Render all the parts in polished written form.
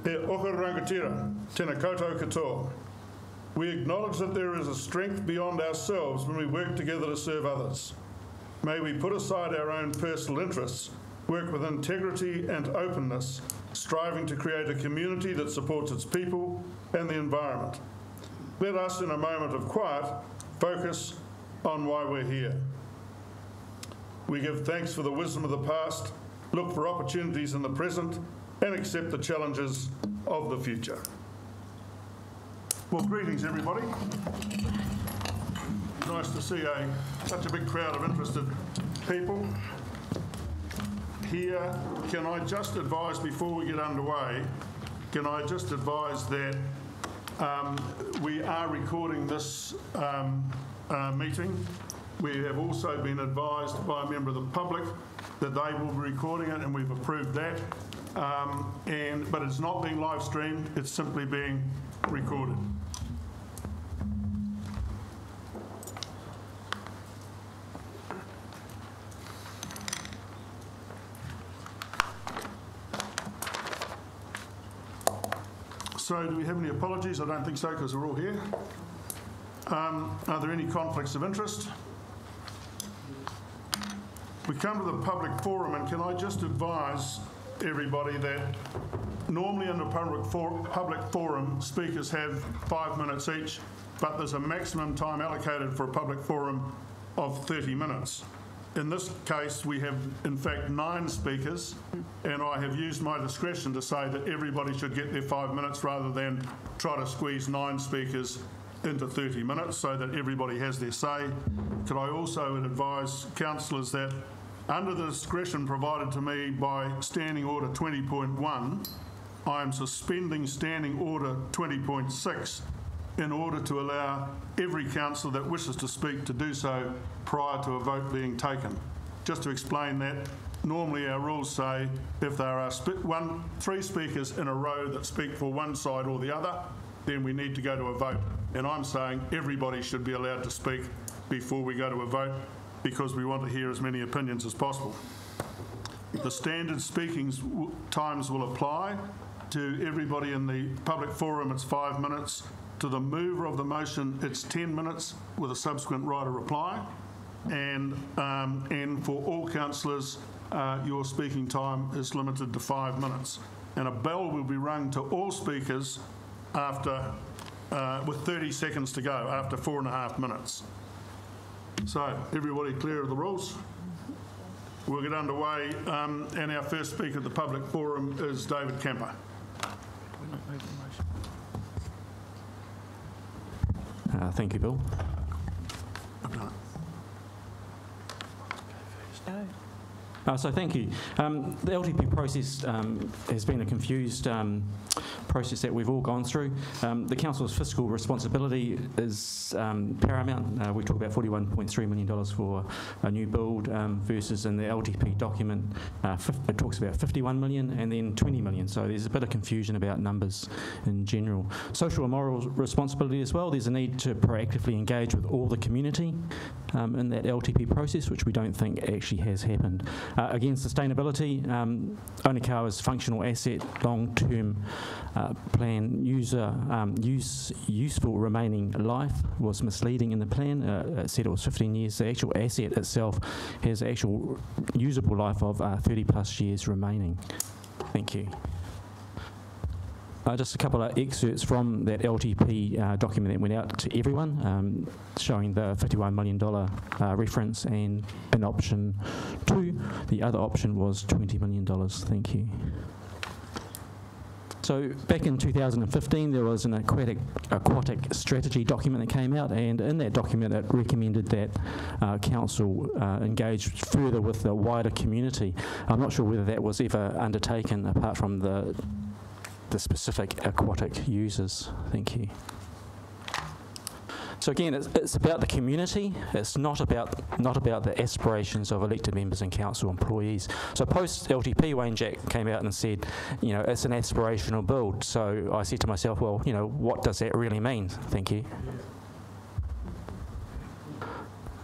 He oka rangatira, tēnā koutou katoa. We acknowledge that there is a strength beyond ourselves when we work together to serve others. May we put aside our own personal interests, work with integrity and openness, striving to create a community that supports its people and the environment. Let us, in a moment of quiet, focus on why we're here. We give thanks for the wisdom of the past, look for opportunities in the present, and accept the challenges of the future. Well, greetings everybody. Nice to see such a big crowd of interested people here. Can I just advise before we get underway, can I just advise that we are recording this meeting. We have also been advised by a member of the public that they will be recording it, and we've approved that. But it's not being live streamed, it's simply being recorded. So do we have any apologies? I don't think so, because we're all here. Are there any conflicts of interest? We come to the public forum, and can I just advise everybody that normally in a public forum, speakers have 5 minutes each, but there's a maximum time allocated for a public forum of 30 minutes. In this case, we have, in fact, 9 speakers, and I have used my discretion to say that everybody should get their 5 minutes rather than try to squeeze 9 speakers into 30 minutes so that everybody has their say. Could I also advise councillors that under the discretion provided to me by Standing Order 20.1, I am suspending Standing Order 20.6 in order to allow every councillor that wishes to speak to do so prior to a vote being taken. Just to explain that, normally our rules say if there are 3 speakers in a row that speak for one side or the other, then we need to go to a vote. And I'm saying everybody should be allowed to speak before we go to a vote, because we want to hear as many opinions as possible. The standard speaking times will apply to everybody in the public forum. It's 5 minutes. To the mover of the motion, it's 10 minutes with a subsequent right of reply. And for all councillors, your speaking time is limited to 5 minutes. And a bell will be rung to all speakers after, with 30 seconds to go, after 4.5 minutes. So, everybody clear of the rules? We'll get underway, and our first speaker at the public forum is David Kamper. Thank you, Bill. So thank you. The LTP process has been a confused process that we've all gone through. The Council's fiscal responsibility is paramount. We talk about $41.3 million for a new build versus in the LTP document it talks about 51 million and then 20 million. So there's a bit of confusion about numbers in general. Social and moral responsibility as well. There's a need to proactively engage with all the community in that LTP process, which we don't think actually has happened. Again, sustainability, Onekawa's functional asset, long-term plan useful remaining life was misleading in the plan. It said it was 15 years. The actual asset itself has actual usable life of 30 plus years remaining. Thank you. Just a couple of excerpts from that LTP document that went out to everyone, showing the $51 million reference, and in option 2, the other option was $20 million. Thank you. So back in 2015, there was an aquatic strategy document that came out, and in that document it recommended that council engage further with the wider community. I'm not sure whether that was ever undertaken apart from the specific aquatic users. Thank you. So again, it's about the community. It's not about the aspirations of elected members and council employees. So post LTP, Wayne Jack came out and said, you know, it's an aspirational build. So I said to myself, well, you know, what does that really mean? Thank you.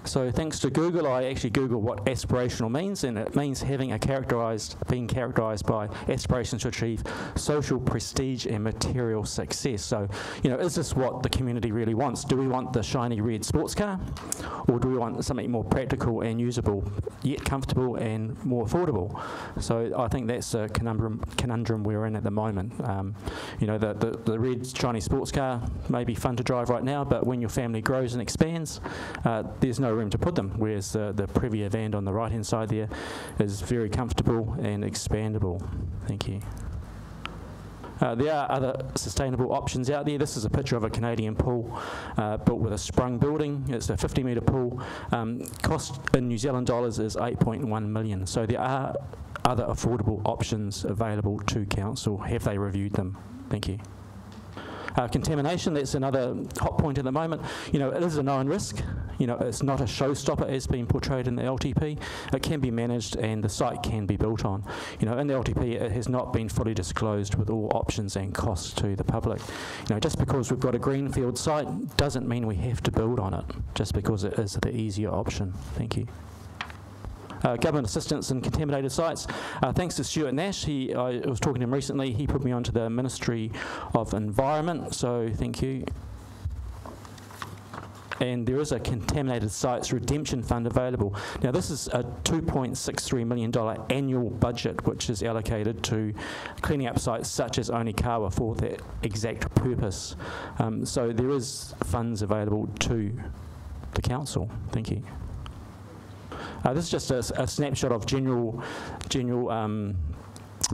So thanks to Google, I actually Googled what aspirational means, and it means being characterised by aspirations to achieve social prestige and material success. So, is this what the community really wants? Do we want the shiny red sports car, or do we want something more practical and usable, yet comfortable and more affordable? So I think that's a conundrum we're in at the moment. The red shiny sports car may be fun to drive right now, but when your family grows and expands, there's no room to put them, whereas the Previa van on the right hand side there is very comfortable and expandable. Thank you. There are other sustainable options out there. This is a picture of a Canadian pool built with a sprung building. It's a 50-metre pool. Cost in New Zealand dollars is 8.1 million. So there are other affordable options available to council. Have they reviewed them? Thank you. Contamination, that's another hot point at the moment. It is a known risk. It's not a showstopper as being portrayed in the LTP. It can be managed and the site can be built on. In the LTP, it has not been fully disclosed with all options and costs to the public. Just because we've got a greenfield site doesn't mean we have to build on it, just because it is the easier option. Thank you. Government assistance in contaminated sites. Thanks to Stuart Nash, I was talking to him recently, he put me onto the Ministry of Environment, so thank you. And there is a Contaminated Sites Redemption Fund available. Now this is a $2.63 million annual budget which is allocated to cleaning up sites such as Onikawa for that exact purpose. So there is funds available to the council. Thank you. This is just a snapshot of general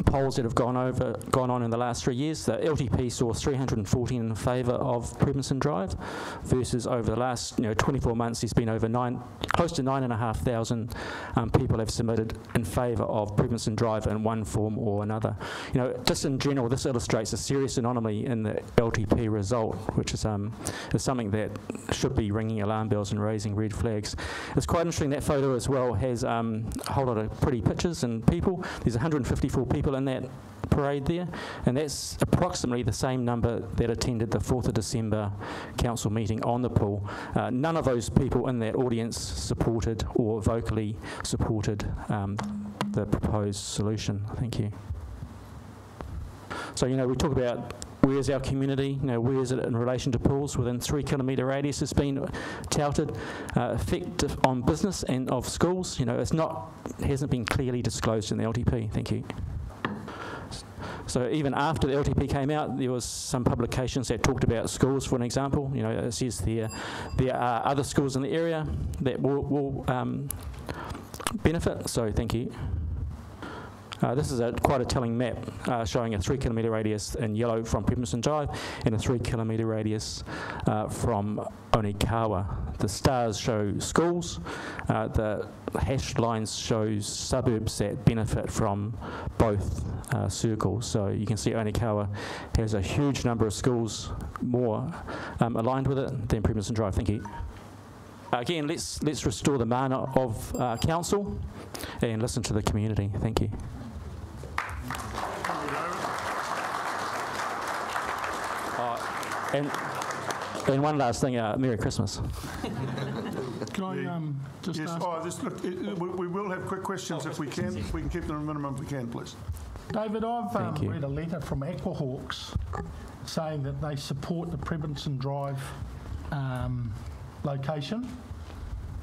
polls that have gone on in the last 3 years. The LTP saw 314 in favour of Prebinson Drive, versus over the last 24 months there's been over close to 9,500 people have submitted in favour of Prebinson Drive in one form or another. Just in general, this illustrates a serious anomaly in the LTP result, which is something that should be ringing alarm bells and raising red flags. It's quite interesting, that photo as well has a whole lot of pretty pictures and people. There's 154 people in that parade there, and that's approximately the same number that attended the 4th of December council meeting on the pool. None of those people in that audience supported or vocally supported the proposed solution. Thank you. So, we talk about where's our community, where is it in relation to pools within 3 kilometre radius has been touted. Effect on business and of schools, hasn't been clearly disclosed in the LTP. Thank you. So even after the LTP came out, there was some publications that talked about schools, for an example. It says there are other schools in the area that will benefit, so thank you. This is quite a telling map showing a 3 kilometre radius in yellow from Prebinson Drive and a 3 kilometre radius from Onikawa. The stars show schools, the hashed lines show suburbs that benefit from both circles. So you can see Onikawa has a huge number of schools more aligned with it than Prebinson Drive. Thank you. Again, let's restore the mana of council and listen to the community. Thank you. And one last thing, Merry Christmas. Can I just ask? Look, we will have quick questions if we can. We can keep them a minimum if we can, please. David, I've read a letter from Aquahawks saying that they support the Prebinson Drive location,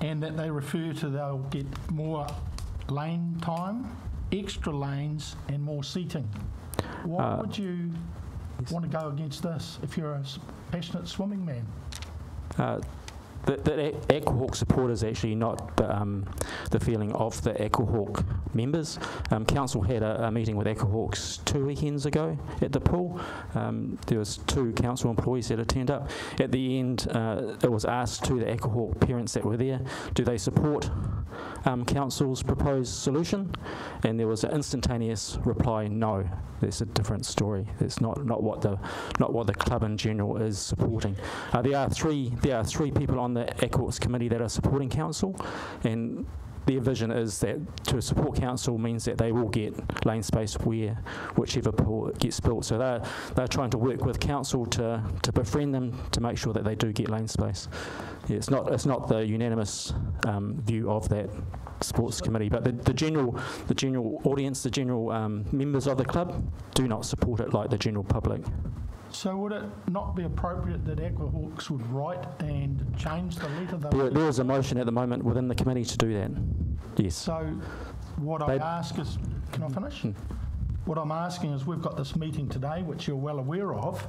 and that they refer to they'll get more lane time, extra lanes and more seating. Why would you want to go against this if you're a passionate swimming man? The Aquahawk support is actually not the feeling of the Aquahawk members. Council had a meeting with Aquahawks 2 weekends ago at the pool. There was 2 council employees that had turned up. At the end, it was asked to the Aquahawk parents that were there, do they support council's proposed solution? And there was an instantaneous reply, no. That's a different story. It's not what the club in general is supporting. There are three people on the Aquahawks committee that are supporting council, and their vision is that to support council means that they will get lane space whichever pool gets built. So they're trying to work with council to befriend them to make sure that they do get lane space. Yeah, it's not the unanimous view of that sports committee, but the general audience, the general members of the club do not support it like the general public. So would it not be appropriate that Aquahawks would write and change the letter? There is a motion at the moment within the committee to do that, yes. So what I ask is, can I finish? What I'm asking is, we've got this meeting today, which you're well aware of,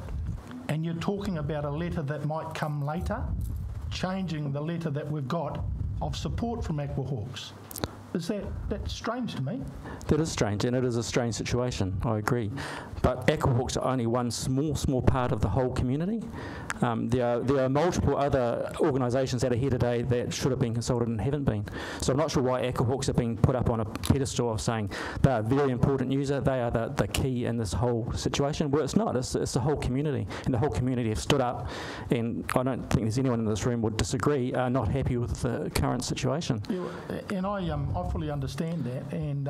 and you're talking about a letter that might come later, changing the letter that we've got of support from Aquahawks. That's strange to me? That is strange, and it is a strange situation, I agree. But Aquahawks are only one small part of the whole community. There are multiple other organisations that are here today that should have been consulted and haven't been. So I'm not sure why Aquahawks are being put up on a pedestal of saying they are a very important user, they are the key in this whole situation. Well, it's not, it's the whole community. And the whole community have stood up, and I don't think there's anyone in this room would disagree, are not happy with the current situation. Yeah, and I fully understand that, and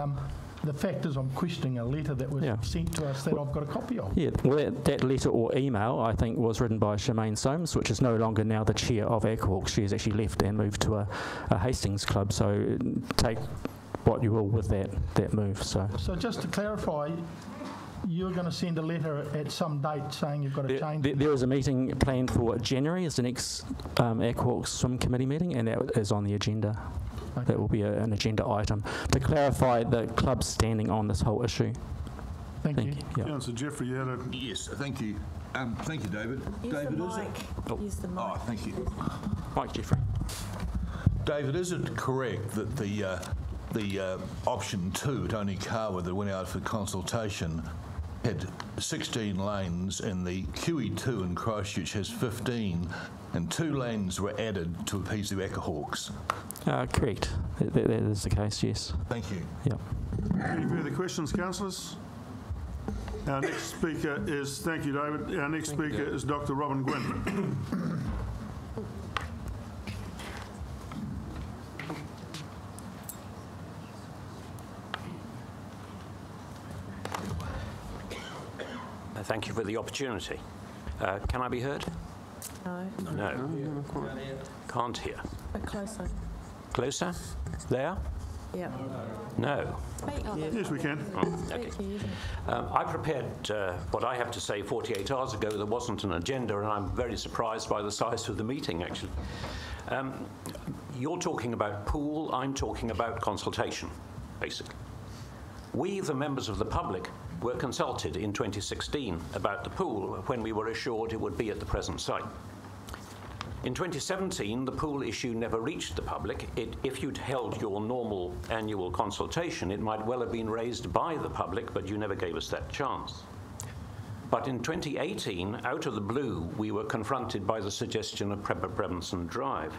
the fact is I'm questioning a letter that was sent to us that I've got a copy of. Yeah, well, that letter or email, I think, was written by Shemaine Soames, which is no longer now the chair of Aquahawks. She has actually left and moved to a Hastings club, so take what you will with that move. So just to clarify, you're going to send a letter at some date saying you've got to change it? There is a meeting planned for January, it's the next Aquahawks Swim Committee meeting, and that is on the agenda. Okay. That will be an agenda item to clarify the club's standing on this whole issue. Thank you. Yeah. Councillor Jeffrey, you had a... Yes, thank you. Thank you, David. Use David, the is mic. it? Use the mic. Oh, thank you. Mike Jeffrey. David, is it correct that the option 2 at Onikawa that went out for consultation had 16 lanes, and the QE2 in Christchurch has 15, and 2 lanes were added to appease the Aquahawks? Correct. That is the case, yes. Thank you. Yep. Any further questions, councillors? Our next speaker is, thank you, David. Our next speaker is Dr. Robin Gwynn. Thank you for the opportunity. Can I be heard? No. No. Can't hear. But closer. Closer? There? Yeah. No. Speak on it. Yes, we can. Okay. Speak to you. I prepared what I have to say 48 hours ago. There wasn't an agenda, and I'm very surprised by the size of the meeting, actually. You're talking about pool, I'm talking about consultation, basically. We, the members of the public, were consulted in 2016 about the pool when we were assured it would be at the present site. In 2017, the pool issue never reached the public. If you'd held your normal annual consultation, it might well have been raised by the public, but you never gave us that chance. But in 2018, out of the blue, we were confronted by the suggestion of Brebenson Drive.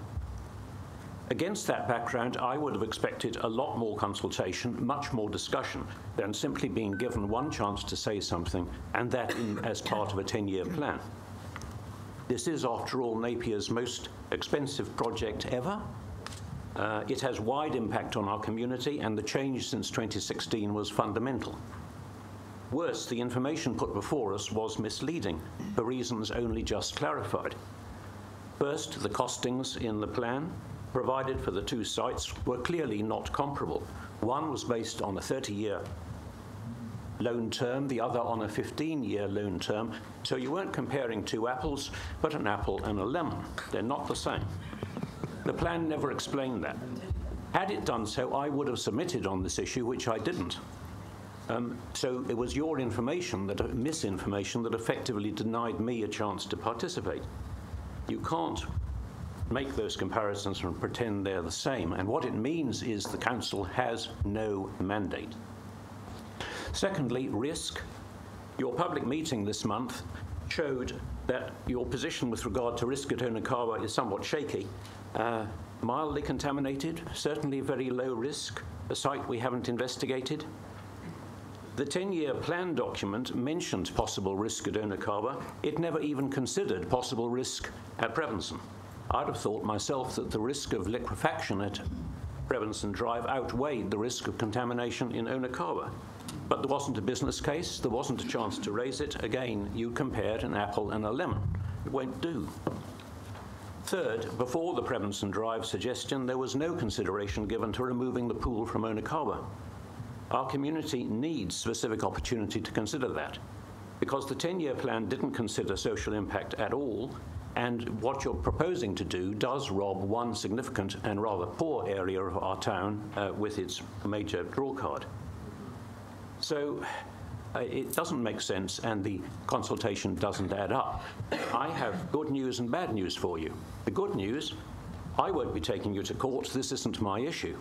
Against that background, I would have expected a lot more consultation, much more discussion, than simply being given one chance to say something, and that as part of a 10-year plan. This is, after all, Napier's most expensive project ever. It has wide impact on our community, and the change since 2016 was fundamental. Worse, the information put before us was misleading, for reasons only just clarified. First, the costings in the plan provided for the 2 sites were clearly not comparable. One was based on a 30-year loan term, the other on a 15-year loan term, so you weren't comparing 2 apples, but an apple and a lemon. They're not the same. The plan never explained that. Had it done so, I would have submitted on this issue, which I didn't. So it was your information, misinformation, that effectively denied me a chance to participate. You can't make those comparisons and pretend they're the same. And what it means is the council has no mandate. Secondly, risk. Your public meeting this month showed that your position with regard to risk at Onikawa is somewhat shaky. Mildly contaminated, certainly very low risk, a site we haven't investigated. The 10-year plan document mentioned possible risk at Onikawa. It never even considered possible risk at Brebenson. I'd have thought myself that the risk of liquefaction at Prevenson Drive outweighed the risk of contamination in Onakawa. But there wasn't a business case, there wasn't a chance to raise it. Again, you compared an apple and a lemon. It won't do. Third, before the Prevenson Drive suggestion, there was no consideration given to removing the pool from Onakawa. Our community needs specific opportunity to consider that, because the 10-year plan didn't consider social impact at all, and what you're proposing to do does rob one significant and rather poor area of our town with its major draw card. So it doesn't make sense, and the consultation doesn't add up. I have good news and bad news for you. The good news, I won't be taking you to court. This isn't my issue.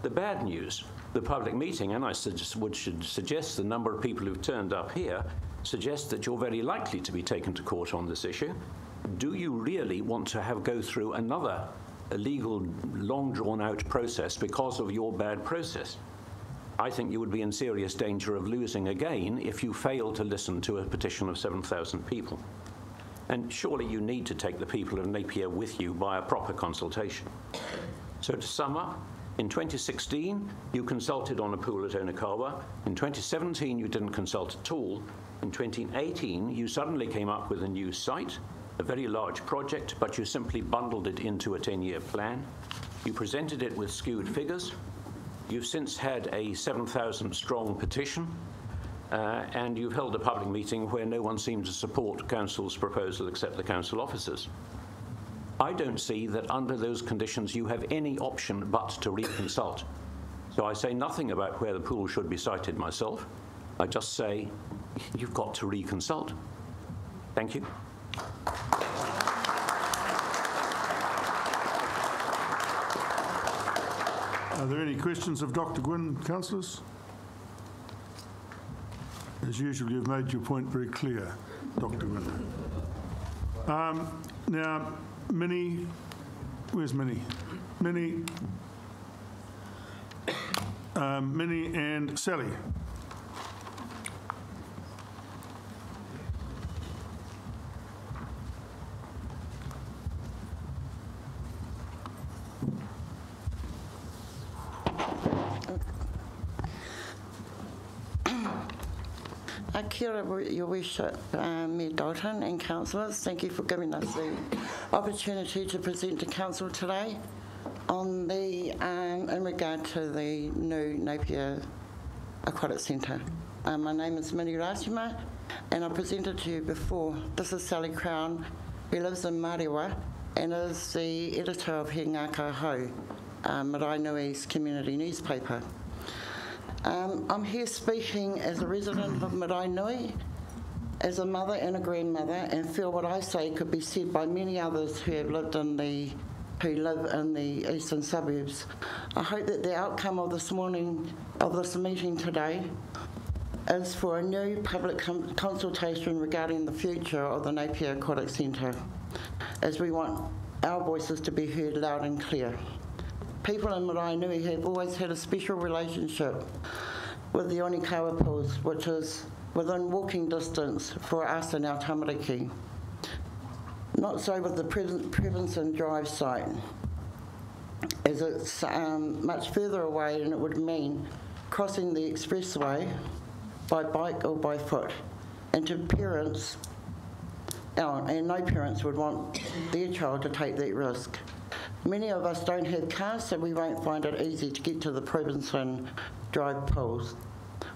The bad news, the public meeting, and I should suggest the number of people who've turned up here, suggests that you're very likely to be taken to court on this issue. Do you really want to go through another legal, long drawn-out process because of your bad process? I think you would be in serious danger of losing again if you fail to listen to a petition of 7,000 people. And surely you need to take the people of Napier with you by a proper consultation. So to sum up, in 2016, you consulted on a pool at Onakawa. In 2017, you didn't consult at all. In 2018, you suddenly came up with a new site, a very large project, but you simply bundled it into a 10-year plan. You presented it with skewed figures. You've since had a 7,000-strong petition, and you've held a public meeting where no one seemed to support council's proposal except the council officers. I don't see that under those conditions you have any option but to reconsult. So I say nothing about where the pool should be sited myself. I just say you've got to reconsult. Thank you. Are there any questions of Dr. Gwynn, councillors? As usual, you've made your point very clear, Dr. Gwynn. Now, Minnie, where's Minnie? Minnie and Sally. Kia ora, Your Worship, Mayor Dalton and councillors. Thank you for giving us the opportunity to present to council today on the in regard to the new Napier Aquatic Centre. My name is Minnie Ratima, and I presented to you before. This is Sally Crown, who lives in Mariwa and is the editor of He Ngāka Hau, Marae Nui's community newspaper. I'm here speaking as a resident of Marae Nui, as a mother and a grandmother, and feel what I say could be said by many others who live in the eastern suburbs. I hope that the outcome of this meeting today is for a new public consultation regarding the future of the Napier Aquatic Centre, as we want our voices to be heard loud and clear. People in Marae Nui have always had a special relationship with the Onikawa pools, which is within walking distance for us and our tamariki. Not so with the Prevenson Drive site, as it's much further away, and it would mean crossing the expressway by bike or by foot. And to parents, and no parents would want their child to take that risk. Many of us don't have cars, so we won't find it easy to get to the Prevenson Drive pools.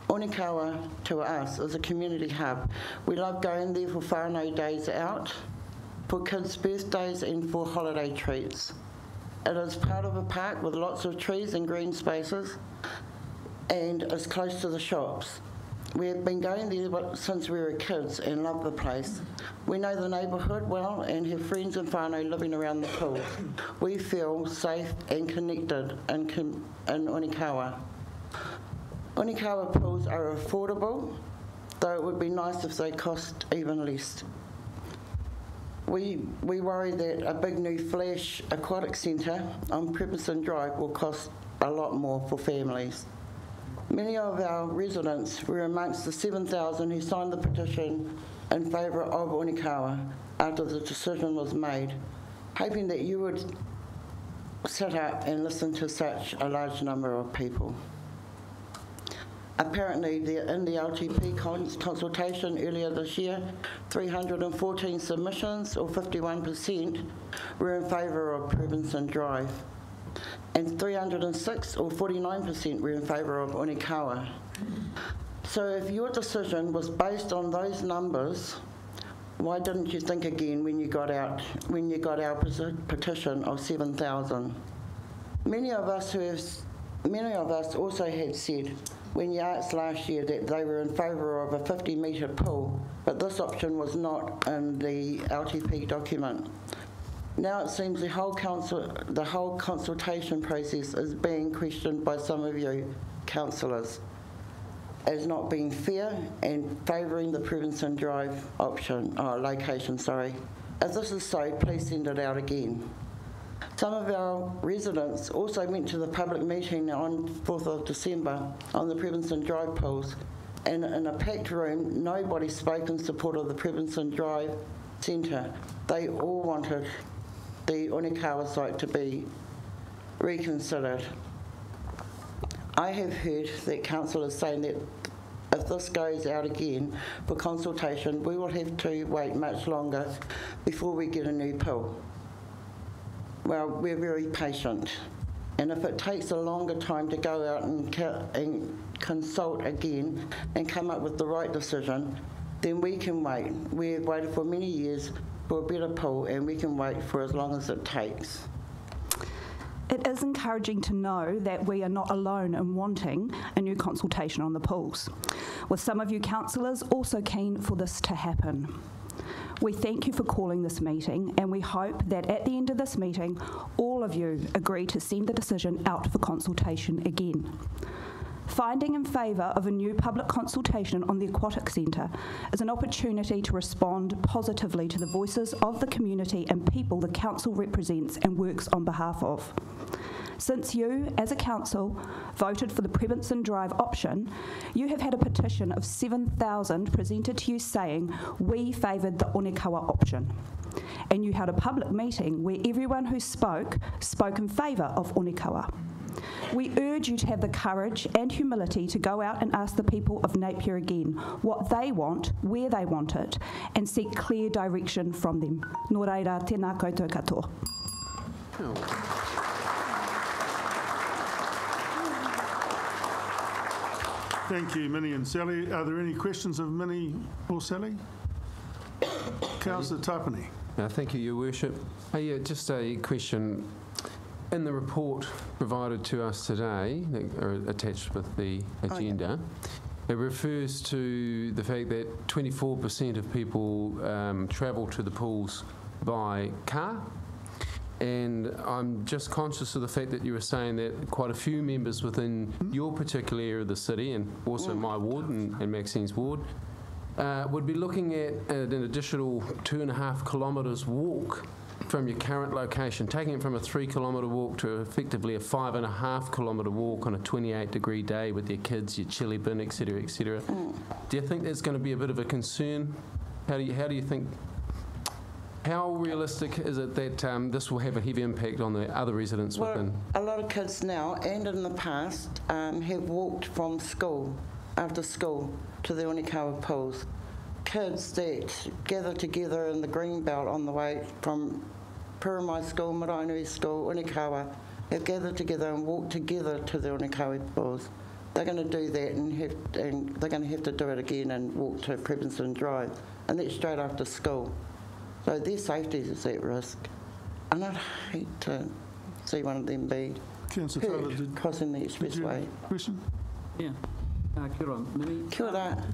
Onikawa, to us, is a community hub. We love going there for whānau days out, for kids' birthdays and for holiday treats. It is part of a park with lots of trees and green spaces, and is close to the shops. We have been going there since we were kids and love the place. We know the neighbourhood well and have friends and whānau living around the pool. We feel safe and connected in Onikawa. Onikawa pools are affordable, though it would be nice if they cost even less. We worry that a big new flash aquatic centre on Prevenson Drive will cost a lot more for families. Many of our residents were amongst the 7,000 who signed the petition in favour of Onikawa after the decision was made, hoping that you would sit up and listen to such a large number of people. Apparently, in the LTP consultation earlier this year, 314 submissions, or 51%, were in favour of Prebenson Drive, and 306, or 49%, were in favour of Onikawa. So if your decision was based on those numbers, why didn't you think again when you got our petition of 7,000? Many of us also had said when you asked last year that they were in favour of a 50-metre pool, but this option was not in the LTP document. Now it seems the whole consultation process is being questioned by some of you councillors as not being fair and favouring the Prebenson Drive location. If this is so, please send it out again. Some of our residents also went to the public meeting on 4th of December on the Prebenson Drive pools, and in a packed room, nobody spoke in support of the Prebenson Drive centre. They all wanted the Onikawa site to be reconsidered. I have heard that councillors saying that if this goes out again for consultation, we will have to wait much longer before we get a new pool. Well, we're very patient, and if it takes a longer time to go out and consult again and come up with the right decision, then we can wait. We've waited for many years for a better pool, and we can wait for as long as it takes. It is encouraging to know that we are not alone in wanting a new consultation on the pools, with some of you councillors also keen for this to happen. We thank you for calling this meeting, and we hope that at the end of this meeting, all of you agree to send the decision out for consultation again. Finding in favour of a new public consultation on the Aquatic Centre is an opportunity to respond positively to the voices of the community and people the council represents and works on behalf of. Since you, as a council, voted for the Prebenson Drive option, you have had a petition of 7,000 presented to you saying we favoured the Onikawa option. And you held a public meeting where everyone who spoke in favour of Onikawa. We urge you to have the courage and humility to go out and ask the people of Napier again what they want, where they want it, and seek clear direction from them. Nō reira, tēnā koutou katoa. Thank you, Minnie and Sally. Are there any questions of Minnie or Sally? Councillor Tapani. Thank you, Your Worship. Just a question. In the report provided to us today, or attached with the agenda, it refers to the fact that 24% of people travel to the pools by car. And I'm just conscious of the fact that you were saying that quite a few members within your particular area of the city, and also my ward and Maxine's ward, would be looking at an additional 2.5 kilometres walk from your current location, taking it from a 3-kilometre walk to effectively a 5.5 kilometre walk on a 28-degree day with your kids, your chili bin, etc., etc. Do you think there's going to be a bit of a concern? How do you think? How realistic is it that this will have a heavy impact on the other residents within? A lot of kids now, and in the past, have walked from school, after school, to the Onikawa pools. Kids that gather together in the Greenbelt on the way from Puramai School, Maraenui School, Onikawa, have gathered together and walked together to the Onikawa pools. They're going to do that, and they're going to have to do it again and walk to Prebenson Drive, and that's straight after school. So their safety is at risk. And I'd hate to see one of them be hurt crossing the expressway. Question? Yeah. Kia ora, Minnie. Kia ora.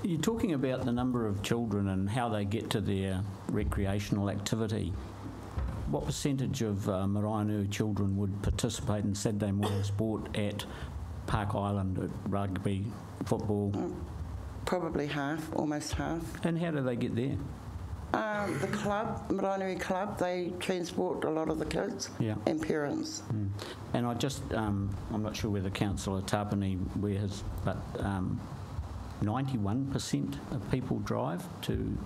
You're talking about the number of children and how they get to their recreational activity. What percentage of Maraenui children would participate in Saturday morning sport at Park Island, at rugby, football? Probably half, almost half. And how do they get there? The club, Maraenui Club, they transport a lot of the kids and parents. And I just, I'm not sure whether Councillor Tapani wears, but 91% of people drive to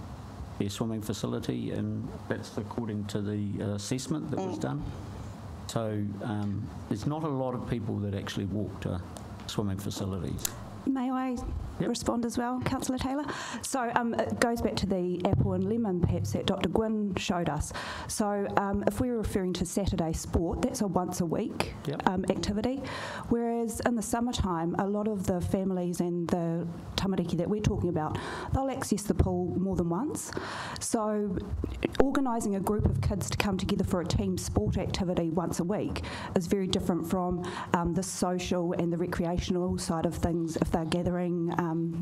spare swimming facility, and that's according to the assessment that was done. So there's not a lot of people that actually walk to swimming facilities. May I respond as well, Councillor Taylor? So it goes back to the apple and lemon perhaps that Dr Gwynn showed us. So if we were referring to Saturday sport, that's a once a week activity, whereas in the summertime, a lot of the families and the tamariki that we're talking about, they'll access the pool more than once. So organising a group of kids to come together for a team sport activity once a week is very different from the social and the recreational side of things if they're gathering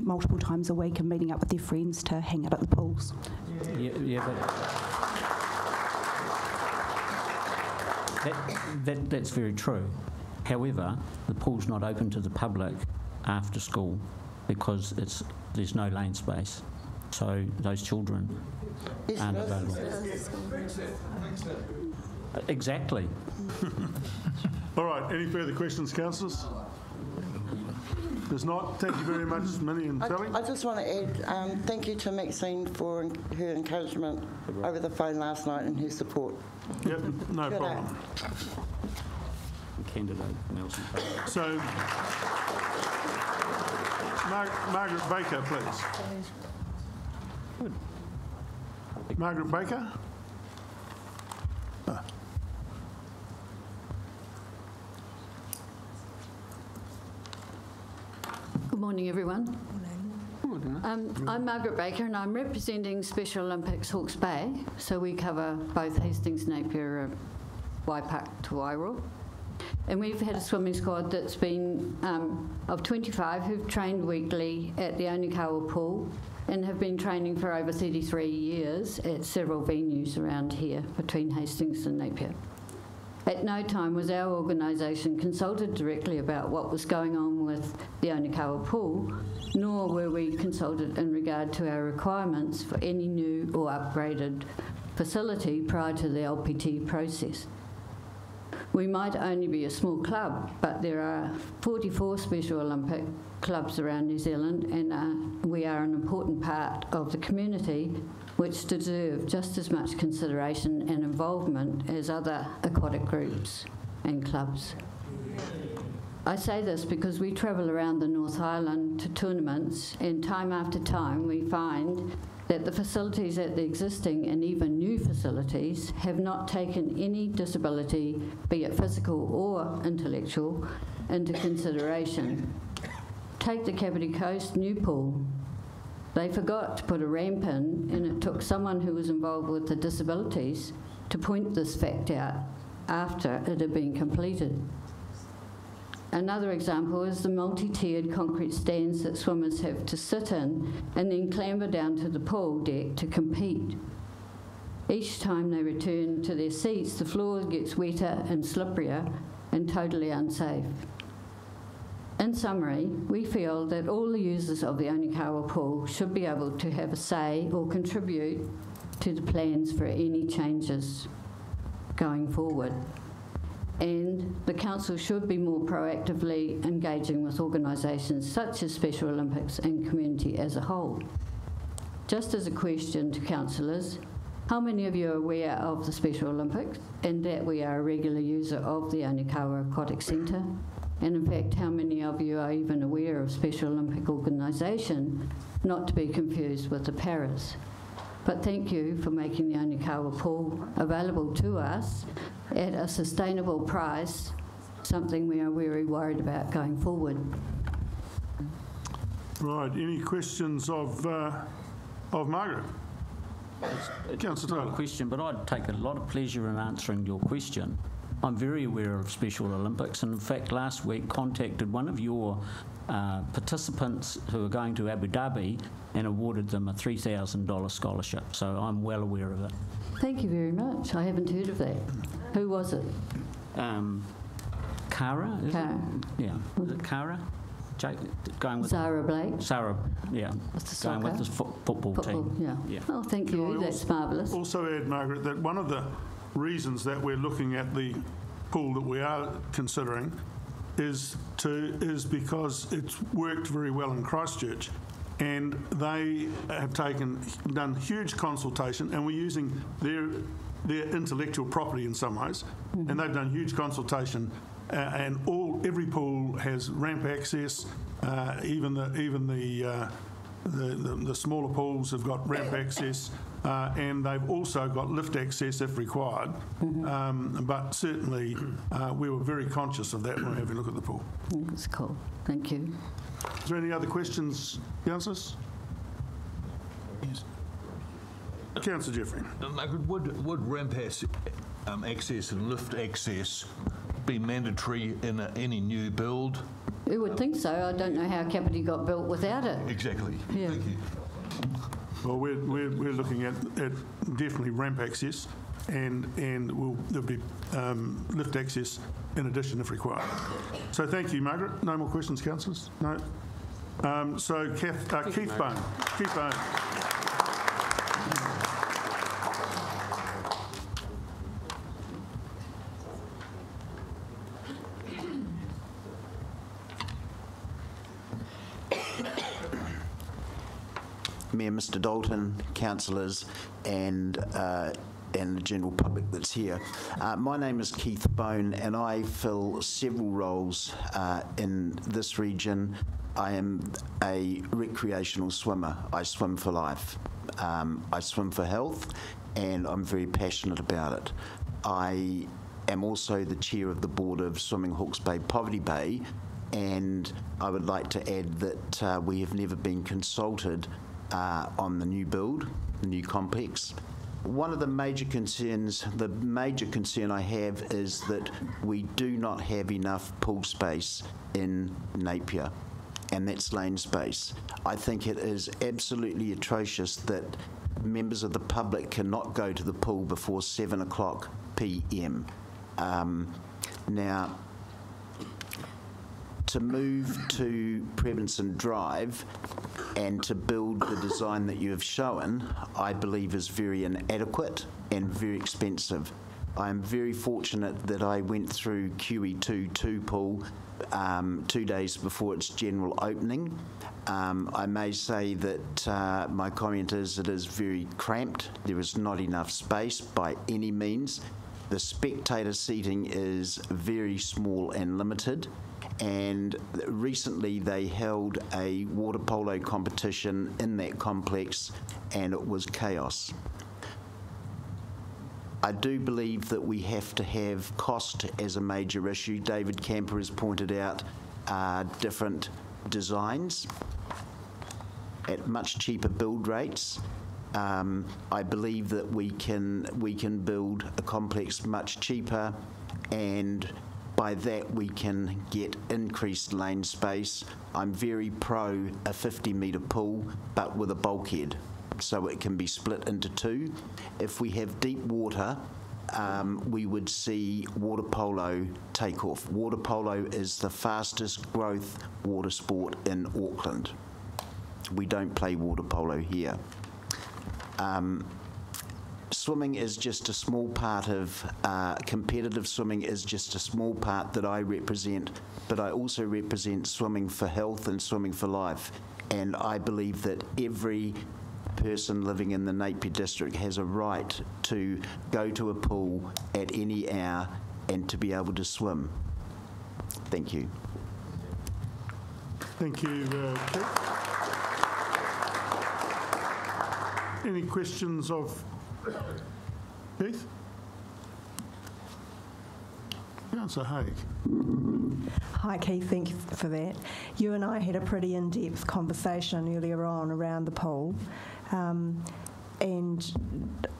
multiple times a week and meeting up with their friends to hang out at the pools. That's very true. However, the pool's not open to the public after school because there's no lane space. So those children aren't available. Exactly. All right, any further questions, councillors? There's not. Thank you very much, Minnie and Sally. I just want to add thank you to Maxine for her encouragement over the phone last night and her support. Yep, no problem. Candidate Nelson. So, Margaret Baker, please. Margaret Baker? Good morning, everyone. I'm Margaret Baker and I'm representing Special Olympics Hawke's Bay, so we cover both Hastings, Napier, Waipak to Wairau. And we've had a swimming squad that's been of 25 who've trained weekly at the Onikawa pool and have been training for over 33 years at several venues around here between Hastings and Napier. At no time was our organisation consulted directly about what was going on with the Onikawa pool, nor were we consulted in regard to our requirements for any new or upgraded facility prior to the LPT process. We might only be a small club, but there are 44 Special Olympic clubs around New Zealand, and we are an important part of the community which deserve just as much consideration and involvement as other aquatic groups and clubs. I say this because we travel around the North Island to tournaments, and time after time we find that the facilities at the existing and even new facilities have not taken any disability, be it physical or intellectual, into consideration. Take the Kapiti Coast new pool. They forgot to put a ramp in, and it took someone who was involved with the disabilities to point this fact out after it had been completed. Another example is the multi-tiered concrete stands that swimmers have to sit in and then clamber down to the pool deck to compete. Each time they return to their seats, the floor gets wetter and slipperier and totally unsafe. In summary, we feel that all the users of the Onikawa pool should be able to have a say or contribute to the plans for any changes going forward. And the council should be more proactively engaging with organisations such as Special Olympics and community as a whole. Just as a question to councillors, how many of you are aware of the Special Olympics and that we are a regular user of the Onikawa Aquatic Centre? And in fact, how many of you are even aware of Special Olympic organisation, not to be confused with the Paras? But thank you for making the Onikawa pool available to us at a sustainable price, something we are very worried about going forward. Right, any questions of Margaret? It's not a question, but I'd take a lot of pleasure in answering your question. I'm very aware of Special Olympics, and in fact last week contacted one of your participants who are going to Abu Dhabi and awarded them a $3,000 scholarship, so I'm well aware of it. Thank you very much. I haven't heard of that. Who was it? Cara, is Cara. it? Yeah. Is it Cara? Going with Zara Blake. Sarah, yeah. With the going with soccer. the football team. Yeah. Oh, thank you. That's marvellous. Also add, Margaret, that one of the reasons that we're looking at the pool that we are considering is because it's worked very well in Christchurch, and they have done huge consultation, and we're using their intellectual property in some ways, and they've done huge consultation, and every pool has ramp access. Even the smaller pools have got ramp access, and they've also got lift access if required. But certainly, we were very conscious of that when we have a look at the pool. That's cool. Thank you. Is there any other questions, councillors? Yes. Councillor Jeffrey. Margaret, would ramp access and lift access be mandatory in any new build? We would think so. I don't know how Kapiti got built without it. Exactly. Yeah. Thank you. Well, we're looking at definitely ramp access, and there'll be lift access in addition if required. So thank you, Margaret. No more questions, councillors? No. So Keith Bone. Keith Bone. Mayor, Mr Dalton, councillors and the general public that's here. My name is Keith Bone and I fill several roles in this region. I am a recreational swimmer. I swim for life. I swim for health and I'm very passionate about it. I am also the chair of the board of Swimming Hawke's Bay Poverty Bay, and I would like to add that we have never been consulted on the new build, the new complex. One of the major concerns, the major concern I have is that we do not have enough pool space in Napier, and that's lane space. I think it is absolutely atrocious that members of the public cannot go to the pool before 7 o'clock p.m. Now, to move to Prebenson Drive and to build the design that you have shown, I believe is very inadequate and very expensive. I am very fortunate that I went through QE2 pool 2 days before its general opening. I may say that my comment is it is very cramped. There is not enough space by any means. The spectator seating is very small and limited. And recently they held a water polo competition in that complex and it was chaos. I do believe that we have to have cost as a major issue. David Kamper has pointed out different designs at much cheaper build rates. I believe that we can build a complex much cheaper, and by that we can get increased lane space. I'm very pro a 50-metre pool, but with a bulkhead, so it can be split into two. If we have deep water, we would see water polo take off. Water polo is the fastest growth water sport in Auckland. We don't play water polo here. Swimming is just a small part of, competitive swimming is just a small part that I represent, but I also represent swimming for health and swimming for life. And I believe that every person living in the Napier district has a right to go to a pool at any hour and to be able to swim. Thank you. Thank you, Keith. Any questions of Keith? Councillor Hawke. Hi Keith, thank you for that. You and I had a pretty in-depth conversation earlier on around the pool, and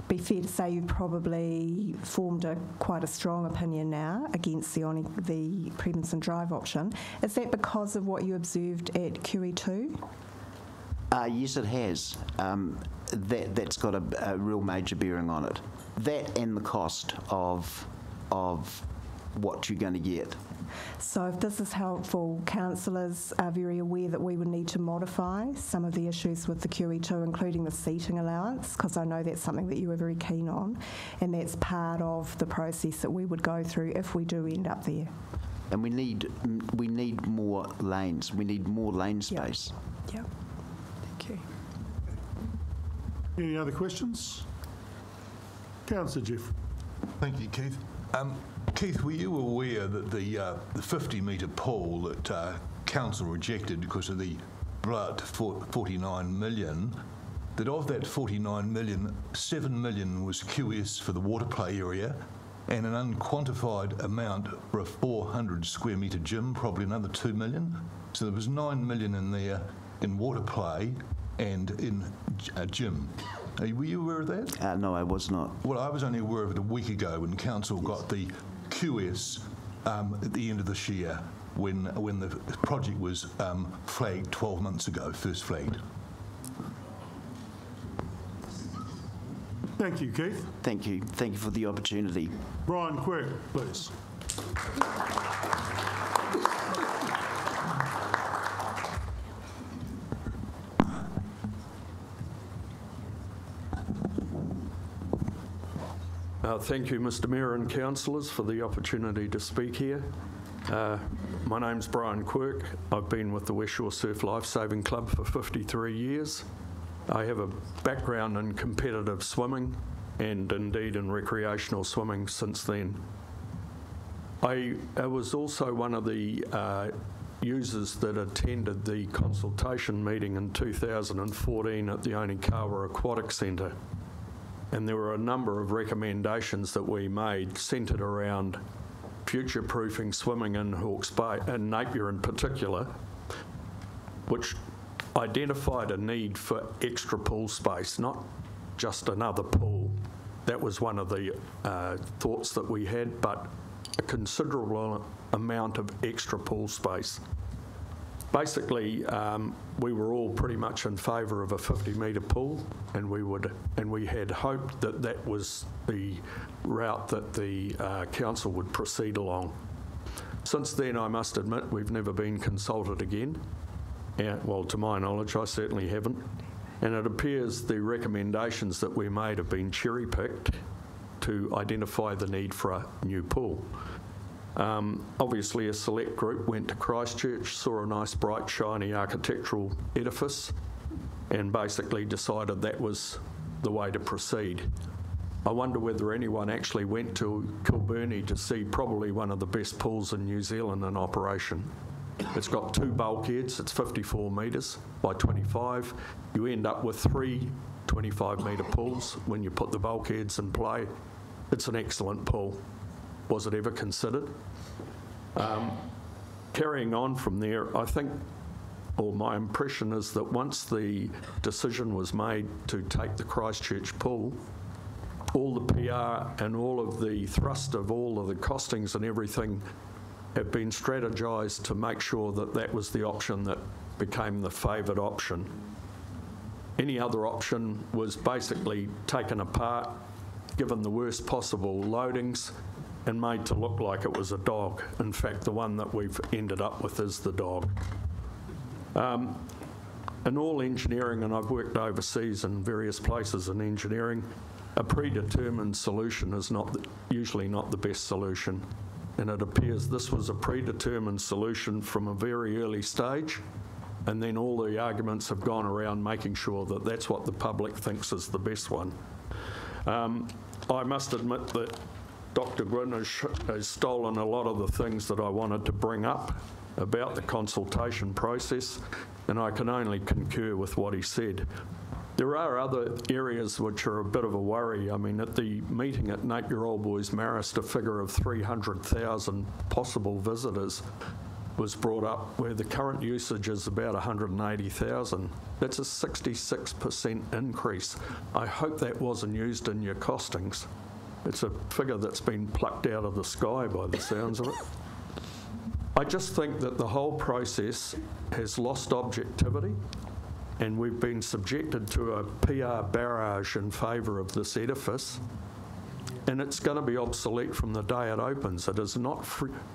be fair to say you've probably formed quite a strong opinion now against the Prebenson Drive option. Is that because of what you observed at QE2? Yes, it has. That's got a real major bearing on it. That and the cost of what you're going to get. So if this is helpful, councillors are very aware that we would need to modify some of the issues with the QE2, including the seating allowance, because I know that's something that you were very keen on, and that's part of the process that we would go through if we do end up there. And we need more lanes. We need more lane space. Yep. Any other questions? Councillor Jeff. Thank you, Keith. Keith, were you aware that the 50-metre pool that council rejected because of the blow-up to 49 million, that of that 49 million, 7 million was QS for the water play area and an unquantified amount for a 400 square metre gym, probably another 2 million. So there was 9 million in there in water play and in a gym. Were you aware of that? No, I was not. Well, I was only aware of it a week ago when council got the QS at the end of this year when the project was flagged 12 months ago, first flagged. Thank you, Keith. Thank you. Thank you for the opportunity. Brian Quirk, please. Thank you, Mr Mayor and councillors, for the opportunity to speak here. My name's Brian Quirk. I've been with the West Shore Surf Lifesaving Club for 53 years. I have a background in competitive swimming and indeed in recreational swimming since then. I was also one of the users that attended the consultation meeting in 2014 at the Onikawa Aquatic Centre. And there were a number of recommendations that we made centred around future-proofing swimming in Hawke's Bay, and Napier in particular, which identified a need for extra pool space, not just another pool. That was one of the thoughts that we had, but a considerable amount of extra pool space. Basically, we were all pretty much in favour of a 50-metre pool, and we had hoped that that was the route that the council would proceed along. Since then, I must admit, we've never been consulted again. Well, to my knowledge, I certainly haven't. And it appears the recommendations that we made have been cherry-picked to identify the need for a new pool. Obviously, a select group went to Christchurch, saw a nice, bright, shiny architectural edifice, and basically decided that was the way to proceed. I wonder whether anyone actually went to Kilburnie to see probably one of the best pools in New Zealand in operation. It's got 2 bulkheads, it's 54 metres by 25. You end up with 3 25-metre pools when you put the bulkheads in play. It's an excellent pool. Was it ever considered? Carrying on from there, I think, or my impression is that once the decision was made to take the Christchurch pool, all the PR and all of the thrust of all of the costings and everything have been strategised to make sure that that was the option that became the favoured option. Any other option was basically taken apart, given the worst possible loadings, and made to look like it was a dog. In fact, the one that we've ended up with is the dog. In all engineering, and I've worked overseas in various places in engineering, a predetermined solution is usually not the best solution. And it appears this was a predetermined solution from a very early stage, and then all the arguments have gone around making sure that that's what the public thinks is the best one. I must admit that Dr. Gwynn has stolen a lot of the things that I wanted to bring up about the consultation process, and I can only concur with what he said. There are other areas which are a bit of a worry. I mean, at the meeting at Napier Old Boys Marist, a figure of 300,000 possible visitors was brought up, where the current usage is about 180,000. That's a 66% increase. I hope that wasn't used in your costings. It's a figure that's been plucked out of the sky by the sounds of it. I just think that the whole process has lost objectivity, and we've been subjected to a PR barrage in favour of this edifice, and it's going to be obsolete from the day it opens. It is not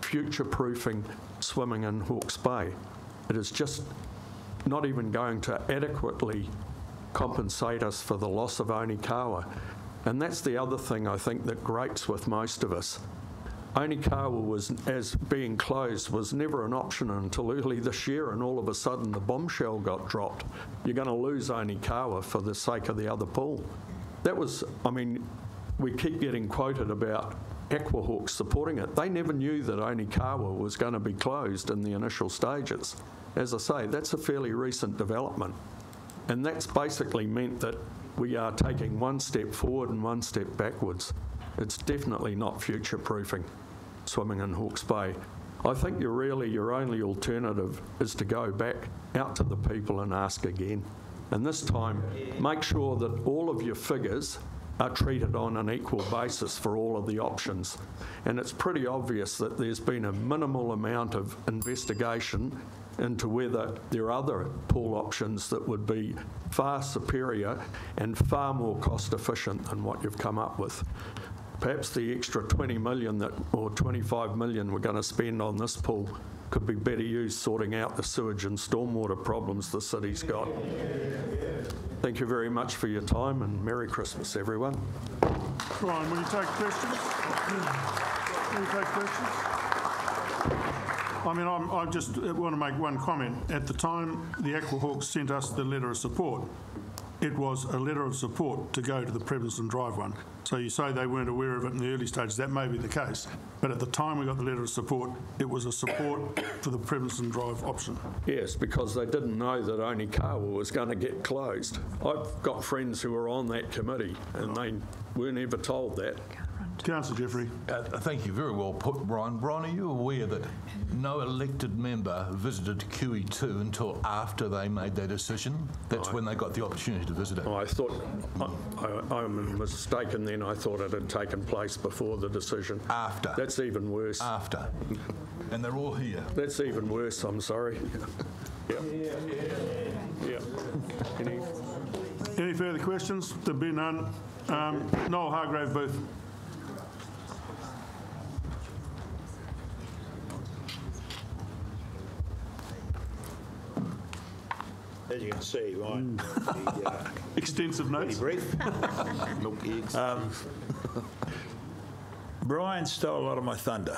future-proofing swimming in Hawke's Bay. It is just not even going to adequately compensate us for the loss of Onikawa. And that's the other thing I think that grates with most of us. Onikawa as being closed was never an option until early this year, and all of a sudden the bombshell got dropped. You're going to lose Onikawa for the sake of the other pool. That was, I mean, we keep getting quoted about Aquatic supporting it. They never knew that Onikawa was going to be closed in the initial stages. As I say, that's a fairly recent development. And that's basically meant that we are taking one step forward and one step backwards. It's definitely not future-proofing swimming in Hawke's Bay. I think your only alternative is to go back out to the people and ask again. And this time, make sure that all of your figures are treated on an equal basis for all of the options. And it's pretty obvious that there's been a minimal amount of investigation into whether there are other pool options that would be far superior and far more cost efficient than what you've come up with. Perhaps the extra 20 million or 25 million we're going to spend on this pool could be better used sorting out the sewage and stormwater problems the city's got. Thank you very much for your time, and Merry Christmas, everyone. Brian, will you take questions? Will you take questions? I mean, I just want to make one comment. At the time the Aquahawks sent us the letter of support, it was a letter of support to go to the Prevenson Drive one. So you say they weren't aware of it in the early stages. That may be the case. But at the time we got the letter of support, it was a support for the Prevenson Drive option. Yes, because they didn't know that Onikawa was going to get closed. I've got friends who were on that committee and they weren't ever told that. Councillor Jeffrey. Thank you. Very well put, Brian. Brian, are you aware that no elected member visited QE2 until after they made their decision? That's when they got the opportunity to visit it. I thought, I'm mistaken then. I thought it had taken place before the decision. After. That's even worse. After. And they're all here. That's even worse, I'm sorry. Yeah. Any further questions? There be none. Noel Hargrave Booth. As you can see, right, extensive notes. Pretty brief. Milk eggs. Brian stole a lot of my thunder.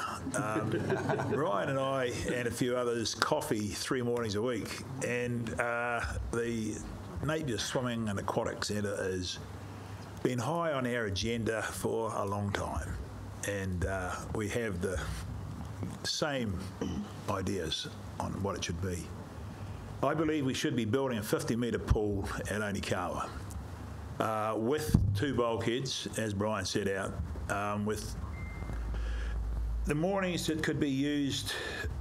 Brian and I and a few others coffee 3 mornings a week, and the Napier Swimming and Aquatic Centre has been high on our agenda for a long time, and we have the same ideas on what it should be. I believe we should be building a 50-metre pool at Onikawa with 2 bulkheads, as Brian set out, with the mornings it could be used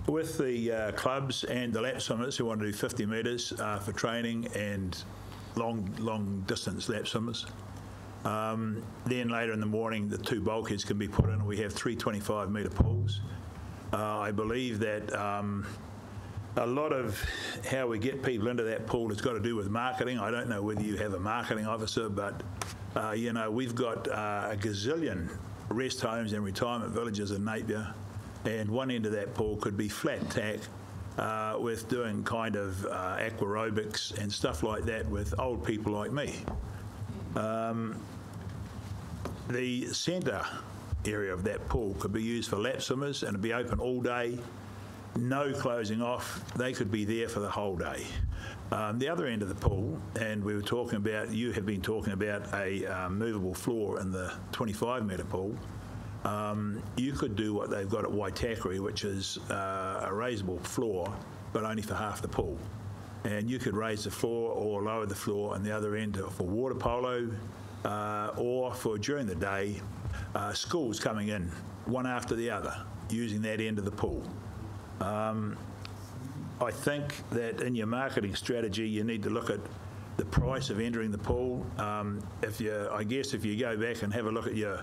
with the clubs and the lap swimmers who want to do 50 metres for training and long distance lap swimmers. Then later in the morning the 2 bulkheads can be put in and we have 3 25-metre pools. I believe that a lot of how we get people into that pool has got to do with marketing. I don't know whether you have a marketing officer, but you know, we've got a gazillion rest homes and retirement villages in Napier, and one end of that pool could be flat tack with doing kind of aquarobics and stuff like that with old people like me. The centre area of that pool could be used for lap swimmers and it'd be open all day, no closing off. They could be there for the whole day. The other end of the pool, and we were talking about, you have been talking about a movable floor in the 25-metre pool. You could do what they've got at Waitakere, which is a raisable floor, but only for half the pool. And you could raise the floor or lower the floor on the other end for water polo or for during the day, schools coming in one after the other using that end of the pool. I think that in your marketing strategy you need to look at the price of entering the pool. I guess if you go back and have a look at your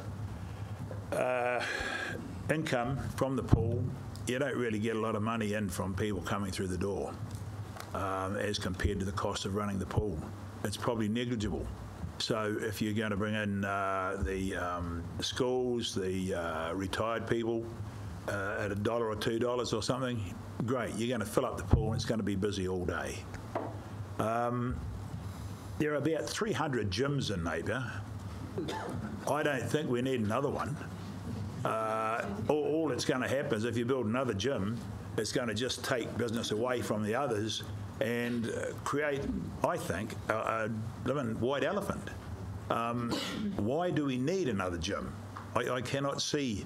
income from the pool, you don't really get a lot of money in from people coming through the door as compared to the cost of running the pool. It's probably negligible. So if you're going to bring in the schools, the retired people at $1 or $2 or something, great. You're going to fill up the pool and it's going to be busy all day. There are about 300 gyms in Napier. I don't think we need another one. all that's going to happen is if you build another gym, it's going to just take business away from the others and create, I think, a living white elephant. Why do we need another gym? I cannot see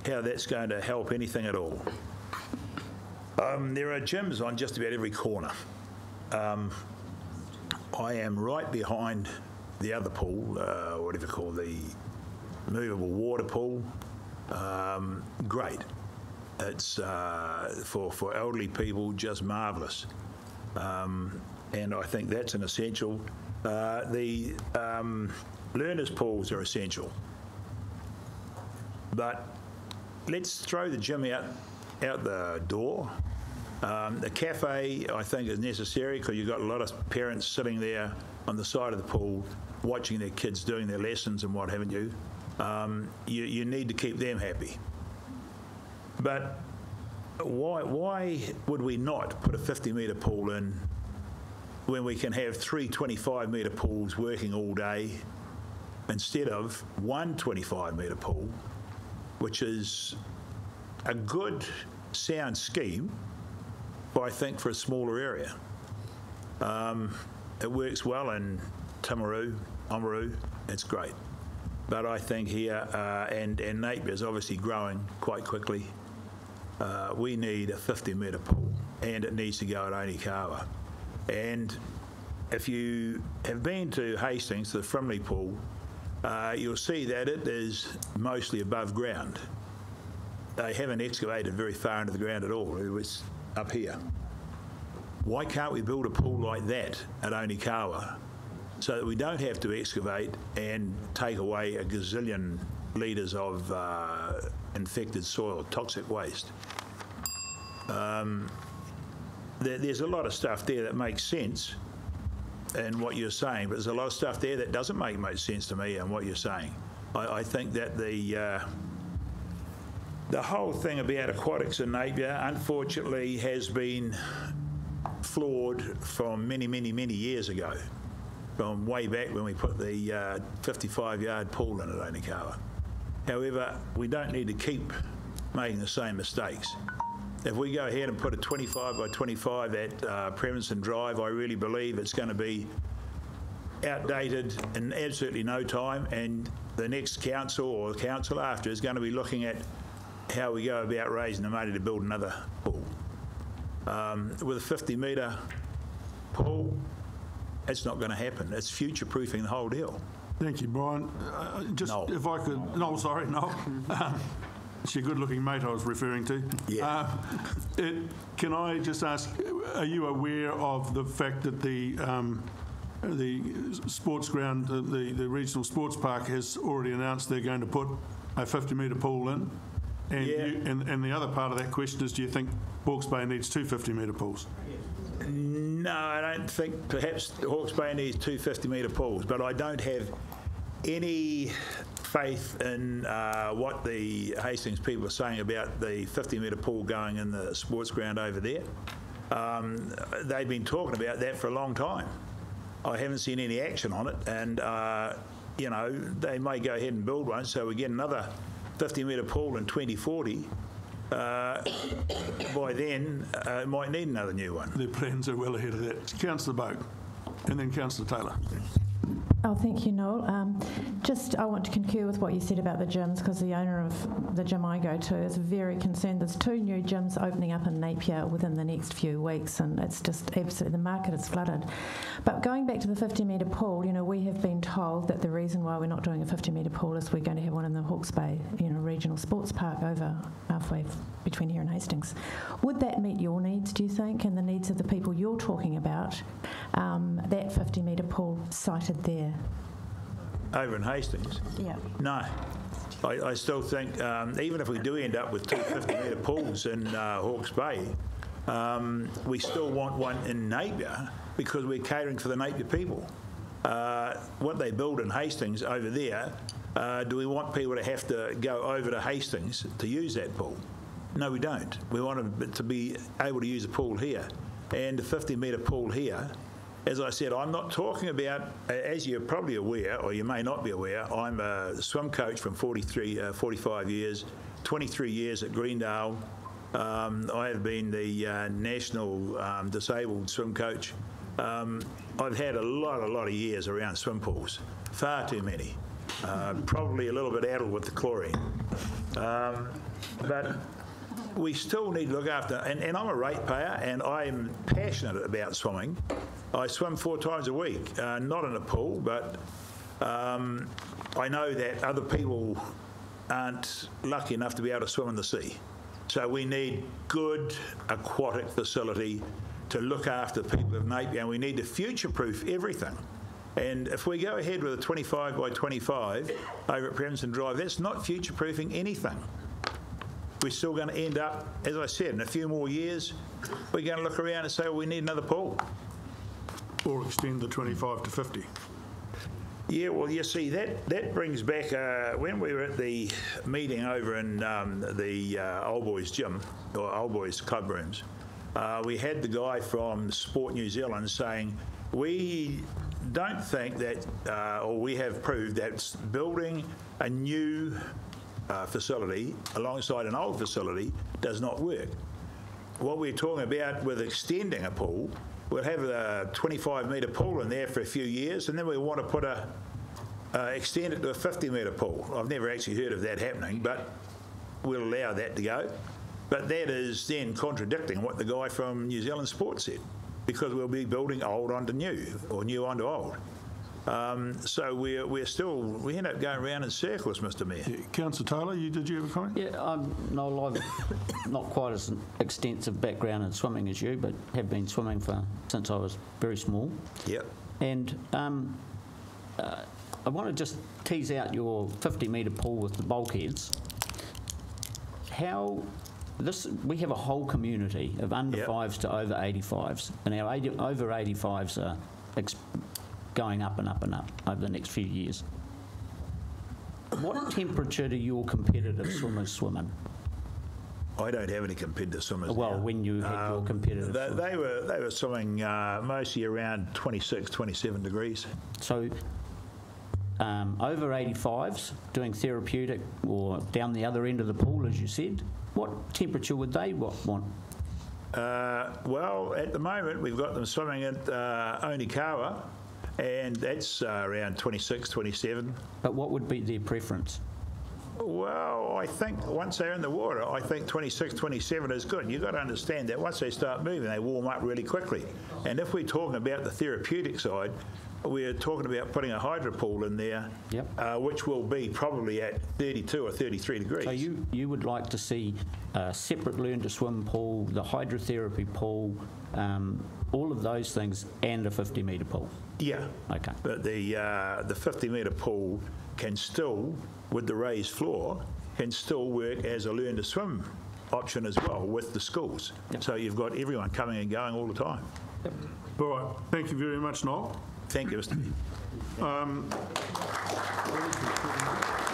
how that's going to help anything at all. There are gyms on just about every corner. I am right behind the other pool, whatever you call the movable water pool. Great. It's for elderly people, just marvellous. And I think that's an essential. The learners' pools are essential. But let's throw the gym out the door. The cafe, I think, is necessary because you've got a lot of parents sitting there on the side of the pool watching their kids doing their lessons and what haven't you. You need to keep them happy. But why would we not put a 50-metre pool in when we can have 3 25-metre pools working all day instead of one 25-metre pool, which is a good, sound scheme, but I think for a smaller area. It works well in Timaru, Oamaru, it's great. But I think here, and Napier is obviously growing quite quickly, we need a 50-metre pool, and it needs to go at Onikawa. And if you have been to Hastings, the Frimley pool, you'll see that it is mostly above ground. They haven't excavated very far into the ground at all. It was up here. Why can't we build a pool like that at Onikawa so that we don't have to excavate and take away a gazillion litres of infected soil, toxic waste? There's a lot of stuff there that makes sense in what you're saying, but there's a lot of stuff there that doesn't make much sense to me in what you're saying. I think that the whole thing about aquatics in Napier, unfortunately, has been flawed from many, many, many years ago, from way back when we put the 55-yard pool in at Onikawa. However, we don't need to keep making the same mistakes. If we go ahead and put a 25 by 25 at Premonson Drive, I really believe it's going to be outdated in absolutely no time, and the next council or the council after is going to be looking at how we go about raising the money to build another pool. With a 50-metre pool, it's not going to happen. It's future-proofing the whole deal. Thank you, Brian. Just Noel. if I could... No, sorry, no. It's your good-looking mate I was referring to. Yeah. Can I just ask, are you aware of the fact that the sports ground, the regional sports park, has already announced they're going to put a 50-metre pool in? And, yeah. And the other part of that question is, do you think Hawke's Bay needs 2 50-metre pools? No, I don't think perhaps Hawke's Bay needs 2 50-metre pools, but I don't have any faith in what the Hastings people are saying about the 50-metre pool going in the sports ground over there. They've been talking about that for a long time. I haven't seen any action on it, and you know, they may go ahead and build one so we get another 50-metre pool in 2040. By then, it might need another new one. Their plans are well ahead of that. Councillor Bogue, and then Councillor Taylor. Oh, thank you, Noel. I want to concur with what you said about the gyms, because the owner of the gym I go to is very concerned. There's 2 new gyms opening up in Napier within the next few weeks, and it's just absolutely, the market is flooded. But going back to the 50-metre pool, you know, we have been told that the reason why we're not doing a 50-metre pool is we're going to have one in the Hawke's Bay, you know, regional sports park over halfway between here and Hastings. Would that meet your needs, do you think, and the needs of the people you're talking about, that 50-metre pool sited there? Over in Hastings? Yeah. No. I still think, even if we do end up with 2 50-metre pools in Hawke's Bay, we still want one in Napier because we're catering for the Napier people. What they build in Hastings over there, do we want people to have to go over to Hastings to use that pool? No, we don't. We want them to be able to use a pool here. And the 50-metre pool here as I said, I'm not talking about, as you're probably aware, or you may not be aware, I'm a swim coach from 45 years, 23 years at Greendale. I have been the national disabled swim coach. I've had a lot of years around swim pools, far too many. Probably a little bit addled with the chlorine. But we still need to look after, and I'm a ratepayer and I'm passionate about swimming. I swim 4 times a week, not in a pool, but I know that other people aren't lucky enough to be able to swim in the sea. So we need good aquatic facility to look after people of Napier, and we need to future-proof everything. And if we go ahead with a 25 by 25 over at Preston Drive, that's not future-proofing anything. We're still going to end up, as I said, in a few more years, we're going to look around and say, well, we need another pool. Or extend the 25 to 50. Yeah, well, you see, that brings back, when we were at the meeting over in the Old Boys gym, or Old Boys club rooms, we had the guy from Sport New Zealand saying, we don't think that, or we have proved that building a new facility alongside an old facility does not work. What we're talking about with extending a pool, we'll have a 25-metre pool in there for a few years, and then we want to put extend it to a 50-metre pool. I've never actually heard of that happening, but we'll allow that to go. But that is then contradicting what the guy from New Zealand Sport said, because we'll be building old onto new, or new onto old. So we end up going around in circles, Mr. Mayor. Yeah. Councillor Taylor, did you have a comment? Yeah, Noel, I've not quite as an extensive background in swimming as you, but have been swimming since I was very small. Yep. And I want to just tease out your 50-metre pool with the bulkheads. We have a whole community of under 5s to over 85s, and our over 85s are going up and up and up over the next few years. What temperature do your competitive swimmers swim in? I don't have any competitive swimmers. Well, now. when you had your competitive they were swimming mostly around 26, 27 degrees. So over 85s doing therapeutic or down the other end of the pool, as you said, what temperature would they want? Well, at the moment we've got them swimming at Onikawa, and that's around 26, 27. But what would be their preference? Well, I think once they're in the water, I think 26, 27 is good. You've got to understand that once they start moving, they warm up really quickly. And if we're talking about the therapeutic side, we're talking about putting a hydro pool in there, which will be probably at 32 or 33 degrees. So you would like to see a separate learn-to-swim pool, the hydrotherapy pool, all of those things, and a 50-metre pool? Yeah. Okay. But the 50-metre pool can still, with the raised floor, can still work as a learn-to-swim option as well with the schools. Yep. So you've got everyone coming and going all the time. Yep. All right. Thank you very much, Noel. Thank you, Mr.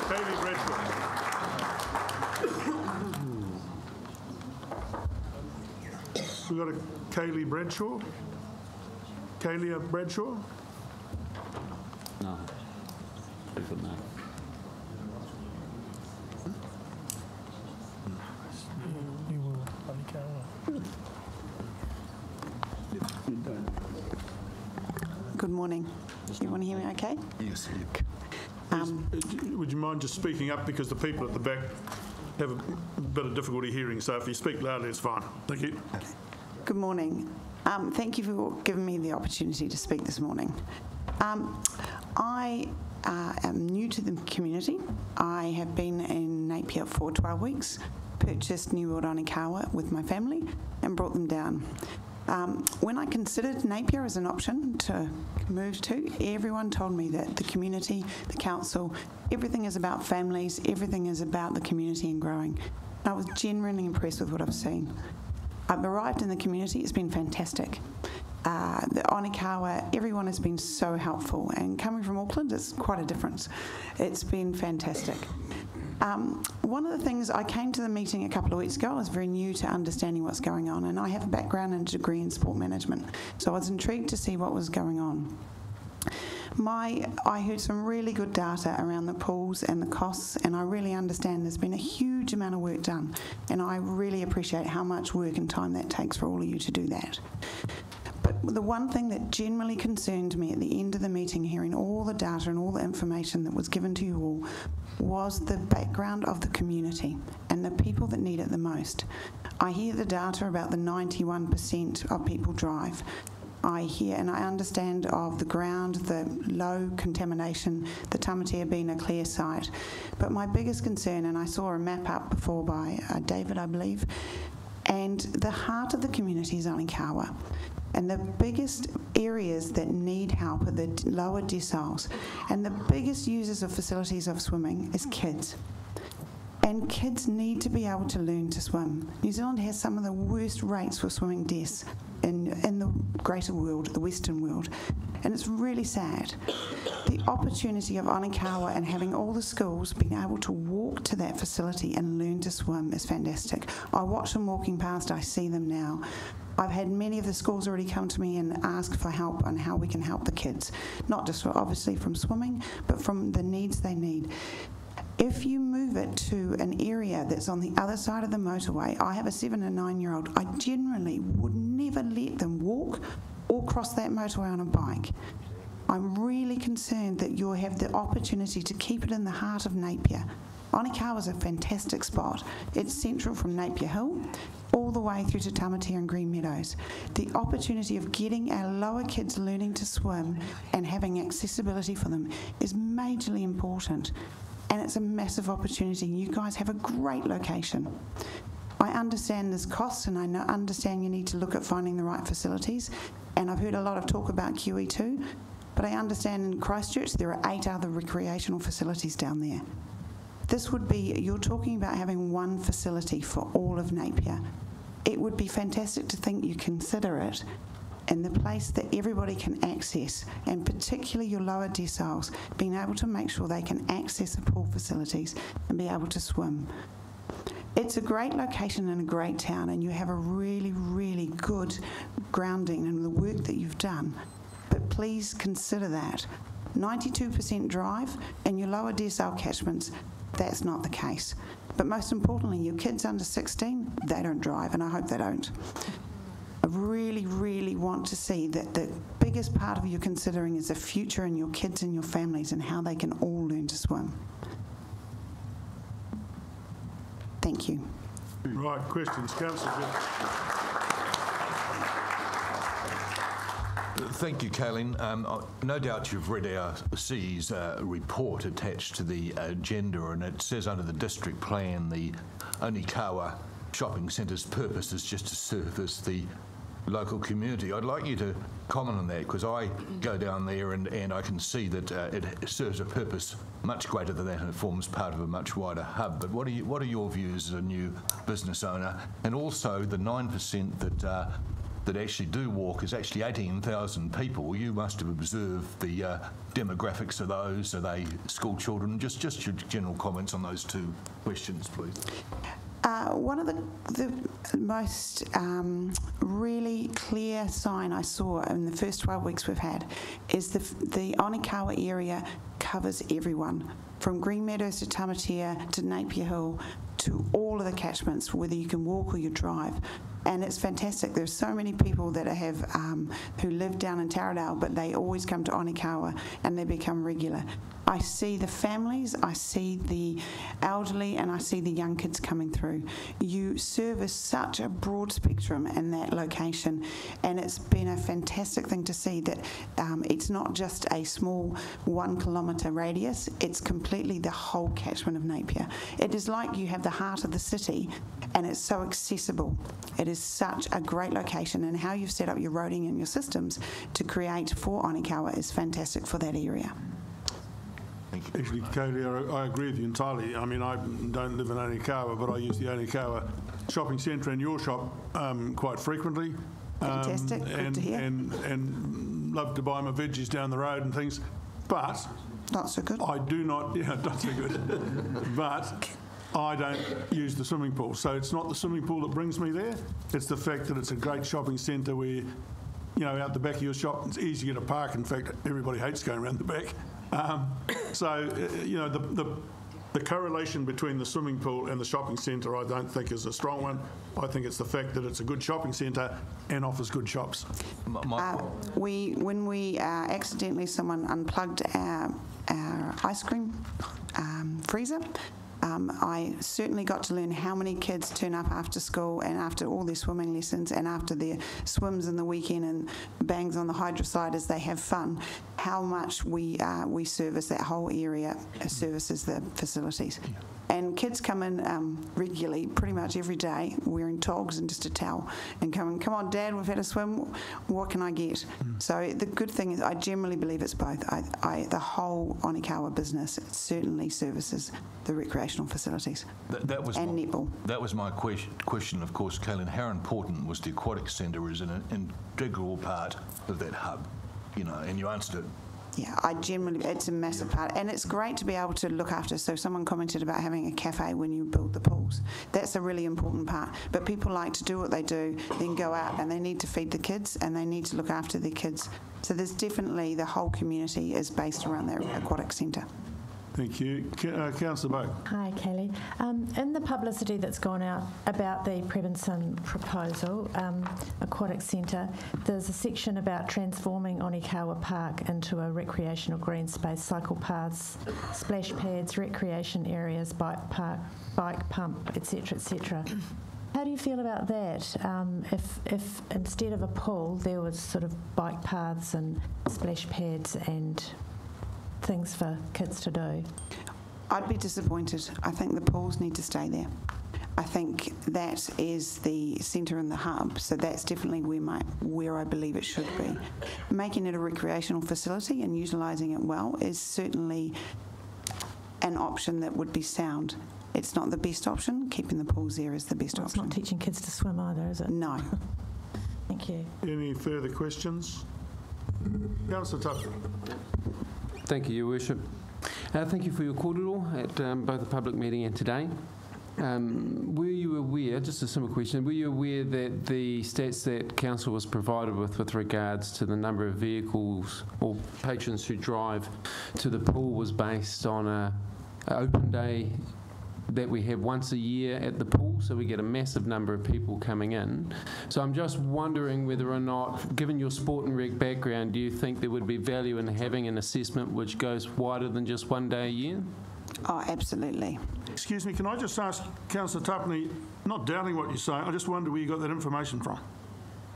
David Bradshaw. We've got a Kaylee Bradshaw. Kaylee Bradshaw? No. Different name. Good morning. You want to hear me okay? Yes. Would you mind just speaking up, because the people at the back have a bit of difficulty hearing, so if you speak loudly it's fine. Thank you. Good morning. Thank you for giving me the opportunity to speak this morning. I am new to the community. I have been in Napier for 12 weeks, purchased New World Onikawa with my family and brought them down. When I considered Napier as an option to move to, everyone told me that the community, the council, everything is about families, everything is about the community and growing. I was genuinely impressed with what I've seen. I've arrived in the community, it's been fantastic. The Onikawa, everyone has been so helpful, and coming from Auckland, it's quite a difference. It's been fantastic. One of the things, I came to the meeting a couple of weeks ago. I was very new to understanding what's going on, and I have a background and a degree in sport management, so I was intrigued to see what was going on. I heard some really good data around the pools and the costs, and I really understand there's been a huge amount of work done, and I really appreciate how much work and time that takes for all of you to do that. But the one thing that generally concerned me at the end of the meeting, hearing all the data and all the information that was given to you all, was the background of the community and the people that need it the most. I hear the data about the 91% of people drive. I hear and I understand of the ground, the low contamination, the Tamatea being a clear site. But my biggest concern, and I saw a map up before by David, I believe, and the heart of the community is Onikawa. And the biggest areas that need help are the lower deciles. And the biggest users of facilities of swimming is kids. And kids need to be able to learn to swim. New Zealand has some of the worst rates for swimming deaths in the greater world, the Western world. And it's really sad. The opportunity of Onikawa and having all the schools being able to walk to that facility and learn to swim is fantastic. I watch them walking past, I see them now. I've had many of the schools already come to me and ask for help on how we can help the kids. Not just obviously from swimming, but from the needs they need. If you move it to an area that's on the other side of the motorway, I have a 7 and 9-year-old, I generally would never let them walk or cross that motorway on a bike. I'm really concerned that you'll have the opportunity to keep it in the heart of Napier. Onikawa is a fantastic spot. It's central from Napier Hill all the way through to Tamatea and Green Meadows. The opportunity of getting our lower kids learning to swim and having accessibility for them is majorly important. And it's a massive opportunity. You guys have a great location. I understand there's costs, and I understand you need to look at finding the right facilities. And I've heard a lot of talk about QE2, but I understand in Christchurch there are 8 other recreational facilities down there. This would be, you're talking about having one facility for all of Napier. It would be fantastic to think you consider it in the place that everybody can access, and particularly your lower deciles, being able to make sure they can access the pool facilities and be able to swim. It's a great location and a great town, and you have a really, really good grounding in the work that you've done. But please consider that. 92% drive, and your lower decile catchments, that's not the case. But most importantly, your kids under 16, they don't drive, and I hope they don't. I really, really want to see that the biggest part of you considering is the future and your kids and your families and how they can all learn to swim. Thank you. Right, questions, Councillor. Thank you, Kaylin. No doubt you've read our CE's report attached to the agenda, and it says under the district plan the Onikawa shopping centre's purpose is just to service the local community. I'd like you to comment on that, because I go down there and I can see that it serves a purpose much greater than that, and it forms part of a much wider hub. But what are your views as a new business owner? And also the 9% that actually do walk is actually 18,000 people. You must have observed the demographics of those. Are they school children? Just your general comments on those two questions, please. One of the most really clear sign I saw in the first 12 weeks we've had is the Onikawa area covers everyone, from Green Meadows to Tamatea to Napier Hill to all of the catchments, whether you can walk or you drive. And it's fantastic. There's so many people that have who live down in Taradale, but they always come to Onikawa and they become regular. I see the families, I see the elderly, and I see the young kids coming through. You service such a broad spectrum in that location, and it's been a fantastic thing to see that it's not just a small 1 kilometre radius, it's completely the whole catchment of Napier. It is like you have the heart of the city, and it's so accessible. It is such a great location, and how you've set up your roading and your systems to create for Onikawa is fantastic for that area. Actually, Kaylee, I agree with you entirely. I mean, I don't live in Onikawa, but I use the Onikawa shopping centre and your shop quite frequently. Fantastic, good to hear. And love to buy my veggies down the road and things. But Not so good. I do not, yeah, not so good. But I don't use the swimming pool. So it's not the swimming pool that brings me there. It's the fact that it's a great shopping centre where, you know, out the back of your shop, it's easy to park. In fact, everybody hates going around the back. You know, the correlation between the swimming pool and the shopping centre I don't think is a strong one. I think it's the fact that it's a good shopping centre and offers good shops. When we accidentally, someone unplugged our ice cream freezer, I certainly got to learn how many kids turn up after school and after all their swimming lessons and after their swims in the weekend and bangs on the hydroside as they have fun, how much we service that whole area, services the facilities. Yeah. And kids come in regularly, pretty much every day, wearing togs and just a towel, and come on, Dad, we've had a swim, what can I get? So the good thing is I generally believe it's both. The whole Onikawa business certainly services the recreational facilities and netball. That was my question, of course, Kaylin. How important was the aquatic centre as an integral part of that hub? You know, and you answered it. Yeah, it's a massive part, and it's great to be able to look after. So someone commented about having a cafe when you build the pools. That's a really important part. But people like to do what they do, then go out and they need to feed the kids and they need to look after their kids. So there's definitely, the whole community is based around that aquatic centre. Thank you. Councillor Boak. Hi, Kelly. In the publicity that's gone out about the Prebenson proposal, Aquatic Centre, there's a section about transforming Onikawa Park into a recreational green space, cycle paths, splash pads, recreation areas, bike park, bike pump, etc., etc. How do you feel about that? If instead of a pool, there was sort of bike paths and splash pads and things for kids to do? I'd be disappointed. I think the pools need to stay there. I think that is the centre and the hub, so that's definitely where I believe it should be. Making it a recreational facility and utilising it well is certainly an option that would be sound. It's not the best option. Keeping the pools there is the best option. It's not teaching kids to swim either, is it? No. Thank you. Any further questions? Councillor Tuffy. Thank you, Your Worship. Thank you for your kōrero at both the public meeting and today. Were you aware, just a simple question, were you aware that the stats that Council was provided with regards to the number of vehicles or patrons who drive to the pool was based on an open day that we have once a year at the pool, so we get a massive number of people coming in. So I'm just wondering whether or not, given your sport and rec background, do you think there would be value in having an assessment which goes wider than just one day a year? Oh, absolutely. Excuse me, can I just ask Councillor Tupney, not doubting what you're saying, I just wonder where you got that information from?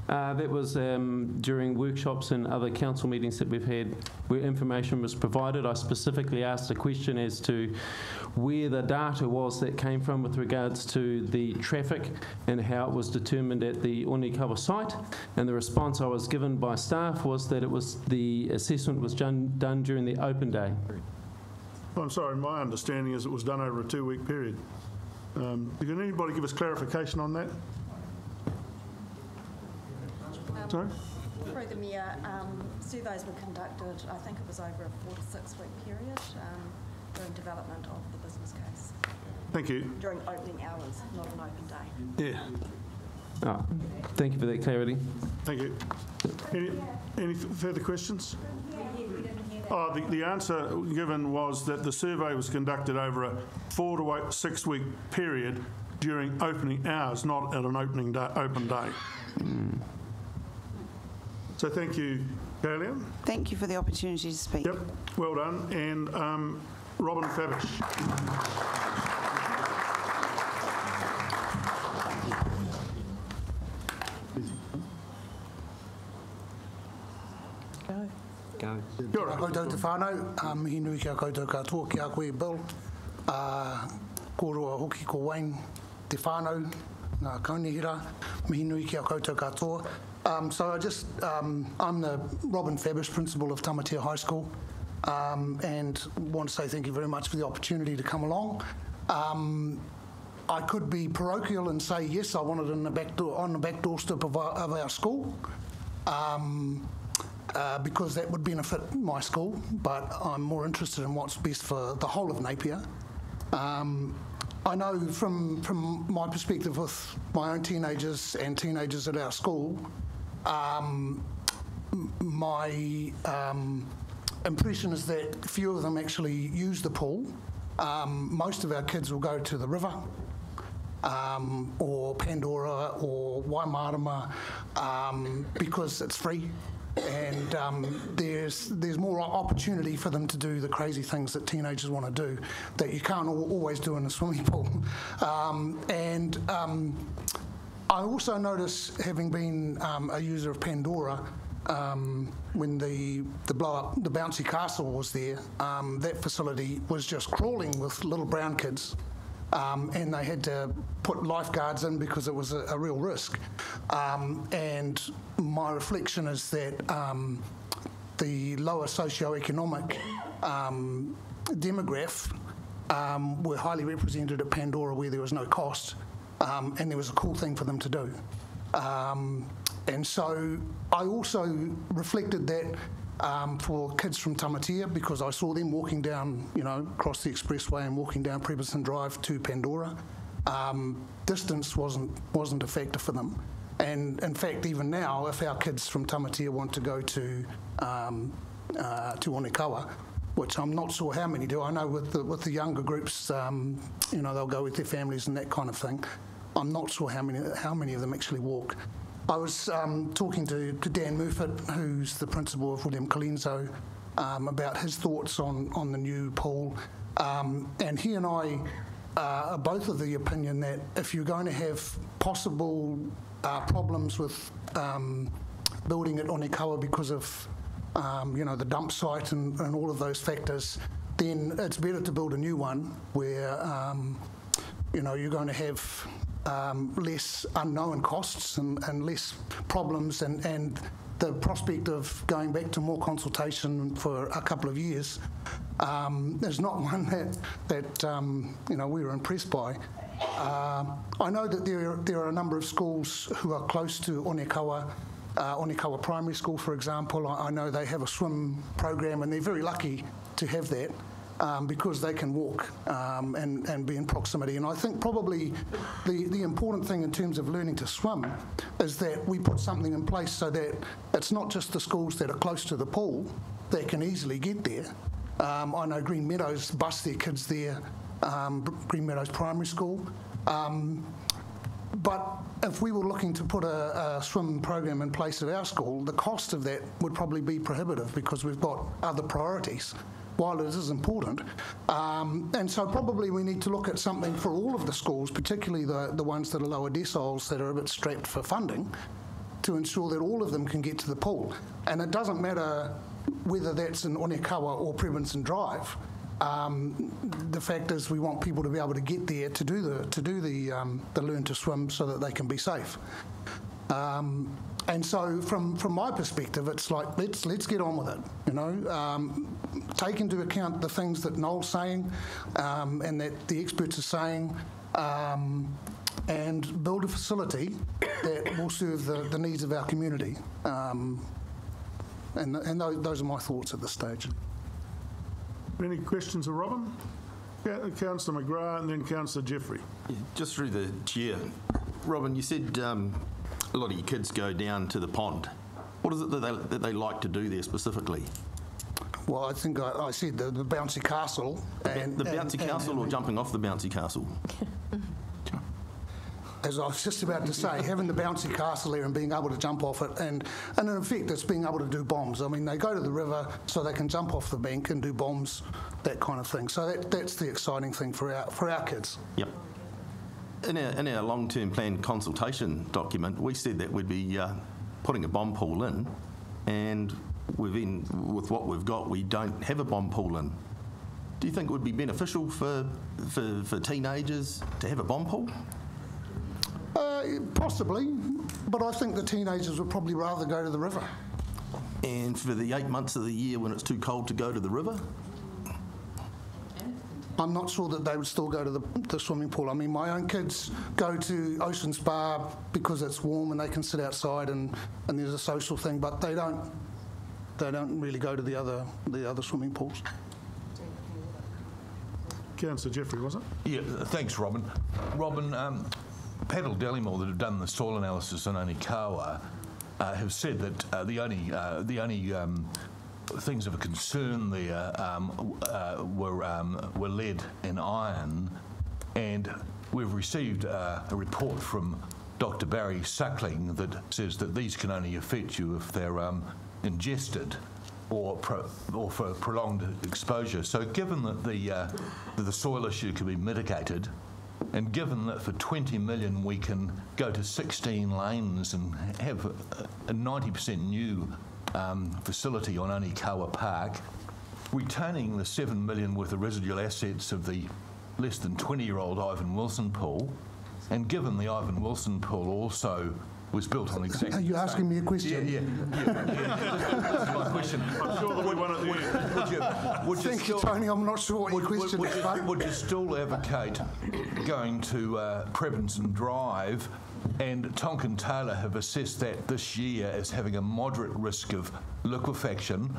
That was during workshops and other council meetings that we've had where information was provided. I specifically asked a question as to where the data was that came from with regards to the traffic and how it was determined at the Onikawa site. And the response I was given by staff was that it was the assessment was done during the open day. I'm sorry, my understanding is it was done over a 2-week period. Can anybody give us clarification on that? Sorry? Through the Mayor, surveys were conducted, I think it was over a 4 to 6 week period during development of the business case. Thank you. During opening hours, not an open day. Yeah. Thank you for that clarity. Thank you. Any further questions? The answer given was that the survey was conducted over a 4 to 6 week period during opening hours, not at an open day. So thank you, Kalia. Thank you for the opportunity to speak. Yep, well done. And Robin Fabish. Go. Kia ora koutou te whānau, mihi nui kia koutou katoa ki a koe Bill, kōroa hoki ko Wayne te whānau, ngā kaunihira, mihi nui kia koutou katoa. So I'm the Robin Fabish, principal of Tamatea High School, and want to say thank you very much for the opportunity to come along. I could be parochial and say yes, I want it on the back doorstep of our school. because that would benefit my school, but I'm more interested in what's best for the whole of Napier. I know from my perspective with my own teenagers and teenagers at our school, my impression is that few of them actually use the pool. Most of our kids will go to the river, or Pandora or Waimarama, because it's free, and there's more opportunity for them to do the crazy things that teenagers want to do that you can't always do in a swimming pool. I also notice, having been a user of Pandora, when the bouncy castle was there, that facility was just crawling with little brown kids, and they had to put lifeguards in because it was a real risk. And my reflection is that the lower socioeconomic demograph were highly represented at Pandora, where there was no cost, and there was a cool thing for them to do. And so I also reflected that for kids from Tamatea, because I saw them walking down, across the expressway and walking down Preberson Drive to Pandora. Distance wasn't a factor for them. And in fact, even now, if our kids from Tamatea want to go to Onekawa, which I'm not sure how many do. I know with the younger groups, they'll go with their families and that kind of thing. I'm not sure how many of them actually walk. I was talking to Dan Murfitt, who's the principal of William Colenso, about his thoughts on the new pool. And he and I are both of the opinion that if you're going to have possible problems with building at Onekawa because of the dump site and all of those factors, then it's better to build a new one where you're going to have less unknown costs and less problems, and the prospect of going back to more consultation for a couple of years is not one that we were impressed by. I know that there are a number of schools who are close to Onekawa Primary School, for example. I know they have a swim program, and they're very lucky to have that. Because they can walk and be in proximity. And I think probably the important thing in terms of learning to swim is that we put something in place so that it's not just the schools that are close to the pool that can easily get there. I know Green Meadows bus their kids there, Green Meadows Primary School. But if we were looking to put a swim program in place at our school, the cost of that would probably be prohibitive because we've got other priorities, while it is important. And so probably we need to look at something for all of the schools, particularly the ones that are lower deciles that are a bit strapped for funding, to ensure that all of them can get to the pool. And it doesn't matter whether that's in Onekawa or Prebenson Drive. The fact is we want people to be able to get there to do the learn to swim so that they can be safe. And so from my perspective, it's like, let's get on with it, take into account the things that Noel's saying and that the experts are saying, and build a facility that will serve the needs of our community. And those are my thoughts at this stage. Any questions of Robin? Councillor McGrath and then Councillor Jeffrey. Yeah, just through the chair. Robin, you said a lot of your kids go down to the pond. What is it that they like to do there specifically? Well, I think I said the bouncy castle. And the bouncy castle or jumping off the bouncy castle? As I was just about to say, having the bouncy castle there and being able to jump off it, and in effect it's being able to do bombs. I mean, they go to the river so they can jump off the bank and do bombs, that kind of thing. So that's the exciting thing for our kids. Yep. In our long-term plan consultation document, we said that we'd be putting a bomb pool in, and with what we've got, we don't have a bomb pool in. Do you think it would be beneficial for teenagers to have a bomb pool? Possibly, but I think the teenagers would probably rather go to the river. And for the 8 months of the year when it's too cold to go to the river? I'm not sure that they would still go to the swimming pool. I mean, my own kids go to Ocean Spa because it's warm and they can sit outside and there's a social thing, but they don't They don't really go to the other swimming pools. Councillor Jeffrey, was it? Yeah, thanks, Robin. Robin, Paddle Dallymore that have done the soil analysis on Onikawa have said that the only things of concern there were lead and iron, and we've received a report from Dr. Barry Suckling that says that these can only affect you if they're ingested or for prolonged exposure. So given that the soil issue can be mitigated, and given that for 20 million we can go to 16 lanes and have a 90% new facility on Onikawa Park, retaining the 7 million worth of residual assets of the less than 20-year-old Ivan Wilson pool, and given the Ivan Wilson pool also was built on exactly. Are you asking me a question? Yeah. That's my question. I'm sure there'll be one at the end. Thank you, Tony. I'm not sure what your question is. Would you still advocate going to Prebenson Drive? And Tonkin Taylor have assessed that this year as having a moderate risk of liquefaction,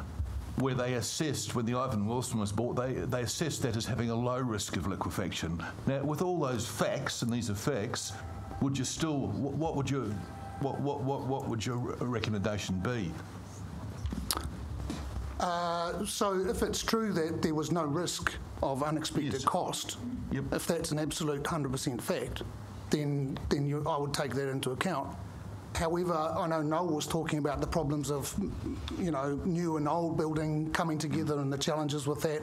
where they assessed, when the Ivan Wilson was bought, they assessed that as having a low risk of liquefaction. Now, with all those facts, and these are facts, would you still, what would your recommendation be? So if it's true that there was no risk of unexpected cost, if that's an absolute 100% fact, then I would take that into account. However, I know Noel was talking about the problems of, new and old building coming together and the challenges with that.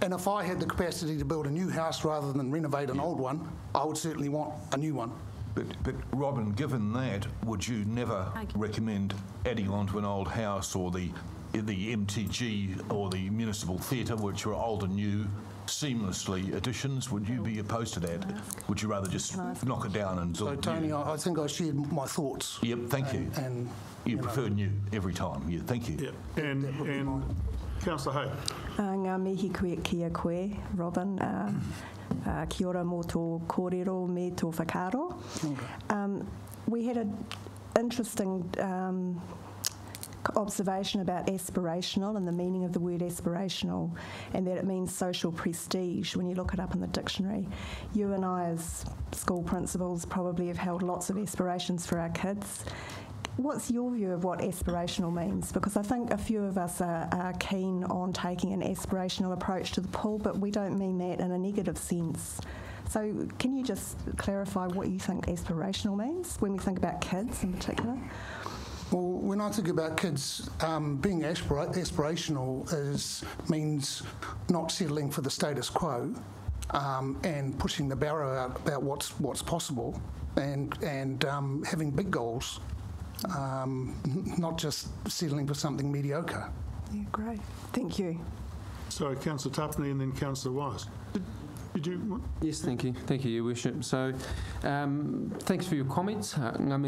And if I had the capacity to build a new house rather than renovate an old one, I would certainly want a new one. But Robin, given that, would you never recommend adding on to an old house or the MTG or the municipal theatre, which are old and new, seamlessly additions? Would you be opposed to that? Would you rather just knock it down and build? So, Tony, I think I shared my thoughts. Yep, thank you. And you prefer new every time. Yeah, thank you. Yeah. And Councillor Hawke. Ngā mihi kia koe, Robin. Kia ora mō tō kōrero me tō whakaaro. We had an interesting observation about aspirational and the meaning of the word aspirational, and that it means social prestige when you look it up in the dictionary. You and I as school principals probably have held lots of aspirations for our kids. What's your view of what aspirational means? Because I think a few of us are keen on taking an aspirational approach to the pool, but we don't mean that in a negative sense. So can you just clarify what you think aspirational means when we think about kids in particular? Well, when I think about kids, being aspirational means not settling for the status quo and pushing the barrow out about what's possible and having big goals. Not just settling for something mediocre. Yeah, great. Thank you. So, Councillor Tupney and then Councillor Wise. Did you want? Yes, thank you. Thank you, Your Worship. So, thanks for your comments. Ngā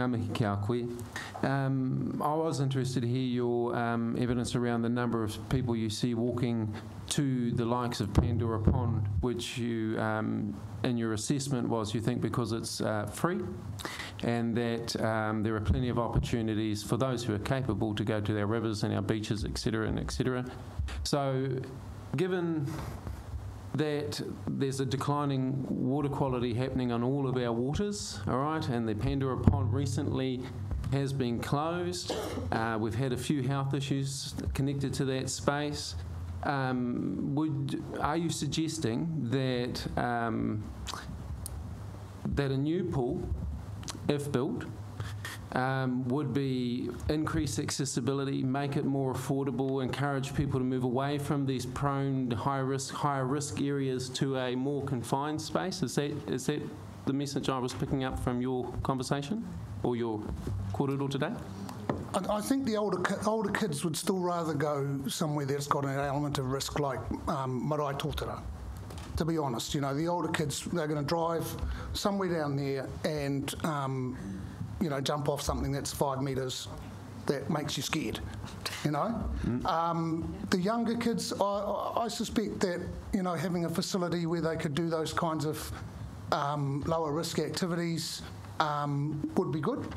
mihi kia koe. I was interested to hear your evidence around the number of people you see walking to the likes of Pandora Pond, which you, in your assessment, was you think because it's free, and that there are plenty of opportunities for those who are capable to go to our rivers and our beaches, etc., and etc. So, given that there's a declining water quality happening on all of our waters, all right, and the Pandora Pond recently has been closed. We've had a few health issues connected to that space. Are you suggesting that that a new pool, if built, would be increase accessibility, make it more affordable, encourage people to move away from these prone higher risk areas to a more confined space? Is that the message I was picking up from your conversation or your kōrero today? I think the older kids would still rather go somewhere that's got an element of risk, like Marae Tōtara. To be honest, the older kids, they're going to drive somewhere down there and jump off something that's 5 metres that makes you scared, The younger kids, I suspect that, having a facility where they could do those kinds of lower risk activities would be good.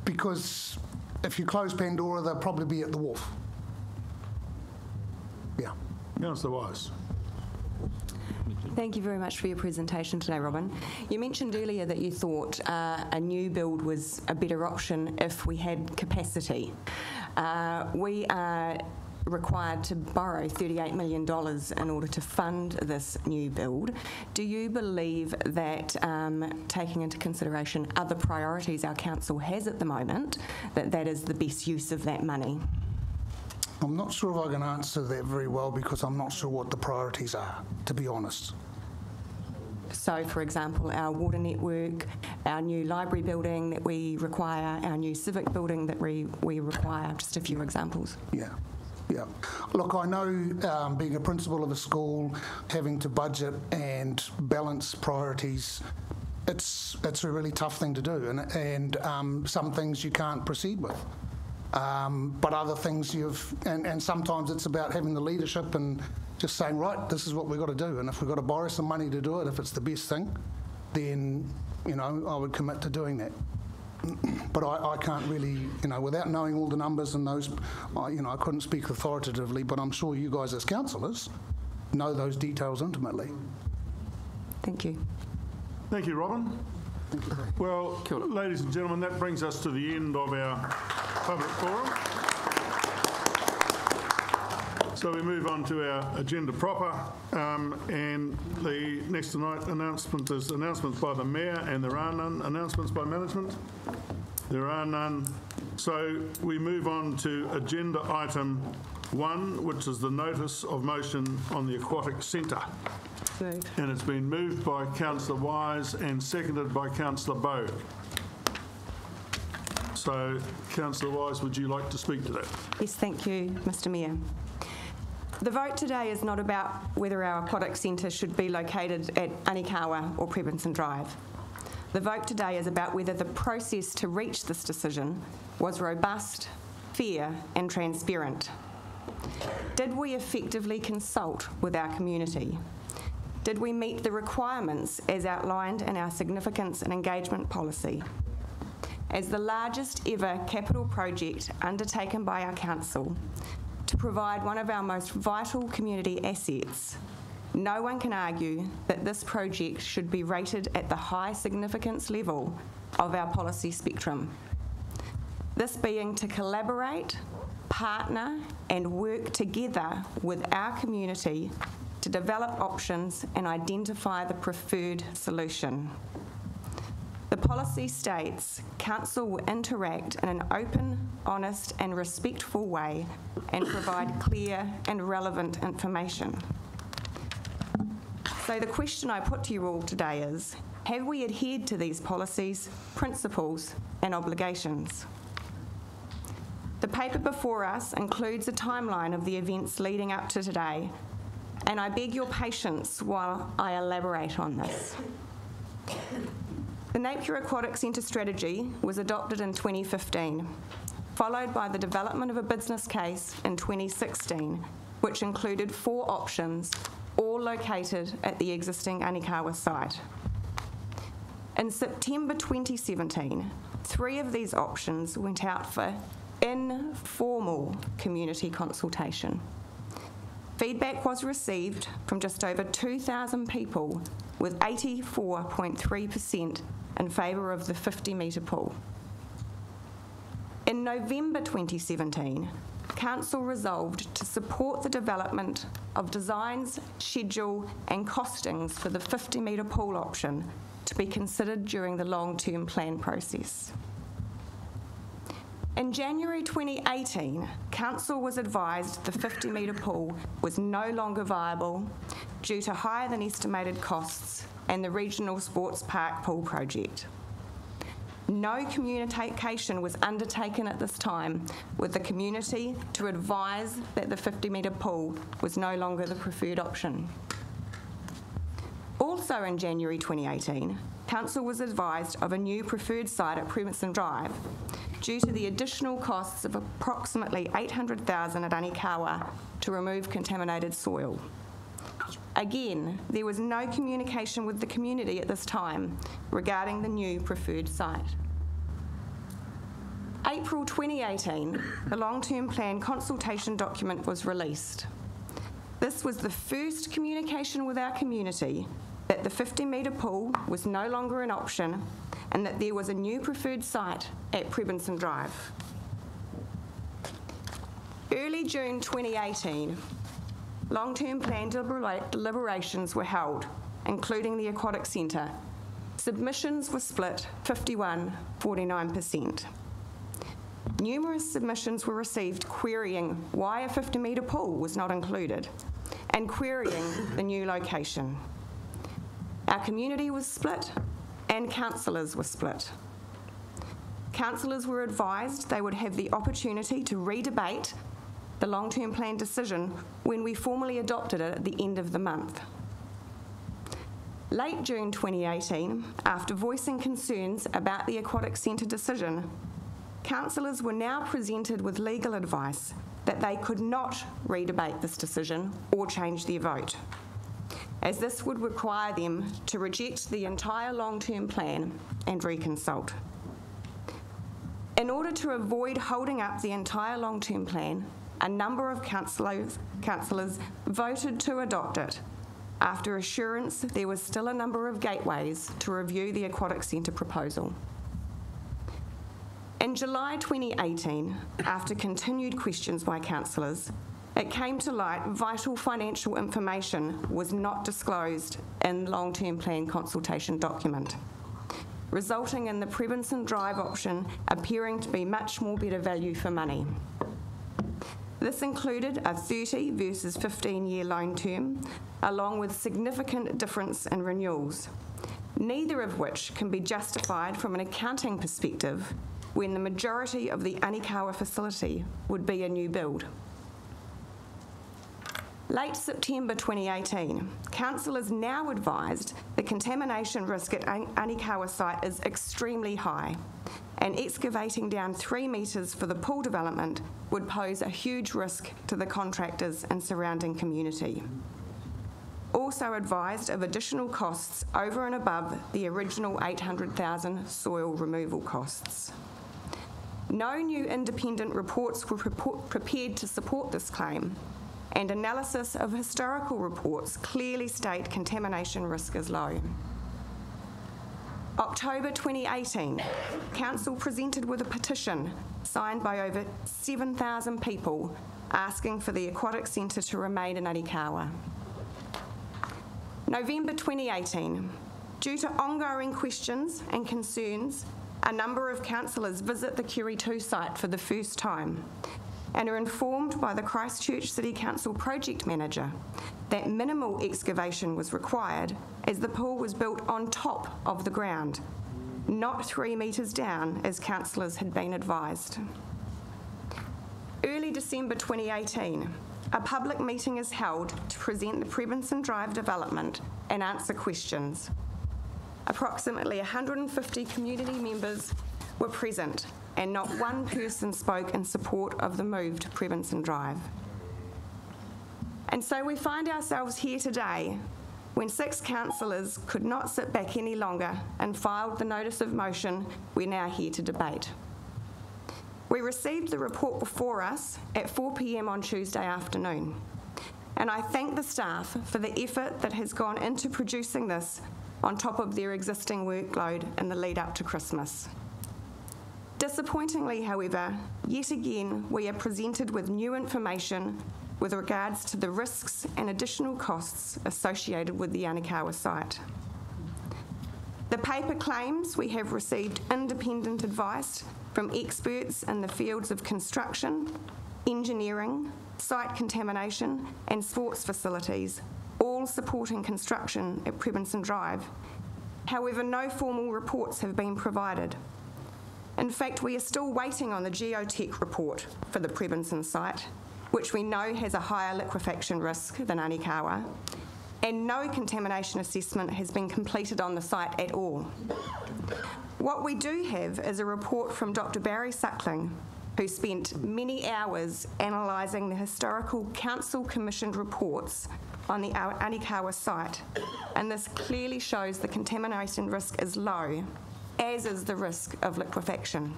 because if you close Pandora, they'll probably be at the wharf. Yeah. Councillor Wise. Thank you very much for your presentation today, Robin. You mentioned earlier that you thought a new build was a better option if we had capacity. We are required to borrow $38 million in order to fund this new build. Do you believe that, taking into consideration other priorities our council has at the moment, that is the best use of that money? I'm not sure if I can answer that very well because I'm not sure what the priorities are, to be honest. So, for example, our water network, our new library building that we require, our new civic building that we require, just a few examples. Yeah. Yeah. Look, I know being a principal of a school, having to budget and balance priorities, it's a really tough thing to do, and some things you can't proceed with. But other things and sometimes it's about having the leadership and just saying, right, this is what we've got to do. And if we've got to borrow some money to do it, if it's the best thing, then, I would commit to doing that. But I can't really, without knowing all the numbers and those, I couldn't speak authoritatively, but I'm sure you guys as councillors know those details intimately. Thank you. Thank you, Robin. Well, ladies and gentlemen, that brings us to the end of our public forum. So we move on to our agenda proper, and the next announcement is announcements by the Mayor, and there are none. Announcements by management? There are none. So we move on to agenda item 1, which is the notice of motion on the Aquatic Centre. And it's been moved by Councillor Wise and seconded by Councillor Bowe. So, Councillor Wise, would you like to speak to that? Yes, thank you, Mr Mayor. The vote today is not about whether our Aquatic Centre should be located at Anikawa or Prebinson Drive. The vote today is about whether the process to reach this decision was robust, fair and transparent. Did we effectively consult with our community? Did we meet the requirements as outlined in our significance and engagement policy? As the largest ever capital project undertaken by our council to provide one of our most vital community assets, no one can argue that this project should be rated at the high significance level of our policy spectrum. This being to collaborate, partner and work together with our community to develop options and identify the preferred solution. The policy states Council will interact in an open, honest and respectful way and provide clear and relevant information. So the question I put to you all today is, have we adhered to these policies, principles and obligations? The paper before us includes a timeline of the events leading up to today, and I beg your patience while I elaborate on this. The Napier Aquatic Centre strategy was adopted in 2015, followed by the development of a business case in 2016, which included 4 options, all located at the existing Anikawa site. In September 2017, 3 of these options went out for informal community consultation. Feedback was received from just over 2,000 people, with 84.3% in favour of the 50-metre pool. In November 2017, Council resolved to support the development of designs, schedule and costings for the 50-metre pool option to be considered during the long-term plan process. In January 2018, Council was advised the 50-metre pool was no longer viable due to higher than estimated costs and the regional sports park pool project. No communication was undertaken at this time with the community to advise that the 50-metre pool was no longer the preferred option. Also in January 2018, Council was advised of a new preferred site at Prebinson Drive due to the additional costs of approximately $800,000 at Anikawa to remove contaminated soil. Again, there was no communication with the community at this time regarding the new preferred site. April 2018, the long-term plan consultation document was released. This was the first communication with our community that the 50-metre pool was no longer an option and that there was a new preferred site at Prebinson Drive. Early June 2018, long-term plan deliberations were held, including the Aquatic Centre. Submissions were split 51-49%. Numerous submissions were received querying why a 50-metre pool was not included and querying the new location. Our community was split and councillors were split. Councillors were advised they would have the opportunity to re-debate the long-term plan decision when we formally adopted it at the end of the month. Late June 2018, after voicing concerns about the Aquatic Centre decision, councillors were now presented with legal advice that they could not re-debate this decision or change their vote, as this would require them to reject the entire long-term plan and reconsult. In order to avoid holding up the entire long-term plan, a number of councillors voted to adopt it, after assurance there was still a number of gateways to review the Aquatic Centre proposal. In July 2018, after continued questions by councillors, it came to light vital financial information was not disclosed in the long-term plan consultation document, resulting in the Prebinson Drive option appearing to be much more better value for money. This included a 30 versus 15-year loan term, along with significant difference in renewals, neither of which can be justified from an accounting perspective when the majority of the Anikawa facility would be a new build. Late September 2018, councillors now advised the contamination risk at Anikawa site is extremely high, and excavating down 3 metres for the pool development would pose a huge risk to the contractors and surrounding community. Also advised of additional costs over and above the original $800,000 soil removal costs. No new independent reports were prepared to support this claim, and analysis of historical reports clearly state contamination risk is low. October 2018, Council presented with a petition signed by over 7,000 people asking for the Aquatic Centre to remain in Anikawa. November 2018, due to ongoing questions and concerns, a number of councillors visit the QE2 site for the first time and are informed by the Christchurch City Council project manager that minimal excavation was required as the pool was built on top of the ground, not 3 metres down as councillors had been advised. Early December 2018, a public meeting is held to present the Prebinson Drive development and answer questions. Approximately 150 community members were present, and not one person spoke in support of the move to Prebinson Drive. And so we find ourselves here today when 6 councillors could not sit back any longer and filed the notice of motion we're now here to debate. We received the report before us at 4 p.m. on Tuesday afternoon, and I thank the staff for the effort that has gone into producing this on top of their existing workload in the lead up to Christmas. Disappointingly, however, yet again we are presented with new information with regards to the risks and additional costs associated with the Anikawa site. The paper claims we have received independent advice from experts in the fields of construction, engineering, site contamination and sports facilities, all supporting construction at Prebinson Drive. However, no formal reports have been provided. In fact, we are still waiting on the geotech report for the Prebinson site, which we know has a higher liquefaction risk than Anikawa, and no contamination assessment has been completed on the site at all. What we do have is a report from Dr. Barry Suckling, who spent many hours analysing the historical council-commissioned reports on the Anikawa site, and this clearly shows the contamination risk is low, as is the risk of liquefaction.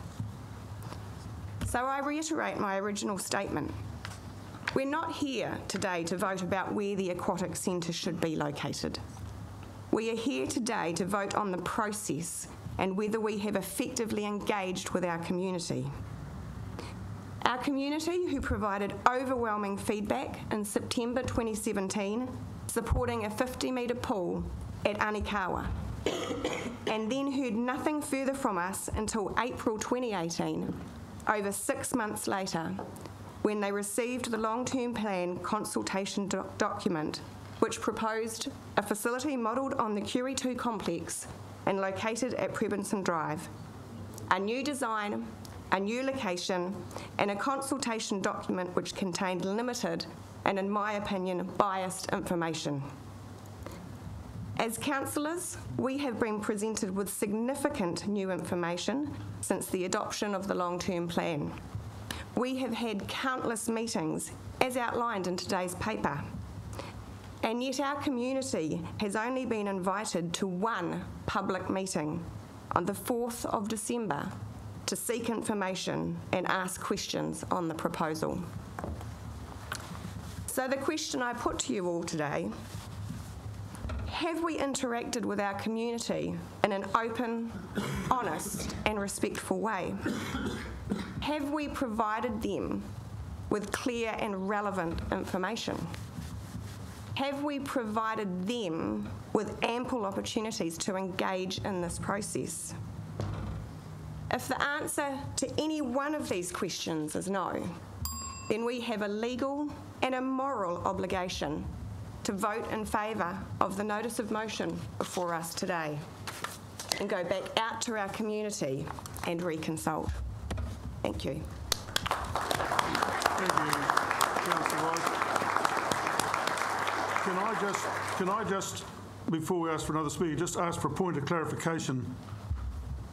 So I reiterate my original statement. We're not here today to vote about where the Aquatic Centre should be located. We are here today to vote on the process and whether we have effectively engaged with our community. Our community, who provided overwhelming feedback in September 2017, supporting a 50-metre pool at Anikawa, and then heard nothing further from us until April 2018, over 6 months later, when they received the long-term plan consultation document, which proposed a facility modelled on the QE2 complex and located at Prebinson Drive, a new design, a new location, and a consultation document which contained limited and, in my opinion, biased information. As councillors, we have been presented with significant new information since the adoption of the long-term plan. We have had countless meetings, as outlined in today's paper, and yet our community has only been invited to one public meeting on the 4th of December to seek information and ask questions on the proposal. So the question I put to you all today: have we interacted with our community in an open, honest and respectful way? Have we provided them with clear and relevant information? Have we provided them with ample opportunities to engage in this process? If the answer to any one of these questions is no, then we have a legal and a moral obligation to vote in favour of the notice of motion before us today and go back out to our community and reconsult. Thank you. Thank you, Councillor Rice. Can I just, before we ask for another speaker, just ask for a point of clarification?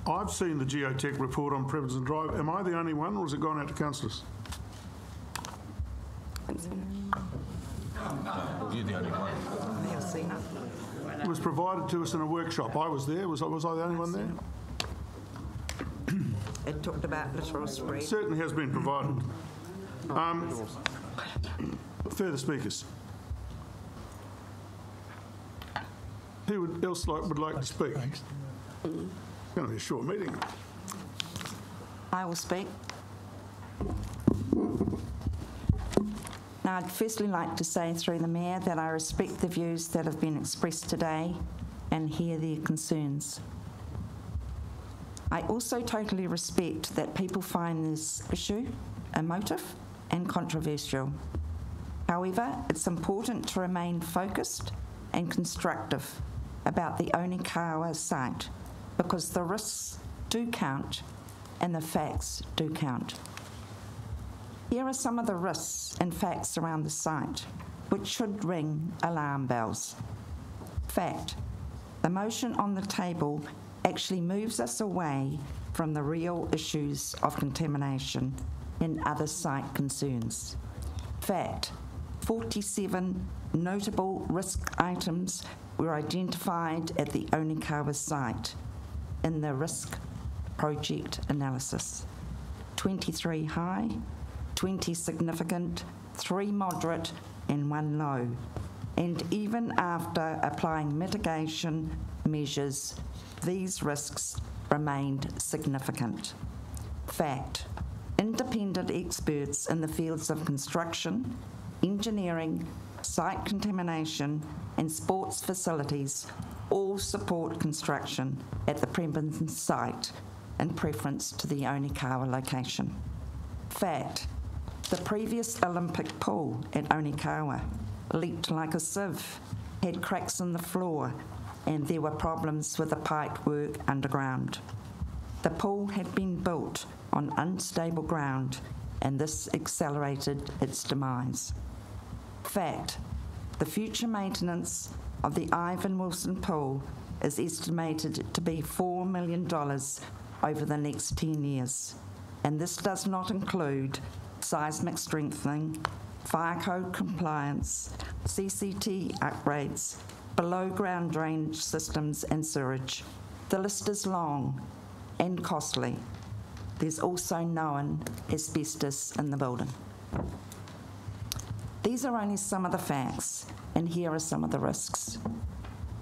I've seen the Geotech report on Prebinson Drive. Am I the only one, or has it gone out to councillors? You're the only one. It was provided to us in a workshop. I was there. Was I the only one there? It talked about littoral spread. It certainly has been provided. Further speakers? Who else would like to speak? It's going to be a short meeting. I will speak. Now, I'd firstly like to say through the Mayor that I respect the views that have been expressed today and hear their concerns. I also totally respect that people find this issue emotive and controversial. However, it's important to remain focused and constructive about the Onikawa site because the risks do count and the facts do count. Here are some of the risks and facts around the site, which should ring alarm bells. Fact: the motion on the table actually moves us away from the real issues of contamination and other site concerns. Fact: 47 notable risk items were identified at the Onikawa site in the risk project analysis. 23 high, 20 significant, 3 moderate and 1 low. And even after applying mitigation measures, these risks remained significant. Fact: independent experts in the fields of construction, engineering, site contamination and sports facilities all support construction at the Prebinson site in preference to the Onikawa location. Fact: the previous Olympic pool at Onikawa leaked like a sieve, had cracks in the floor, and there were problems with the pipe work underground. The pool had been built on unstable ground, and this accelerated its demise. Fact: the future maintenance of the Ivan Wilson pool is estimated to be $4 million over the next 10 years, and this does not include seismic strengthening, fire code compliance, CCT upgrades, below-ground drainage systems and sewage. The list is long and costly. there's also known asbestos in the building. These are only some of the facts, and here are some of the risks.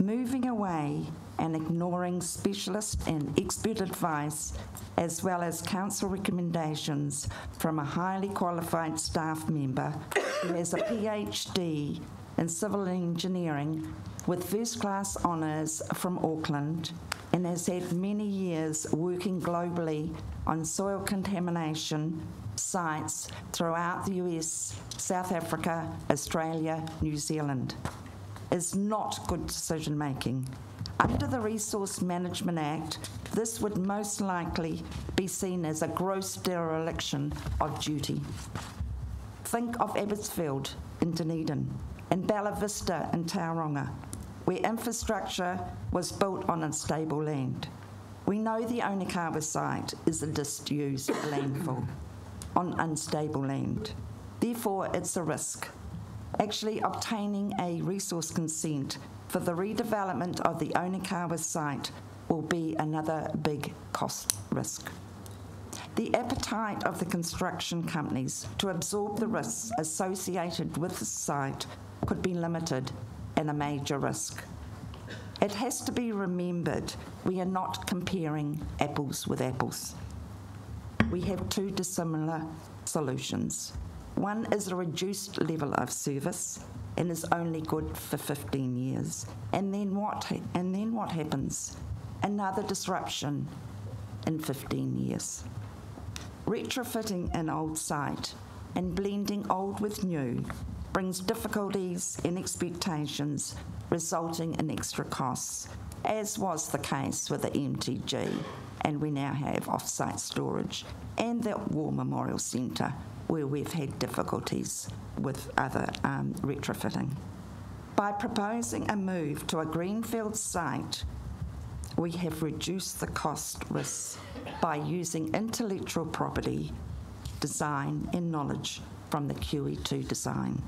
Moving away and ignoring specialist and expert advice, as well as council recommendations from a highly qualified staff member who has a PhD in civil engineering with first-class honours from Auckland and has had many years working globally on soil contamination sites throughout the US, South Africa, Australia, New Zealand, is not good decision making. Under the Resource Management Act, this would most likely be seen as a gross dereliction of duty. Think of Abbotsfield in Dunedin and Bella Vista in Tauranga, where infrastructure was built on unstable land. We know the Onekawa site is a disused landfill on unstable land. Therefore, it's a risk. Actually obtaining a resource consent for the redevelopment of the Onekawa site will be another big cost risk. The appetite of the construction companies to absorb the risks associated with the site could be limited and a major risk. It has to be remembered we are not comparing apples with apples. We have two dissimilar solutions. One is a reduced level of service and is only good for 15 years. And then what happens? Another disruption in 15 years. Retrofitting an old site and blending old with new brings difficulties and expectations, resulting in extra costs, as was the case with the MTG, and we now have off-site storage, and the War Memorial Centre, where we've had difficulties with other retrofitting. By proposing a move to a greenfield site, we have reduced the cost risks by using intellectual property, design and knowledge from the QE2 design.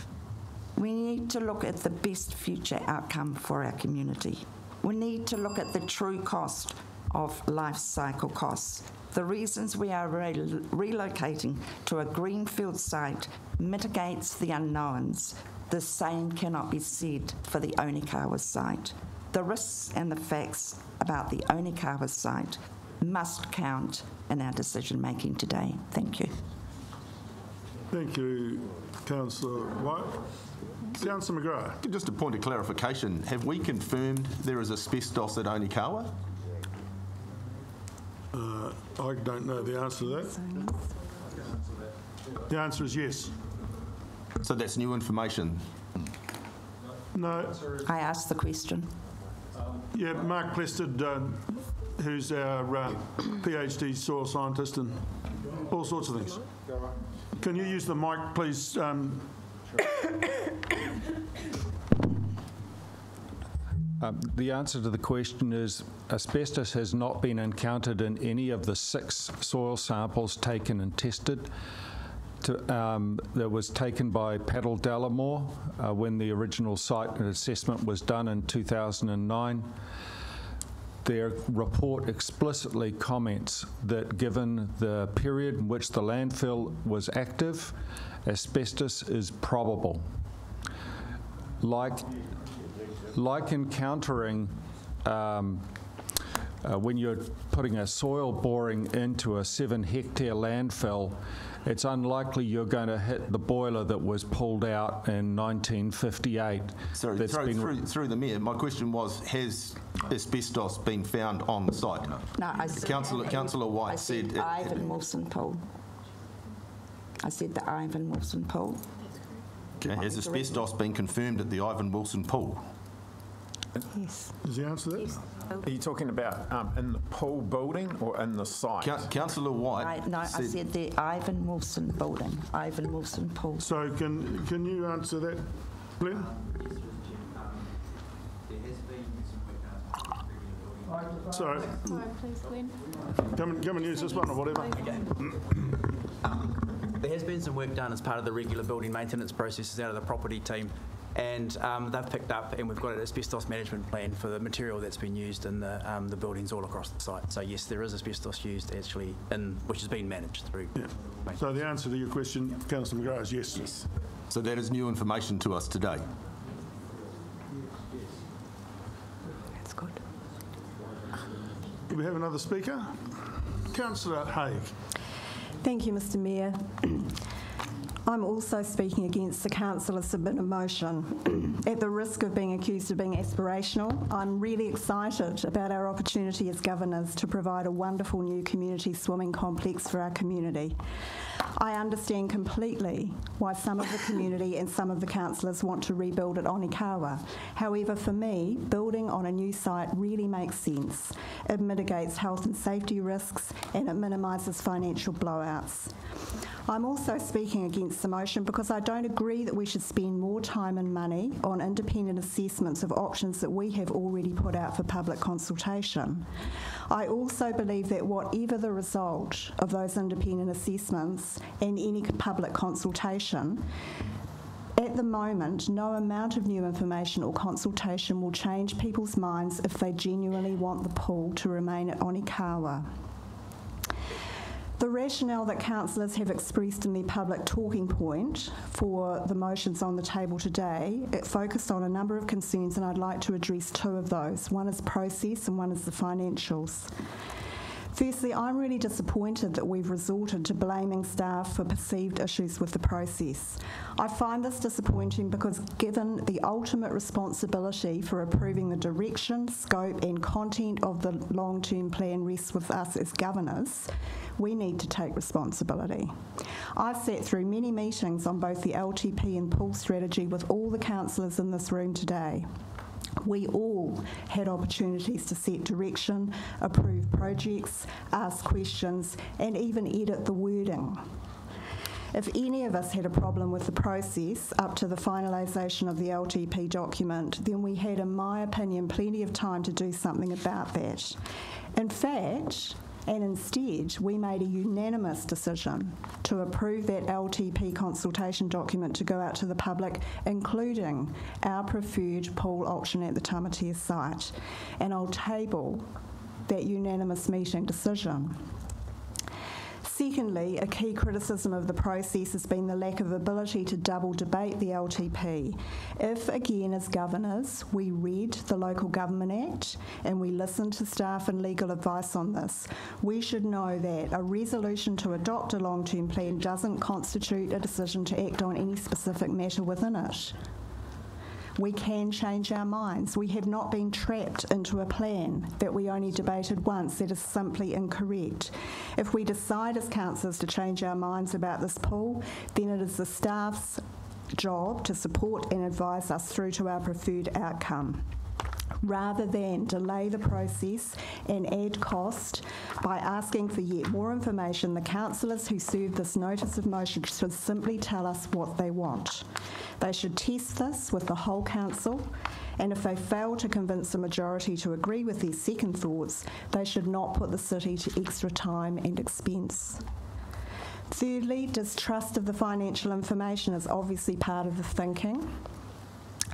We need to look at the best future outcome for our community. We need to look at the true cost of life cycle costs. The reasons we are relocating to a greenfield site mitigates the unknowns. The same cannot be said for the Onekawa site. The risks and the facts about the Onekawa site must count in our decision making today. Thank you. Thank you, Councillor White. Councillor McGrath. Just a point of clarification, have we confirmed there is asbestos at Onekawa? I don't know the answer to that. The answer is yes. So that's new information? No. I asked the question. Yeah, Mark Plested, who's our PhD soil scientist and all sorts of things. Can you use the mic, please? The answer to the question is asbestos has not been encountered in any of the 6 soil samples taken and tested. That was taken by Paddle Dallimore when the original site assessment was done in 2009. Their report explicitly comments that given the period in which the landfill was active, asbestos is probable. Like encountering when you're putting a soil boring into a 7-hectare landfill, it's unlikely you're going to hit the boiler that was pulled out in 1958. Sorry, through the Mayor, my question was, has asbestos been found on the site? No, I said... Councillor White said... Ivan Wilson Pool. I said the Ivan Wilson Pool. Okay, has asbestos been confirmed at the Ivan Wilson Pool? Yes. Is the answer that? Yes. Are you talking about in the pool building or in the site? Councillor White. I said the Ivan Wilson building, Ivan Wilson Pool. So can you answer that, Glenn? Sorry. Please, Glenn. Come and use this one or whatever. There has been some work done as part of the regular building maintenance processes out of the property team and they've picked up, and we've got an asbestos management plan for the material that's been used in the buildings all across the site. So yes, there is asbestos used actually, which has been managed through. Yeah. So the answer to your question, Councillor McGrath, is yes. Yes. So that is new information to us today. That's good. Do we have another speaker? Councillor Hawke. Thank you, Mr Mayor. I'm also speaking against the councillor's submitted motion. At the risk of being accused of being aspirational, I'm really excited about our opportunity as governors to provide a wonderful new community swimming complex for our community. I understand completely why some of the community and some of the councillors want to rebuild at Onikawa. However, for me, building on a new site really makes sense. It mitigates health and safety risks and it minimises financial blowouts. I'm also speaking against the motion because I don't agree that we should spend more time and money on independent assessments of options that we have already put out for public consultation. I also believe that whatever the result of those independent assessments and any public consultation, at the moment, no amount of new information or consultation will change people's minds if they genuinely want the pool to remain at Onikawa. The rationale that councillors have expressed in their public talking point for the motions on the table today, it focused on a number of concerns, and I'd like to address two of those. One is process and one is the financials. Firstly, I'm really disappointed that we've resorted to blaming staff for perceived issues with the process. I find this disappointing because given the ultimate responsibility for approving the direction, scope and content of the long-term plan rests with us as governors, we need to take responsibility. I've sat through many meetings on both the LTP and pool strategy with all the councillors in this room today. We all had opportunities to set direction, approve projects, ask questions, and even edit the wording. If any of us had a problem with the process up to the finalisation of the LTP document, then we had, in my opinion, plenty of time to do something about that. In fact, and instead, we made a unanimous decision to approve that LTP consultation document to go out to the public, including our preferred pool option at the Tamatea site. And I'll table that unanimous meeting decision. Secondly, a key criticism of the process has been the lack of ability to double debate the LTP. If, again, as governors, we read the Local Government Act and we listened to staff and legal advice on this, we should know that a resolution to adopt a long-term plan doesn't constitute a decision to act on any specific matter within it. We can change our minds. We have not been trapped into a plan that we only debated once. That is simply incorrect. If we decide as councillors to change our minds about this pool, then it is the staff's job to support and advise us through to our preferred outcome, rather than delay the process and add cost by asking for yet more information. The councillors who serve this notice of motion should simply tell us what they want. They should test this with the whole council, and if they fail to convince the majority to agree with their second thoughts, they should not put the city to extra time and expense. Thirdly, distrust of the financial information is obviously part of the thinking.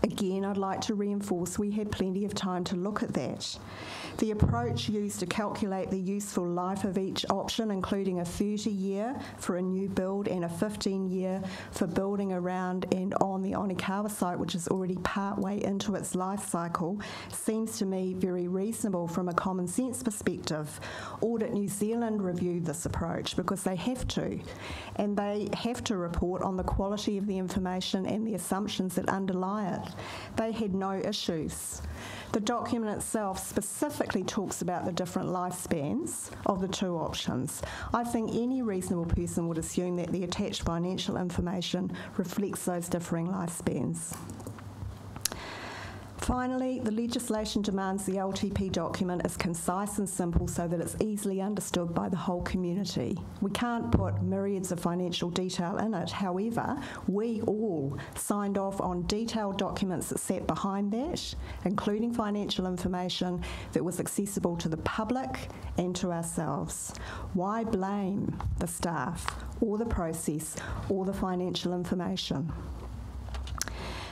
Again, I'd like to reinforce we had plenty of time to look at that. The approach used to calculate the useful life of each option, including a 30-year for a new build and a 15-year for building around and on the Onikawa site, which is already partway into its life cycle, seems to me very reasonable from a common sense perspective. Audit New Zealand reviewed this approach because they have to, and they have to report on the quality of the information and the assumptions that underlie it. They had no issues. The document itself specifically talks about the different lifespans of the two options. I think any reasonable person would assume that the attached financial information reflects those differing lifespans. Finally, the legislation demands the LTP document is concise and simple so that it's easily understood by the whole community. We can't put myriads of financial detail in it. However, we all signed off on detailed documents that sat behind that, including financial information that was accessible to the public and to ourselves. Why blame the staff or the process or the financial information?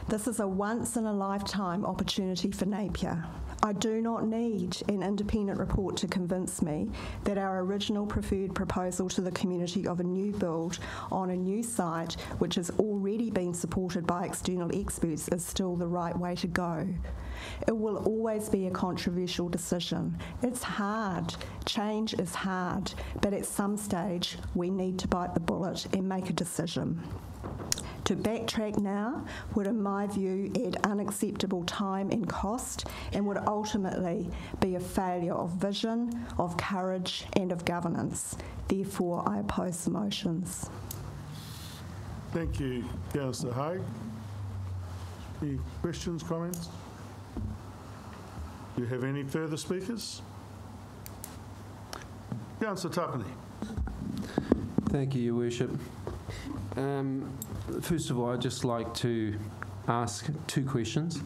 This is a once-in-a-lifetime opportunity for Napier. I do not need an independent report to convince me that our original preferred proposal to the community of a new build on a new site, which has already been supported by external experts, is still the right way to go. It will always be a controversial decision. It's hard. Change is hard. But at some stage, we need to bite the bullet and make a decision. To backtrack now would, in my view, add unacceptable time and cost and would ultimately be a failure of vision, of courage and of governance. Therefore, I oppose the motions. Thank you, Councillor Hawke. Any questions, comments? Do you have any further speakers? Councillor Tapani. Thank you, Your Worship. First of all, I'd just like to ask two questions.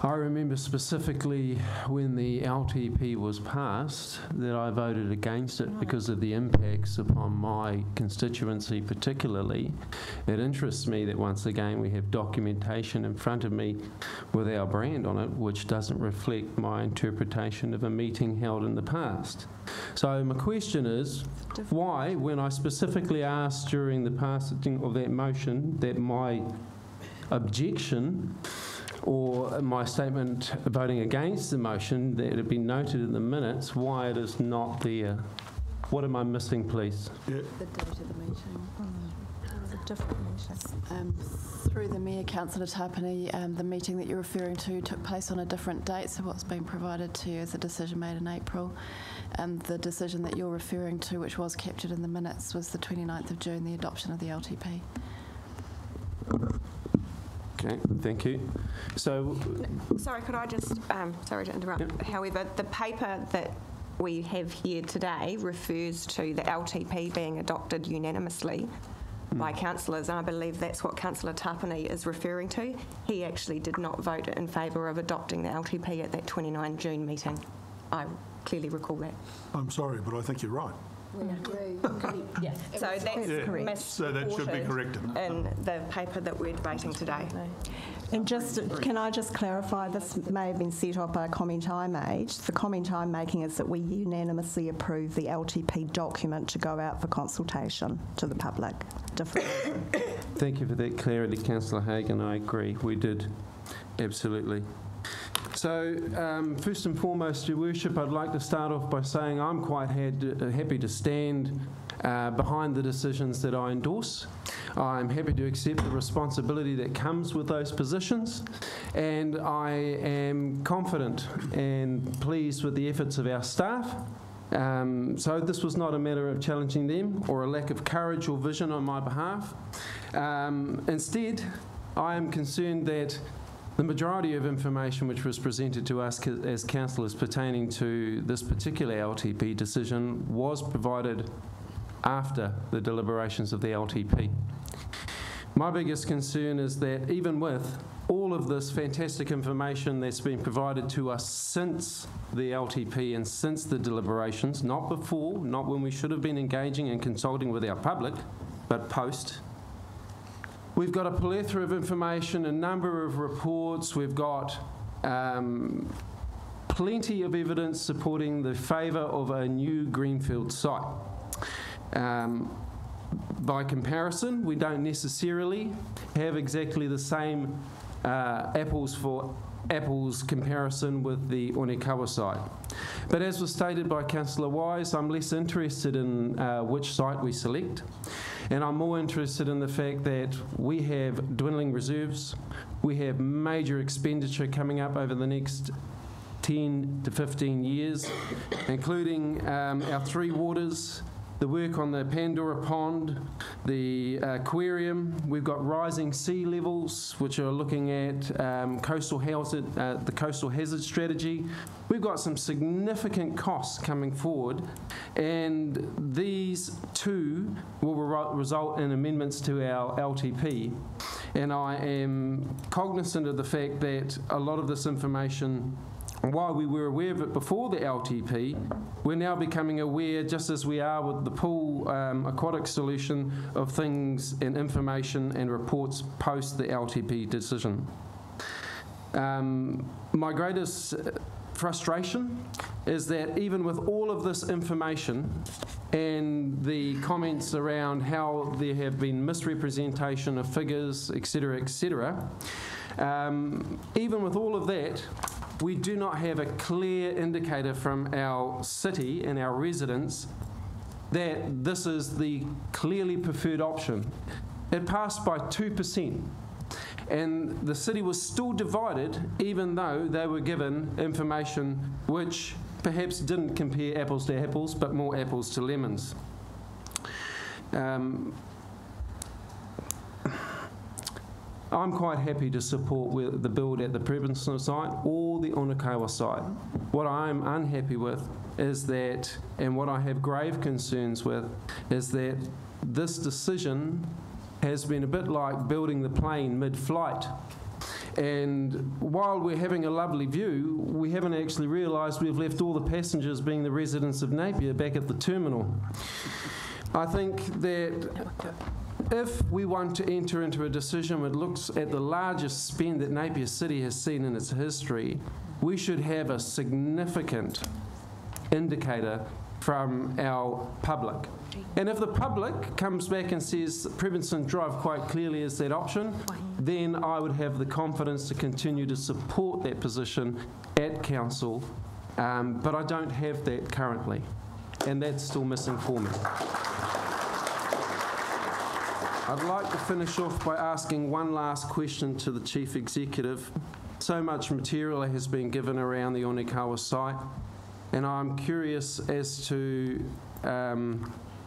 I remember specifically when the LTP was passed that I voted against it because of the impacts upon my constituency particularly. It interests me that once again we have documentation in front of me with our brand on it which doesn't reflect my interpretation of a meeting held in the past. So my question is, why, when I specifically asked during the passing of that motion that my objection or my statement voting against the motion, that it had been noted in the minutes, why it is not there? What am I missing, please? The date of the meeting. It was a different meeting. Through the Mayor, Councillor Tapani, the meeting that you're referring to took place on a different date, so what's been provided to you is a decision made in April. And the decision that you're referring to, which was captured in the minutes, was the 29th of June, the adoption of the LTP. Okay, thank you. So, sorry, could I just, sorry to interrupt, yep. However, the paper that we have here today refers to the LTP being adopted unanimously by councillors, and I believe that's what Councillor Tapani is referring to. He actually did not vote in favour of adopting the LTP at that 29 June meeting. I clearly recall that. I'm sorry, but I think you're right. We agree. Yes. So that's correct. So that should be corrected in the paper that we're debating today. And just, can I just clarify, this may have been set off by a comment I made. The comment I'm making is that we unanimously approve the LTP document to go out for consultation to the public. Thank you for that clarity, Councillor Hagan. I agree, we did, absolutely. So, first and foremost, Your Worship, I'd like to start off by saying I'm quite happy to stand behind the decisions that I endorse. I'm happy to accept the responsibility that comes with those positions, and I am confident and pleased with the efforts of our staff. So this was not a matter of challenging them or a lack of courage or vision on my behalf. Instead, I am concerned that the majority of information which was presented to us as councillors pertaining to this particular LTP decision was provided after the deliberations of the LTP. My biggest concern is that even with all of this fantastic information that's been provided to us since the LTP and since the deliberations, not before, not when we should have been engaging and consulting with our public, but post, we've got a plethora of information, a number of reports. We've got plenty of evidence supporting the favour of a new greenfield site. By comparison, we don't necessarily have exactly the same apples for apples comparison with the Onekawa site. But as was stated by Councillor Wise, I'm less interested in which site we select, and I'm more interested in the fact that we have dwindling reserves, we have major expenditure coming up over the next 10 to 15 years, including our three waters, the work on the Pandora Pond, the aquarium. We've got rising sea levels, which are looking at the coastal hazard strategy. We've got some significant costs coming forward, and these too will result in amendments to our LTP. And I am cognizant of the fact that a lot of this information while we were aware of it before the LTP, we're now becoming aware, just as we are with the pool aquatic solution, of things and information and reports post the LTP decision. My greatest frustration is that even with all of this information and the comments around how there have been misrepresentation of figures, etc., even with all of that, we do not have a clear indicator from our city and our residents that this is the clearly preferred option. It passed by 2%. And the city was still divided, even though they were given information which perhaps didn't compare apples to apples, but more apples to lemons. I'm quite happy to support the build at the Prebenson site or the Onikawa site. What I'm unhappy with is that, and what I have grave concerns with, is that this decision has been a bit like building the plane mid-flight. And while we're having a lovely view, we haven't actually realised we've left all the passengers, being the residents of Napier, back at the terminal. I think that if we want to enter into a decision that looks at the largest spend that Napier City has seen in its history, we should have a significant indicator from our public. And if the public comes back and says Prebenson Drive quite clearly is that option, then I would have the confidence to continue to support that position at council, but I don't have that currently, and that's still missing for me. I'd like to finish off by asking one last question to the Chief Executive. So much material has been given around the Onikawa site, and I'm curious as to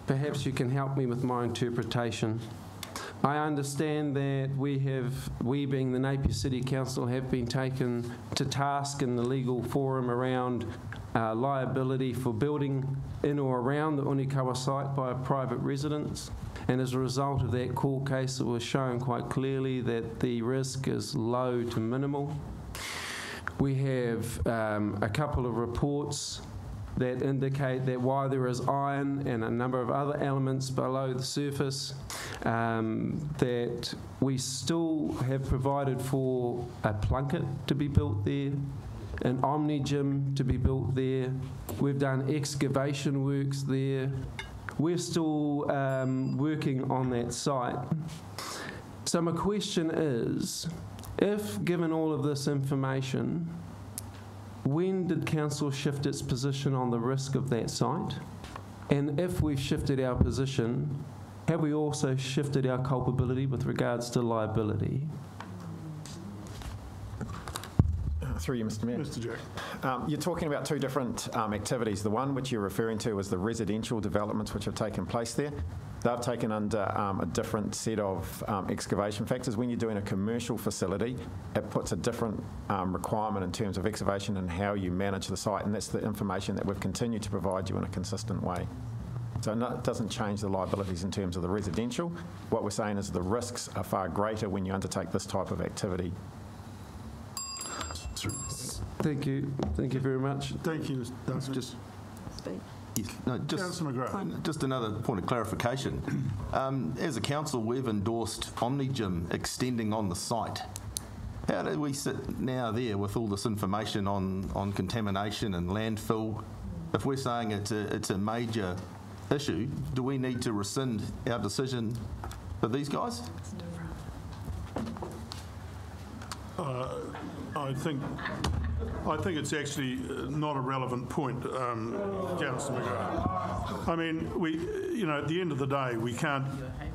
perhaps you can help me with my interpretation. I understand that we being the Napier City Council have been taken to task in the legal forum around liability for building in or around the Onikawa site by private residents. And as a result of that court case, it was shown quite clearly that the risk is low to minimal. We have a couple of reports that indicate that while there is iron and a number of other elements below the surface, that we still have provided for a plunket to be built there, an omni gym to be built there. We've done excavation works there. We're still working on that site. So my question is, if given all of this information, when did council shift its position on the risk of that site? And if we've shifted our position, have we also shifted our culpability with regards to liability? Through you, Mr. Mayor. Mr. Jack. You're talking about two different activities. The one which you're referring to is the residential developments which have taken place there. They've taken under a different set of excavation factors. When you're doing a commercial facility, it puts a different requirement in terms of excavation and how you manage the site, and that's the information that we've continued to provide you in a consistent way. So it doesn't change the liabilities in terms of the residential. What we're saying is the risks are far greater when you undertake this type of activity. Thank you. Thank you very much. Thank you, Douglas. Just another point of clarification. As a council, we've endorsed OmniGym extending on the site. How do we sit now there with all this information on contamination and landfill? If we're saying it's a major issue, do we need to rescind our decision for these guys? I think it's actually not a relevant point, Councillor McGrath. I mean, at the end of the day, we can't.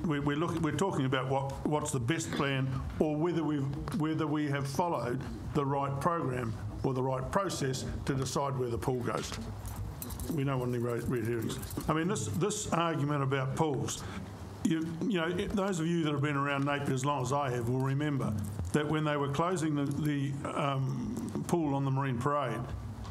We're talking about what's the best plan, or whether we have followed the right program or the right process to decide where the pool goes. We don't want any red herrings. I mean, this argument about pools. Those of you that have been around Napier as long as I have will remember that when they were closing the pool on the Marine Parade,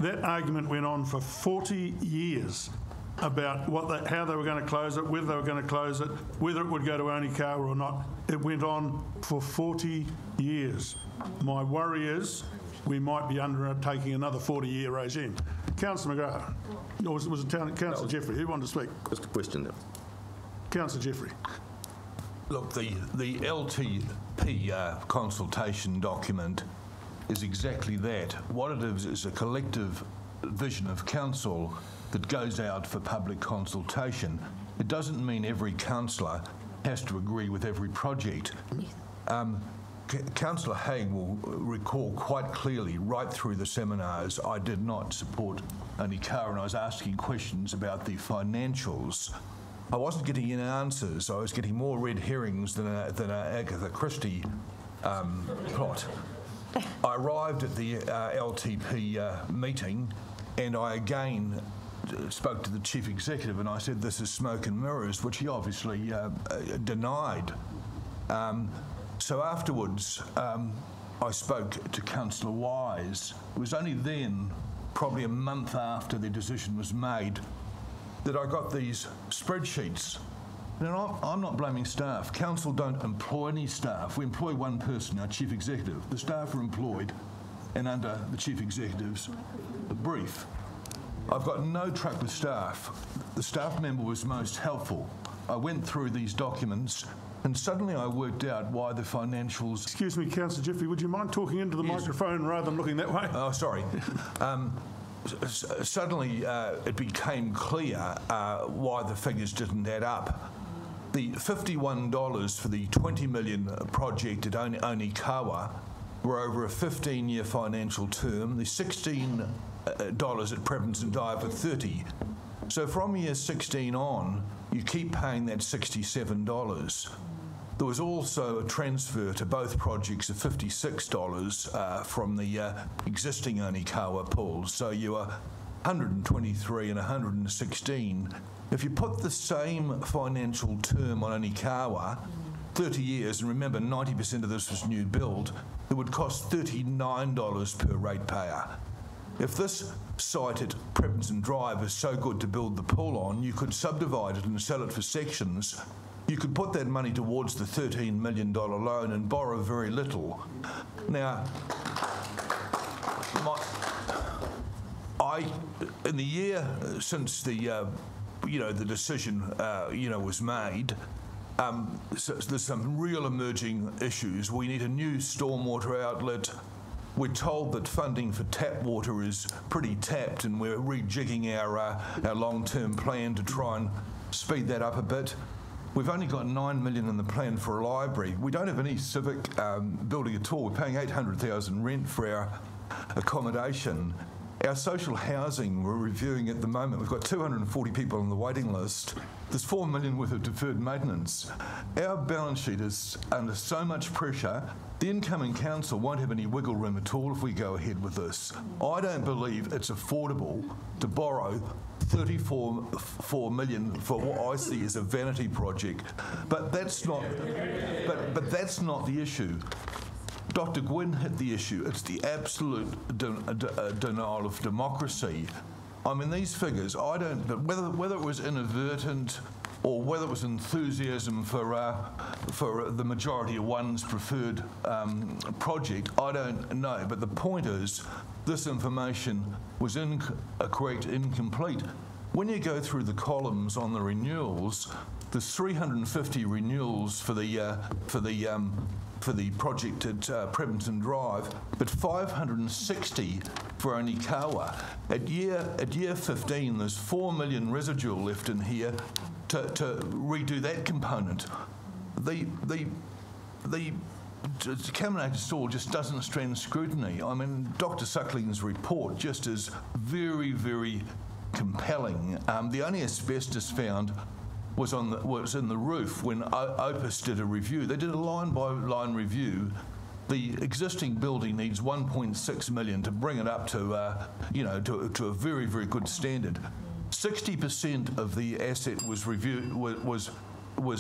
that argument went on for 40 years about how they were going to close it, whether they were going to close it, whether it would go to Onikawa or not. It went on for 40 years. My worry is we might be undertaking another 40-year regime. Councillor McGrath, or was it Councillor Jeffrey? Who wanted to speak? Just a question there. Councillor Jeffrey. Look, the LTP consultation document is exactly that. What it is a collective vision of council that goes out for public consultation. It doesn't mean every councillor has to agree with every project. Councillor Haig will recall quite clearly right through the seminars I did not support Onikawa, and I was asking questions about the financials. I wasn't getting any answers. I was getting more red herrings than a Agatha Christie plot. I arrived at the LTP meeting, and I again spoke to the chief executive, and I said, this is smoke and mirrors, which he obviously denied. So afterwards, I spoke to Councillor Wise. It was only then, probably a month after the decision was made, that I got these spreadsheets. Now, I'm not blaming staff. Council don't employ any staff. We employ one person, our chief executive. The staff are employed and under the chief executive's brief. I've got no truck with staff. The staff member was most helpful. I went through these documents, and suddenly I worked out why the financials... Excuse me, Councillor Jeffrey, would you mind talking into the microphone rather than looking that way? Oh, sorry. Suddenly it became clear why the figures didn't add up. The $51 for the $20 million project at Onikawa were over a 15-year financial term. The $16 at Prebenson Dive are 30. So from year 16 on, you keep paying that $67. There was also a transfer to both projects of $56 from the existing Onikawa pools. So you are 123 and 116. If you put the same financial term on Onikawa, 30 years, and remember 90% of this was new build, it would cost $39 per ratepayer. If this site at Prebenson Drive is so good to build the pool on, you could subdivide it and sell it for sections. You could put that money towards the $13 million loan and borrow very little. Now, in the year since the the decision was made, so there's some real emerging issues. We need a new stormwater outlet. We're told that funding for tap water is pretty tapped, and we're rejigging our long-term plan to try and speed that up a bit. We've only got $9 million in the plan for a library. We don't have any civic building at all. We're paying $800,000 rent for our accommodation. Our social housing, we're reviewing at the moment. We've got 240 people on the waiting list. There's $4 million worth of deferred maintenance. Our balance sheet is under so much pressure, the incoming council won't have any wiggle room at all if we go ahead with this. I don't believe it's affordable to borrow $34 million for what I see as a vanity project. But that's not. But that's not the issue. Dr. Gwynn hit the issue. It's the absolute denial of democracy. I mean, these figures, I don't. But whether it was inadvertent or whether it was enthusiasm for the majority of one's preferred project, I don't know. But the point is, this information was incorrect, incomplete. When you go through the columns on the renewals, there's 350 renewals for the project at Prebenson Drive, but 560 for Onikawa. At year 15, there's 4 million residual left in here to redo that component. The contaminated soil just doesn't stand scrutiny. I mean, Dr. Suckling's report just is very, very compelling. The only asbestos found was in the roof when Opus did a review. They did a line-by-line review. The existing building needs $1.6 million to bring it up to to a very, very good standard. 60% of the asset was reviewed was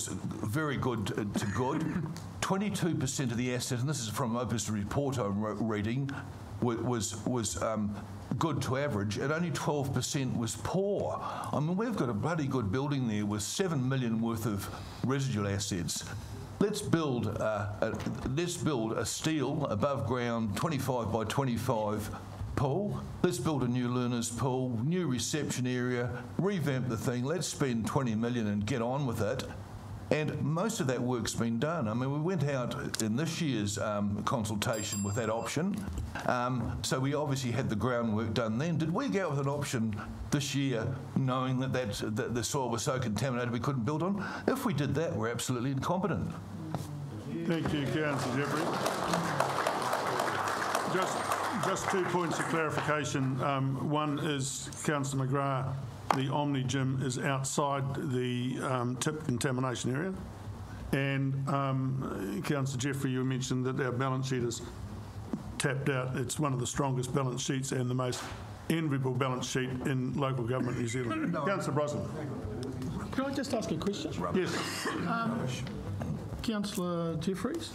very good to good. 22% of the asset, and this is from Opus report I'm reading, was good to average, and only 12% was poor. I mean, we've got a bloody good building there with $7 million worth of residual assets. let's build a steel above ground 25 by 25 pool. Let's build a new learners pool, new reception area, revamp the thing. Let's spend 20 million and get on with it. And most of that work's been done. I mean, we went out in this year's consultation with that option. So we obviously had the groundwork done then. Did we go out with an option this year knowing that the soil was so contaminated we couldn't build on? If we did that, we're absolutely incompetent. Thank you, Councillor Jeffrey. Just 2 points of clarification. One is, Councillor McGrath, the Omni Gym is outside the tip contamination area. And Councillor Jeffrey, you mentioned that our balance sheet is tapped out. It's one of the strongest balance sheets and the most enviable balance sheet in local government New Zealand. Councillor Brosnan. Can I just ask a question? Yes. Councillor Jeffries,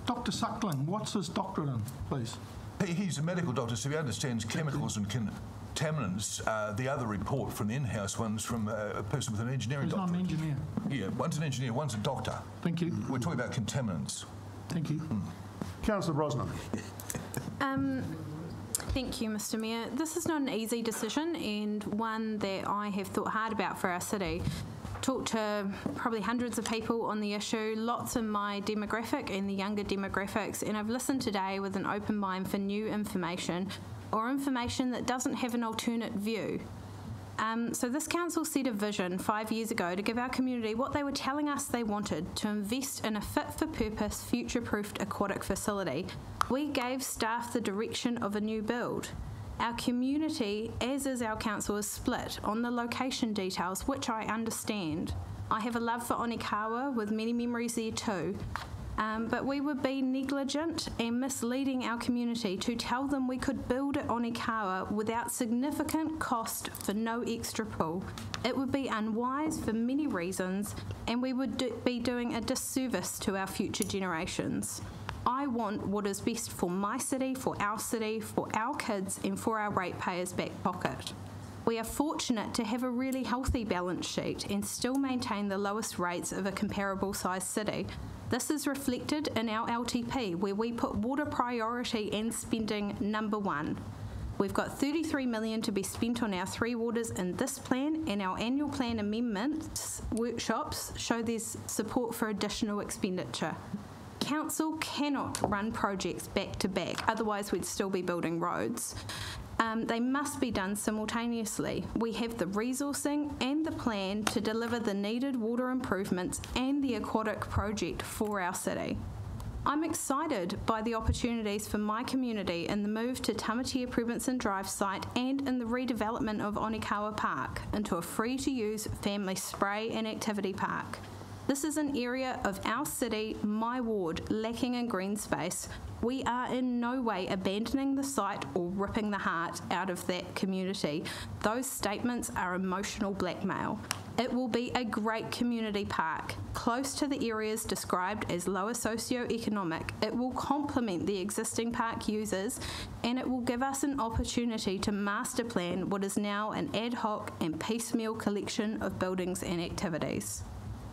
Dr. Suckling, what's his doctorate in, please? He's a medical doctor, so he understands chemicals and contaminants. The other report from the in-house one's from a person with an engineering doctorate. He's not an engineer. Yeah, one's an engineer, one's a doctor. Thank you. We're talking about contaminants. Thank you. Councillor Brosnan. Thank you, Mr. Mayor. This is not an easy decision and one that I have thought hard about for our city. Talked to probably hundreds of people on the issue, lots in my demographic and the younger demographics, and I've listened today with an open mind for new information or information that doesn't have an alternate view. So this council set a vision 5 years ago to give our community what they were telling us they wanted, to invest in a fit-for-purpose, future-proofed aquatic facility. We gave staff the direction of a new build. Our community, as is our council, is split on the location details, which I understand. I have a love for Onikawa with many memories there too. But we would be negligent and misleading our community to tell them we could build at Onikawa without significant cost for no extra pool. It would be unwise for many reasons, and we would be doing a disservice to our future generations. I want what is best for my city, for our kids, and for our ratepayers' back pocket. We are fortunate to have a really healthy balance sheet and still maintain the lowest rates of a comparable sized city. This is reflected in our LTP, where we put water priority and spending number one. We've got 33 million to be spent on our 3 waters in this plan, and our annual plan amendments workshops show there's support for additional expenditure. Council cannot run projects back to back, otherwise we'd still be building roads. They must be done simultaneously. We have the resourcing and the plan to deliver the needed water improvements and the aquatic project for our city. I'm excited by the opportunities for my community in the move to Tamatea Prebenson Drive site and in the redevelopment of Onikawa Park into a free-to-use family spray and activity park. This is an area of our city, my ward, lacking in green space. We are in no way abandoning the site or ripping the heart out of that community. Those statements are emotional blackmail. It will be a great community park, close to the areas described as lower socioeconomic. It will complement the existing park users, and it will give us an opportunity to master plan what is now an ad hoc and piecemeal collection of buildings and activities.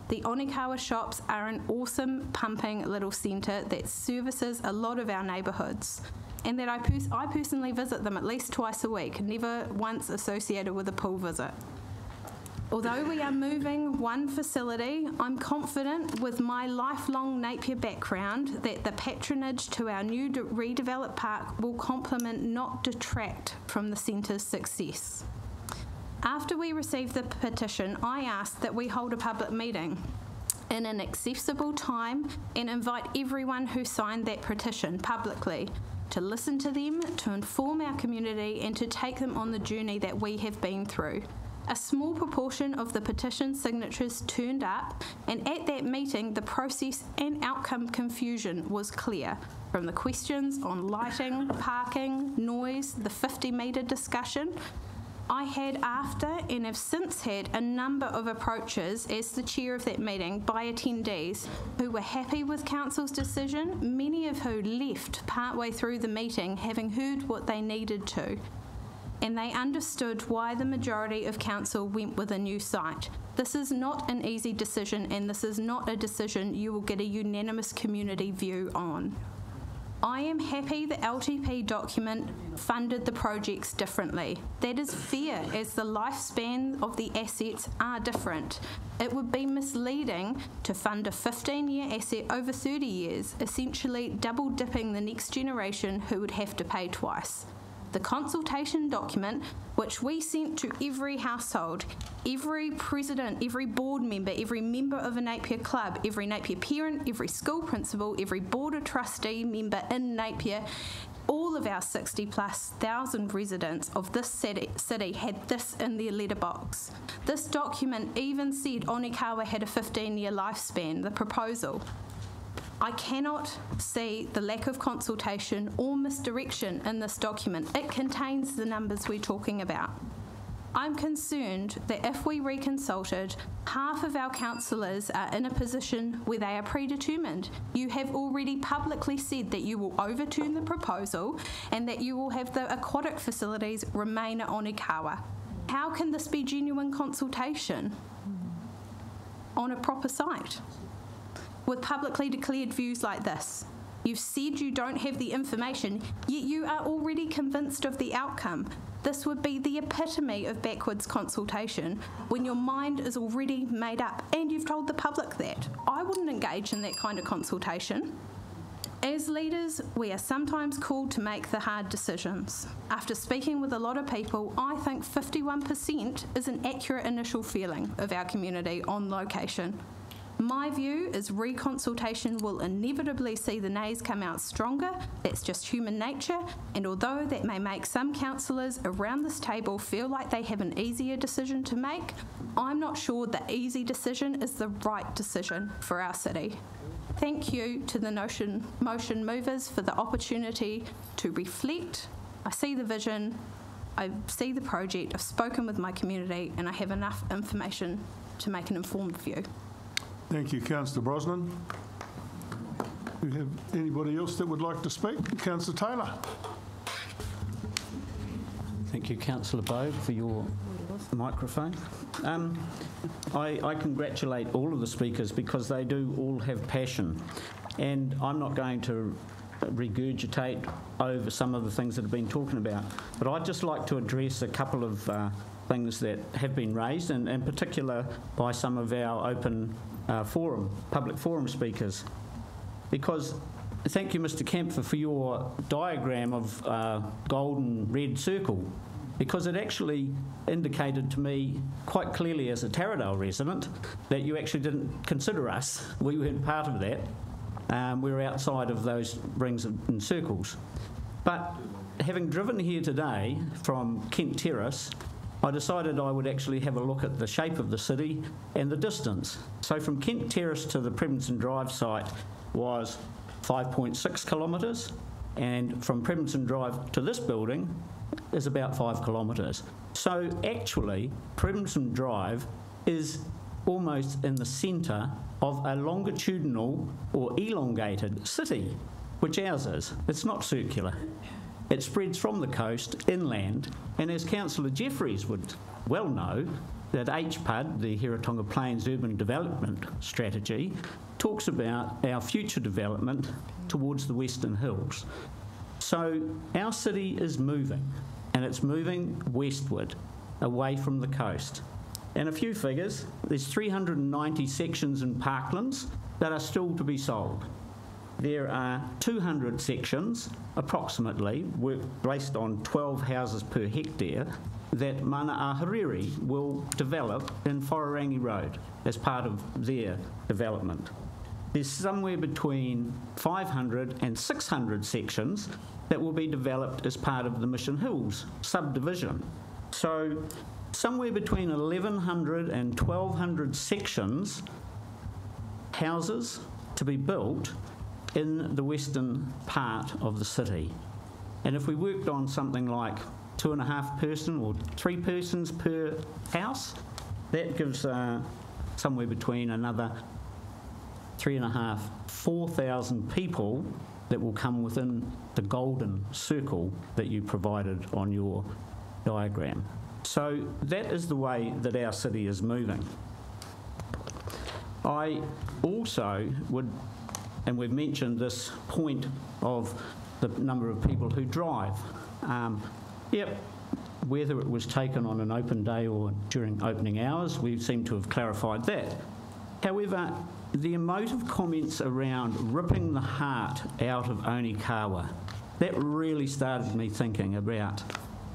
The Onikawa shops are an awesome, pumping little centre that services a lot of our neighbourhoods, and that I personally visit them at least twice a week, never once associated with a pool visit. Although we are moving one facility, I'm confident with my lifelong Napier background that the patronage to our new redeveloped park will complement, not detract from the centre's success. After we received the petition, I asked that we hold a public meeting in an accessible time and invite everyone who signed that petition publicly to listen to them, to inform our community, and to take them on the journey that we have been through. A small proportion of the petition signatures turned up, and at that meeting, the process and outcome confusion was clear. From the questions on lighting, parking, noise, the 50-metre discussion, I had after and have since had a number of approaches as the chair of that meeting by attendees who were happy with council's decision, many of who left partway through the meeting having heard what they needed to. and they understood why the majority of council went with a new site. This is not an easy decision, and this is not a decision you will get a unanimous community view on. I am happy the LTP document funded the projects differently. That is fair, as the lifespan of the assets are different. It would be misleading to fund a 15-year asset over 30 years, essentially double dipping the next generation who would have to pay twice. The consultation document, which we sent to every household, every president, every board member, every member of a Napier club, every Napier parent, every school principal, every board of trustee member in Napier, all of our 60,000+ residents of this city had this in their letterbox. This document even said Onikawa had a 15-year lifespan, the proposal. I cannot see the lack of consultation or misdirection in this document. It contains the numbers we're talking about. I'm concerned that if we reconsulted, half of our councillors are in a position where they are predetermined. You have already publicly said that you will overturn the proposal and that you will have the aquatic facilities remain at Onikawa. How can this be genuine consultation on a proper site? With publicly declared views like this. You've said you don't have the information, yet you are already convinced of the outcome. This would be the epitome of backwards consultation when your mind is already made up and you've told the public that. I wouldn't engage in that kind of consultation. As leaders, we are sometimes called to make the hard decisions. After speaking with a lot of people, I think 51% is an accurate initial feeling of our community on location. My view is reconsultation will inevitably see the nays come out stronger. That's just human nature, and although that may make some councillors around this table feel like they have an easier decision to make, I'm not sure the easy decision is the right decision for our city. Thank you to the motion movers for the opportunity to reflect. I see the vision, I see the project, I've spoken with my community, and I have enough information to make an informed view. Thank you, Councillor Brosnan. Do we have anybody else that would like to speak? Councillor Taylor. Thank you, Councillor Bowe, for your microphone. I congratulate all of the speakers because they do all have passion, and I'm not going to regurgitate over some of the things that have been talking about, but I'd just like to address a couple of things that have been raised, and in particular by some of our open public forum speakers. Because, thank you, Mr. Kamper, for your diagram of golden red circle, because it actually indicated to me quite clearly as a Taradale resident that you actually didn't consider us. We weren't part of that. We were outside of those rings and circles. But having driven here today from Kent Terrace, I decided I would actually have a look at the shape of the city and the distance. So from Kent Terrace to the Prebinson Drive site was 5.6 kilometres, and from Prebinson Drive to this building is about 5 kilometres. So actually, Prebinson Drive is almost in the centre of a longitudinal or elongated city, which ours is. It's not circular. It spreads from the coast inland, and as Councillor Jeffries would well know, that HPUD, the Hiratonga Plains Urban Development Strategy, talks about our future development towards the Western Hills. So our city is moving, and it's moving westward, away from the coast. And a few figures, there's 390 sections in parklands that are still to be sold. There are 200 sections, approximately, based on 12 houses per hectare, that Mana Ahuriri will develop in Whararangi Road as part of their development. There's somewhere between 500 and 600 sections that will be developed as part of the Mission Hills subdivision. So somewhere between 1,100 and 1,200 sections, houses to be built in the western part of the city. And if we worked on something like 2.5 person or 3 persons per house, that gives somewhere between another 3,500, 4,000 people that will come within the golden circle that you provided on your diagram. So that is the way that our city is moving. I also would, and we've mentioned this point of the number of people who drive. Whether it was taken on an open day or during opening hours, we seem to have clarified that. However, the emotive comments around ripping the heart out of Onikawa, that really started me thinking about,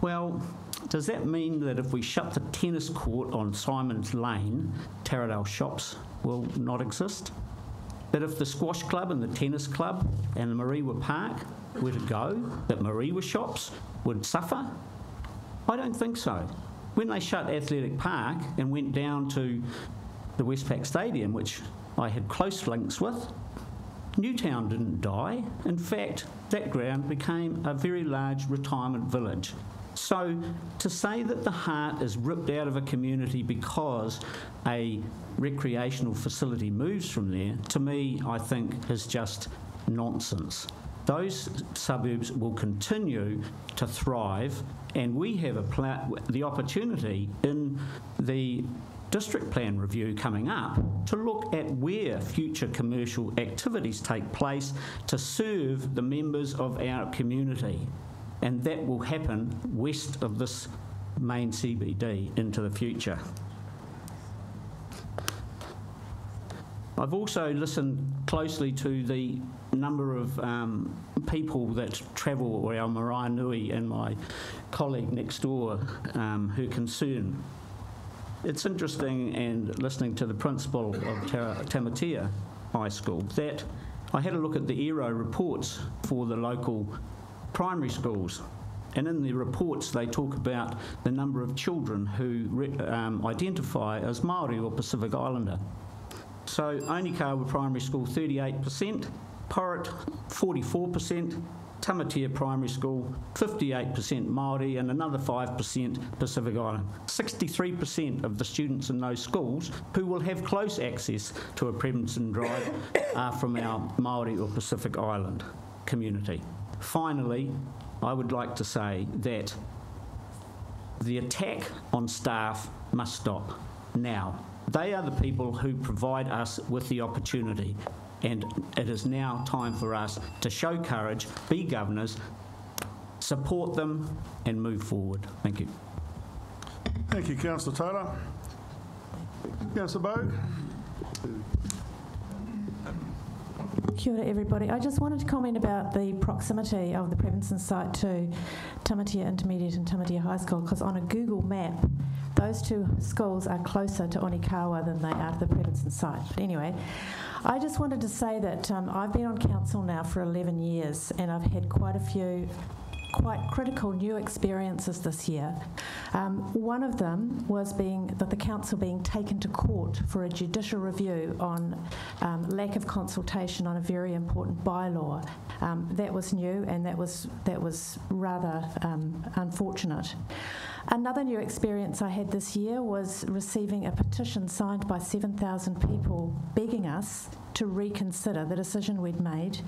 well, does that mean that if we shut the tennis court on Simon's Lane, Taradale shops will not exist? That if the squash club and the tennis club and the Mariwa Park were to go, that Mariwa shops would suffer? I don't think so. When they shut Athletic Park and went down to the Westpac Stadium, which I had close links with, Newtown didn't die. In fact, that ground became a very large retirement village. So to say that the heart is ripped out of a community because a recreational facility moves from there, to me, I think is just nonsense. Those suburbs will continue to thrive, and we have the opportunity in the district plan review coming up to look at where future commercial activities take place to serve the members of our community. And that will happen west of this main CBD into the future. I've also listened closely to the number of people that travel, or our Maraenui and my colleague next door who concern. It's interesting, and listening to the principal of Tamatea High School, that I had a look at the ERO reports for the local primary schools, and in the reports they talk about the number of children who identify as Māori or Pacific Islander. So Onikawa Primary School 38%, Porritt 44%, Tamatea Primary School 58% Māori and another 5% Pacific Island. 63% of the students in those schools who will have close access to a Prebendson Drive are from our Māori or Pacific Island community. Finally, I would like to say that the attack on staff must stop now. They are the people who provide us with the opportunity, and it is now time for us to show courage, be governors, support them and move forward. Thank you. Thank you, Councillor Taylor. Councillor Bowe. Kia ora, everybody. I just wanted to comment about the proximity of the Prebendson site to Tamatea Intermediate and Tamatea High School, because on a Google map, those two schools are closer to Onikawa than they are to the Prebendson site. But anyway, I just wanted to say that I've been on council now for 11 years, and I've had quite a few quite critical new experiences this year. One of them was the council being taken to court for a judicial review on lack of consultation on a very important bylaw. That was new, and that was rather unfortunate. Another new experience I had this year was receiving a petition signed by 7,000 people begging us to reconsider the decision we'd made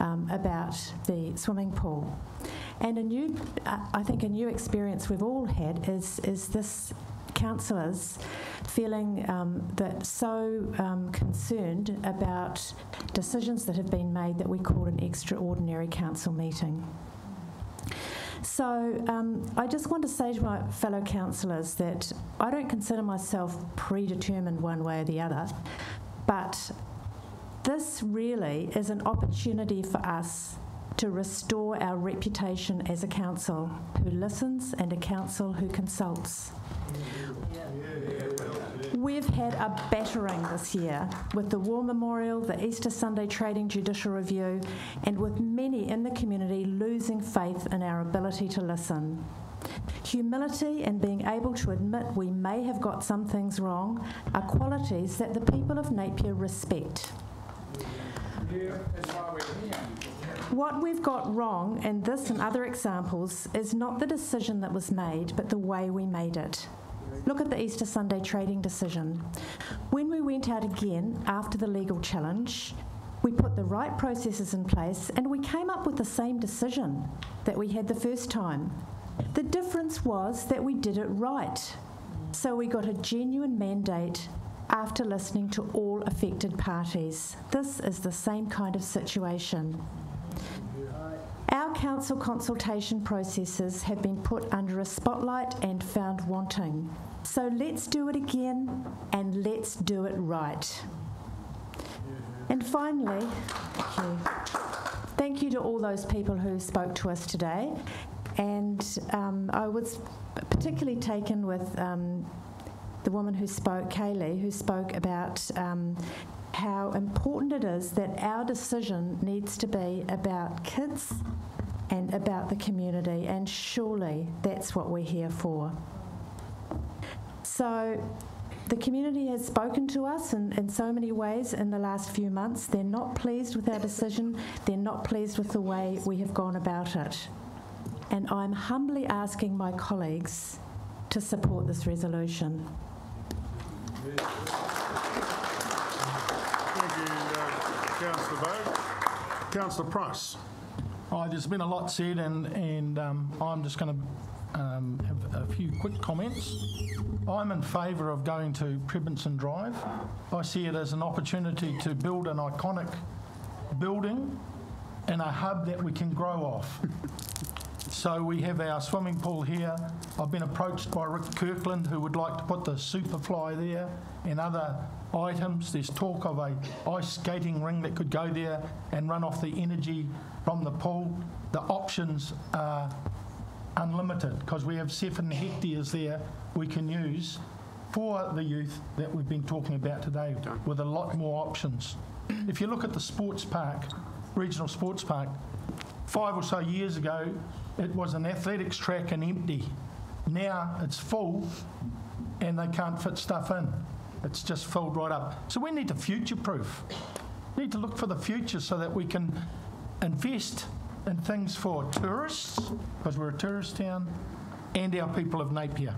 about the swimming pool. And I think a new experience we've all had is this councillors feeling concerned about decisions that have been made that we call an extraordinary council meeting. So I just want to say to my fellow councillors that I don't consider myself predetermined one way or the other, but this really is an opportunity for us to restore our reputation as a council who listens and a council who consults. We've had a battering this year with the War Memorial, the Easter Sunday Trading Judicial Review, and with many in the community losing faith in our ability to listen. Humility and being able to admit we may have got some things wrong are qualities that the people of Napier respect. What we've got wrong in this and other examples is not the decision that was made, but the way we made it. Look at the Easter Sunday trading decision. When we went out again after the legal challenge, we put the right processes in place and we came up with the same decision that we had the first time. The difference was that we did it right. So we got a genuine mandate after listening to all affected parties. This is the same kind of situation. Our council consultation processes have been put under a spotlight and found wanting. So let's do it again, and let's do it right. And finally, thank you to all those people who spoke to us today. And I was particularly taken with the woman who spoke, Kaylee, who spoke about how important it is that our decision needs to be about kids and about the community, and surely that's what we're here for. So the community has spoken to us in so many ways in the last few months. They're not pleased with our decision. They're not pleased with the way we have gone about it. And I'm humbly asking my colleagues to support this resolution. Thank you, Councillor Bowe. Councillor Price. There's been a lot said, and I'm just going to have a few quick comments. I'm in favour of going to Prebinson Drive. I see it as an opportunity to build an iconic building and a hub that we can grow off. So we have our swimming pool here. I've been approached by Rick Kirkland, who would like to put the Superfly there and other items. There's talk of a ice skating ring that could go there and run off the energy from the pool. The options are unlimited because we have 7 hectares there we can use for the youth that we've been talking about today, with a lot more options. If you look at the sports park, regional sports park, 5 or so years ago, it was an athletics track and empty. Now it's full and they can't fit stuff in. It's just filled right up. So we need to future-proof. We need to look for the future so that we can invest in things for tourists, because we're a tourist town, and our people of Napier.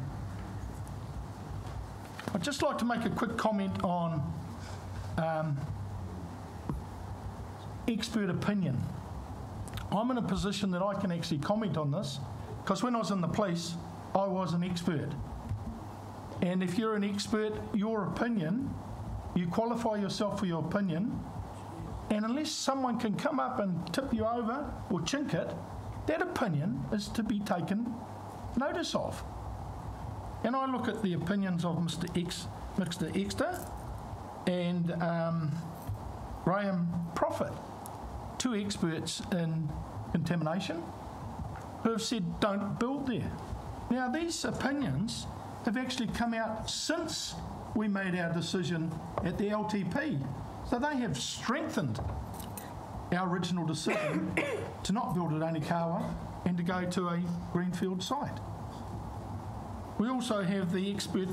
I'd just like to make a quick comment on expert opinion. I'm in a position that I can actually comment on this, because when I was in the police, I was an expert. And if you're an expert, your opinion, you qualify yourself for your opinion, and unless someone can come up and tip you over or chink it, that opinion is to be taken notice of. And I look at the opinions of Mr. Exeter and Graham Prophet, 2 experts in contamination, who have said don't build there. Now these opinions have actually come out since we made our decision at the LTP. So they have strengthened our original decision to not build at Onikawa and to go to a greenfield site. We also have the expert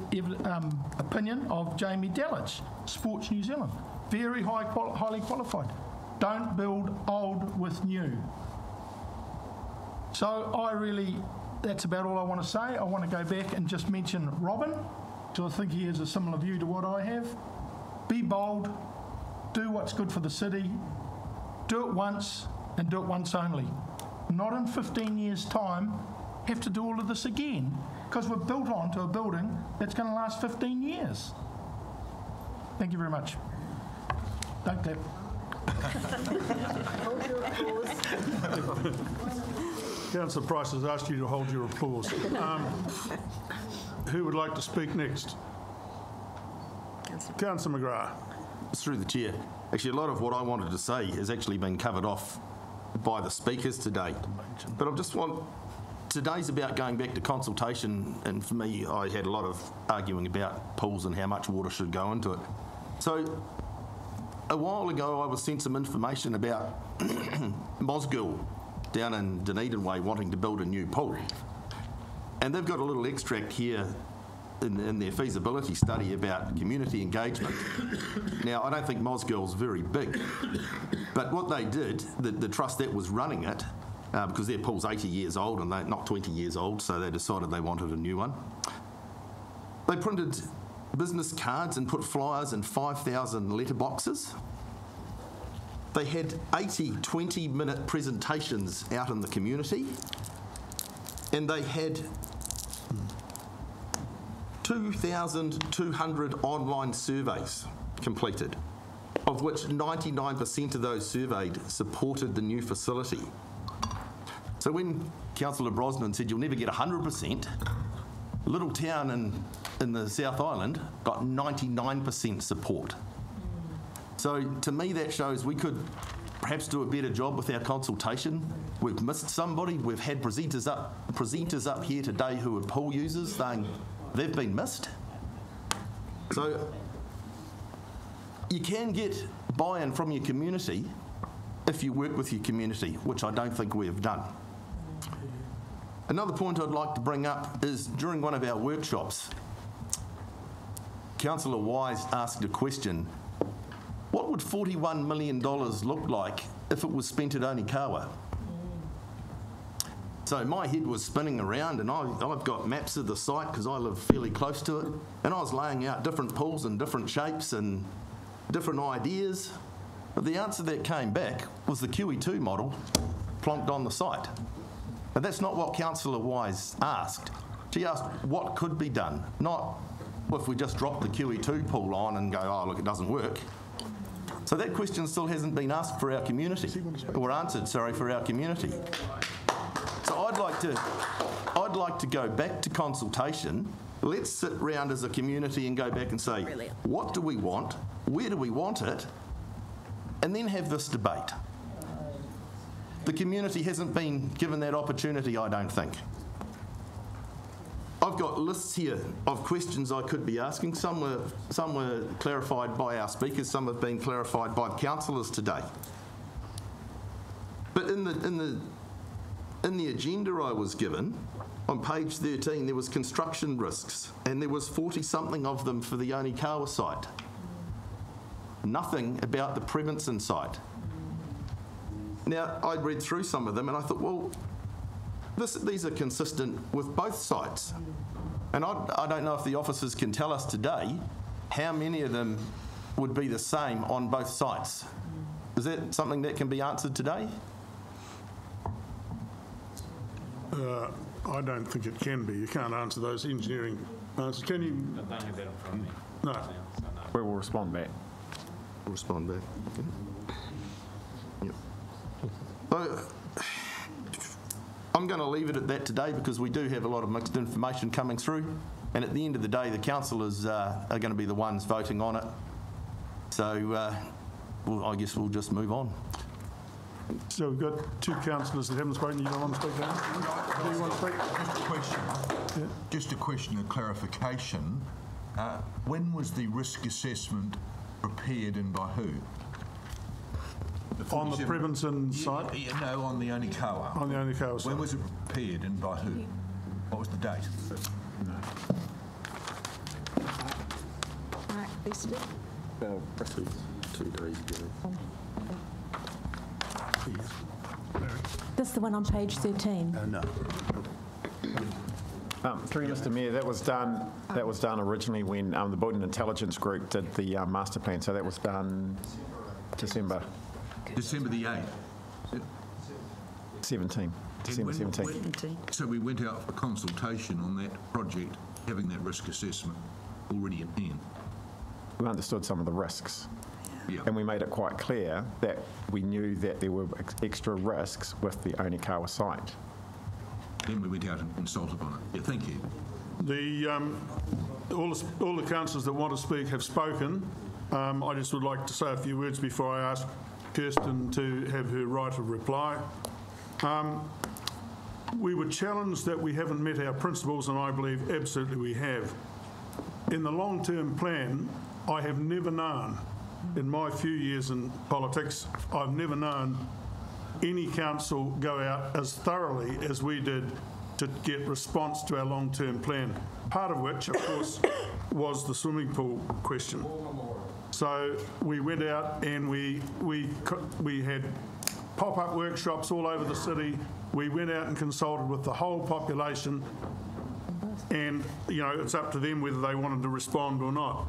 opinion of Jamie Dallage, Sports New Zealand, very highly qualified. Don't build old with new. So that's about all I want to say. I want to go back and just mention Robin, because I think he has a similar view to what I have. Be bold, do what's good for the city, do it once and do it once only. Not in 15 years' time have to do all of this again, because we're built onto a building that's going to last 15 years. Thank you very much. Don't clap. Hold your applause. Councillor Price has asked you to hold your applause. Who would like to speak next? Councillor McGrath. Through the chair. Actually, a lot of what I wanted to say has actually been covered off by the speakers today. But I just want... Today's about going back to consultation, and for me, I had a lot of arguing about pools and how much water should go into it. So, a while ago, I was sent some information about Mosgiel down in Dunedin Way wanting to build a new pool. And they've got a little extract here in their feasibility study about community engagement. Now, I don't think Mosgiel's very big, but what they did, the trust that was running it, because their pool's 80 years old and they're not 20 years old, so they decided they wanted a new one. They printed business cards and put flyers in 5,000 letterboxes. They had 80 20-minute presentations out in the community. and they had 2,200 online surveys completed, of which 99% of those surveyed supported the new facility. So when Councillor Brosnan said you'll never get 100%, a little town in the South Island got 99% support. So to me that shows we could perhaps do a better job with our consultation. We've missed somebody. We've had presenters up here today who are pool users saying they've been missed. So you can get buy-in from your community if you work with your community, which I don't think we have done. Another point I'd like to bring up is during one of our workshops, Councillor Wise asked a question, what would $41 million look like if it was spent at Onikawa? So my head was spinning around, and I've got maps of the site because I live fairly close to it, and I was laying out different pools and different shapes and different ideas. But the answer that came back was the QE2 model plonked on the site. But that's not what Councillor Wise asked. She asked what could be done, not if we just drop the QE2 pool on and go, oh, look, it doesn't work. So that question still hasn't been asked for our community, or answered, sorry, for our community. So I'd like to go back to consultation. Let's sit round as a community and go back and say, what do we want? Where do we want it? And then have this debate. The community hasn't been given that opportunity, I don't think. I've got lists here of questions I could be asking. Some were clarified by our speakers, some have been clarified by the councillors today. But in the agenda I was given, on page 13, there was construction risks, and there was 40-something of them for the Onikawa site. Nothing about the Prevenson site. Now, I read through some of them and I thought, well, these are consistent with both sites. And I don't know if the officers can tell us today how many of them would be the same on both sites. Is that something that can be answered today? I don't think it can be. You can't answer those engineering answers. Can you? I don't have that in front of me. No. We will respond back. We'll respond back. Yep. So, I'm going to leave it at that today because we do have a lot of mixed information coming through, and at the end of the day the councillors are going to be the ones voting on it. So I guess we'll just move on. So we've got two councillors that haven't spoken. You don't want to speak now? Do you want to speak? Just a question. Yeah. Just a question of clarification. When was the risk assessment prepared and by who? On the Prevenson site? No, on the Onikawa. On the Onikawa site. When was it prepared and by who? What was the date? Roughly 2 days ago. This is the one on page 13. No. Through you, Mr. Mayor, that was done originally when the Building Intelligence Group did the master plan. So that was done December the 8th. 17. December 17. So we went out for consultation on that project, having that risk assessment already in hand. We understood some of the risks. Yeah. And we made it quite clear that we knew that there were extra risks with the Onikawa site. Then we went out and consulted on it. Yeah, thank you. All the councillors that want to speak have spoken. I just would like to say a few words before I ask Kirsten to have her right of reply. We were challenged that we haven't met our principles, and I believe absolutely we have. In the long-term plan, I have never known, in my few years in politics, I've never known any council go out as thoroughly as we did to get response to our long-term plan, part of which, of course, was the swimming pool question. So we went out and we had pop-up workshops all over the city. We went out and consulted with the whole population, and you know, it's up to them whether they wanted to respond or not.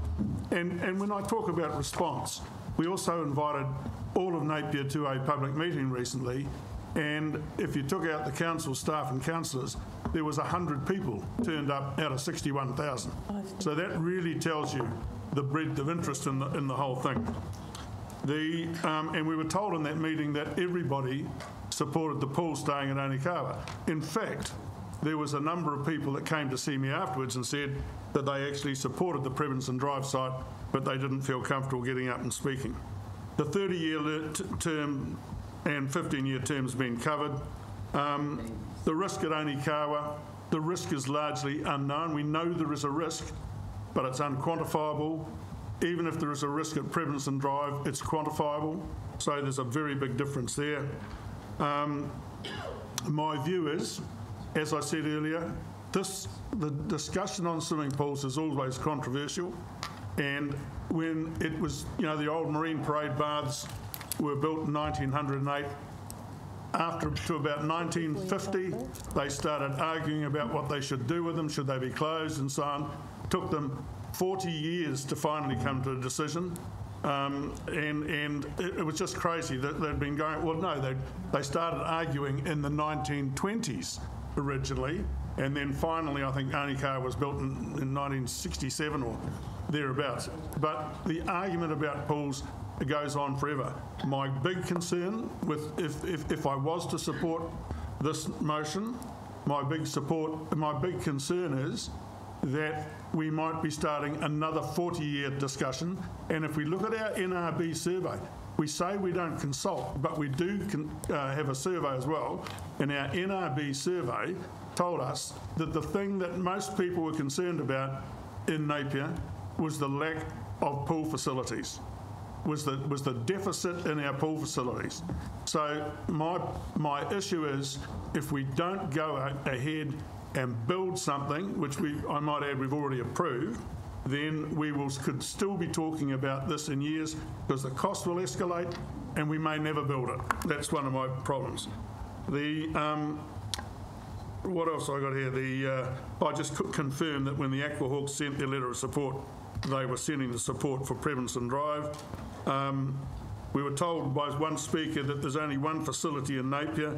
And when I talk about response, we also invited all of Napier to a public meeting recently, And if you took out the council staff and councillors, there was 100 people turned up out of 61,000. So that really tells you the breadth of interest in the whole thing. And we were told in that meeting that everybody supported the pool staying at Onikawa. In fact, there was a number of people that came to see me afterwards and said that they actually supported the Prebenson Drive site, but they didn't feel comfortable getting up and speaking. The 30-year term and 15-year terms been covered. The risk at Onikawa, the risk is largely unknown. We know there is a risk, but it's unquantifiable. Even if there is a risk at Prebenson Drive, it's quantifiable. So there's a very big difference there. My view is, as I said earlier, the discussion on swimming pools is always controversial. And when it was, the old Marine Parade baths were built in 1908, to about 1950, they started arguing about what they should do with them, should they be closed and so on. It took them 40 years to finally come to a decision. And it was just crazy that they'd been going, well, no, they started arguing in the 1920s originally, and then finally I think Onikawa was built in 1967 or thereabouts. But the argument about pools goes on forever. My big concern with if I was to support this motion, my big concern is that we might be starting another 40-year discussion. And if we look at our NRB survey, we say we don't consult, but we do have a survey as well. And our NRB survey told us that the thing that most people were concerned about in Napier was the lack of pool facilities, was the deficit in our pool facilities. So my issue is, if we don't go ahead and build something, which I might add we've already approved, then we could still be talking about this in years, because the cost will escalate and we may never build it. That's one of my problems. What else I got here? I just could confirm that when the Hawke sent their letter of support, they were sending the support for Prebenson Drive. We were told by one speaker that there's only one facility in Napier.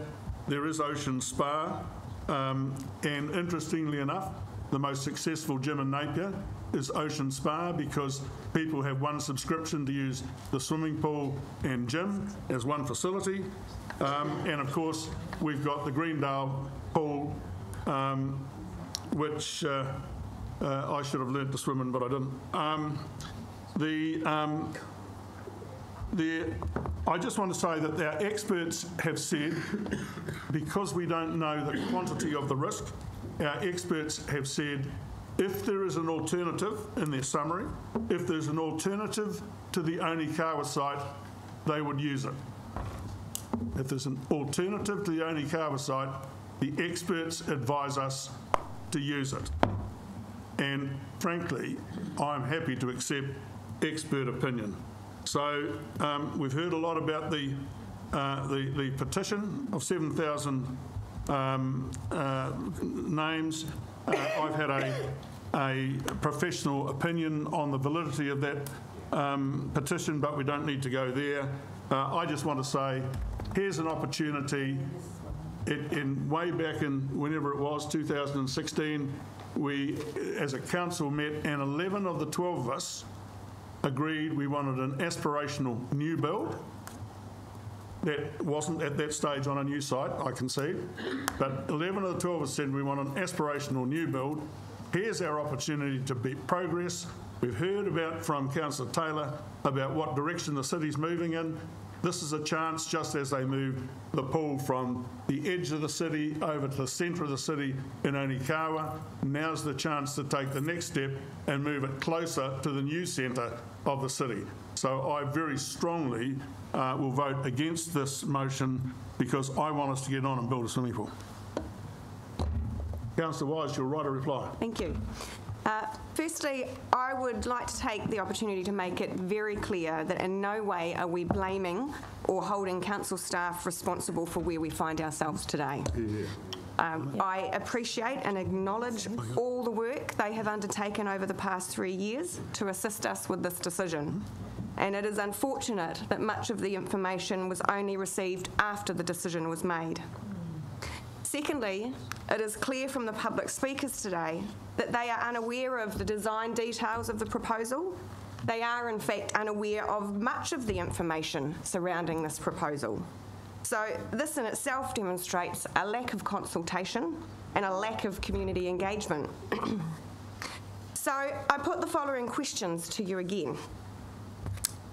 There is Ocean Spa. And interestingly enough, the most successful gym in Napier is Ocean Spa, because people have one subscription to use the swimming pool and gym as one facility. And of course, we've got the Greendale pool, which I should have learnt to swim in, but I didn't. I just want to say that our experts have said, because we don't know the quantity of the risk, our experts have said if there is an alternative, in their summary, if there's an alternative to the Onikawa site, they would use it. If there's an alternative to the Onikawa site, the experts advise us to use it. And frankly, I'm happy to accept expert opinion. So we've heard a lot about the petition of 7,000 names. I've had a professional opinion on the validity of that petition, but we don't need to go there. I just want to say, here's an opportunity. Way back in whenever it was, 2016, we as a council met, and 11 of the 12 of us agreed we wanted an aspirational new build. That wasn't at that stage on a new site, I concede, but 11 of the 12 of us said we want an aspirational new build. Here's our opportunity to beat progress. We've heard from Councillor Taylor about what direction the city's moving in. This is a chance, just as they moved the pool from the edge of the city over to the centre of the city in Onikawa. Now's the chance to take the next step and move it closer to the new centre of the city. So I very strongly will vote against this motion, because I want us to get on and build a swimming pool. Councillor Wise, you'll write a reply. Thank you. Firstly, I would like to take the opportunity to make it very clear that in no way are we blaming or holding council staff responsible for where we find ourselves today. I appreciate and acknowledge all the work they have undertaken over the past 3 years to assist us with this decision. and it is unfortunate that much of the information was only received after the decision was made. Secondly, it is clear from the public speakers today that they are unaware of the design details of the proposal. They are in fact unaware of much of the information surrounding this proposal. So this in itself demonstrates a lack of consultation and a lack of community engagement. So I put the following questions to you again.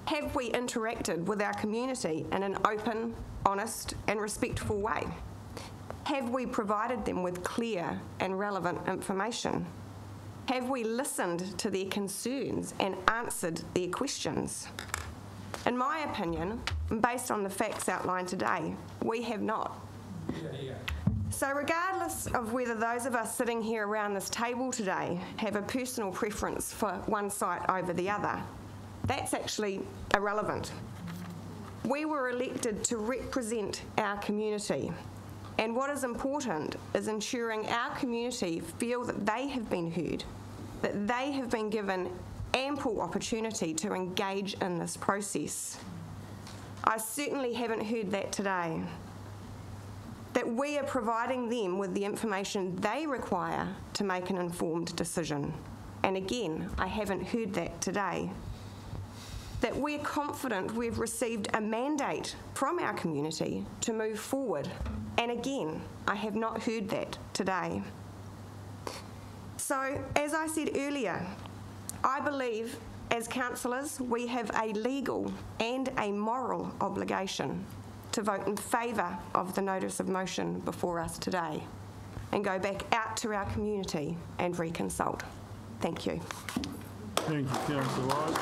Have we interacted with our community in an open, honest and respectful way? Have we provided them with clear and relevant information? Have we listened to their concerns and answered their questions? In my opinion, based on the facts outlined today, we have not. So regardless of whether those of us sitting here around this table today have a personal preference for one site over the other, that's actually irrelevant. We were elected to represent our community, and what is important is ensuring our community feel that they have been heard, that they have been given ample opportunity to engage in this process. I certainly haven't heard that today. That we are providing them with the information they require to make an informed decision. And again, I haven't heard that today. That we're confident we've received a mandate from our community to move forward. And again, I have not heard that today. So, as I said earlier, I believe as councillors we have a legal and a moral obligation to vote in favour of the notice of motion before us today and go back out to our community and reconsult. Thank you. Thank you, Councillor Wise.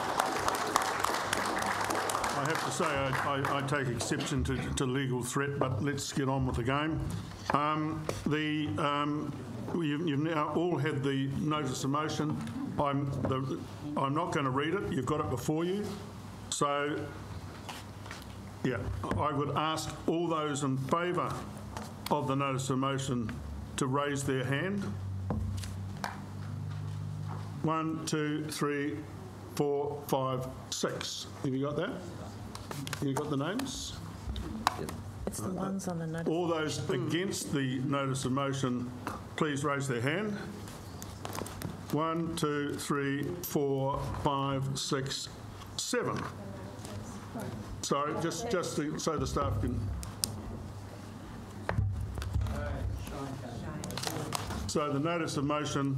I have to say I take exception to legal threat, but let's get on with the game. You've now all had the notice of motion. I'm not going to read it. You've got it before you. So, yeah, I would ask all those in favour of the notice of motion to raise their hand. 1, 2, 3, 4, 5, 6. Have you got that? Have you got the names? It's the ones on the notice. All those against the notice of motion, please raise their hand. 1, 2, 3, 4, 5, 6, 7. Sorry, just so the staff can. So the notice of motion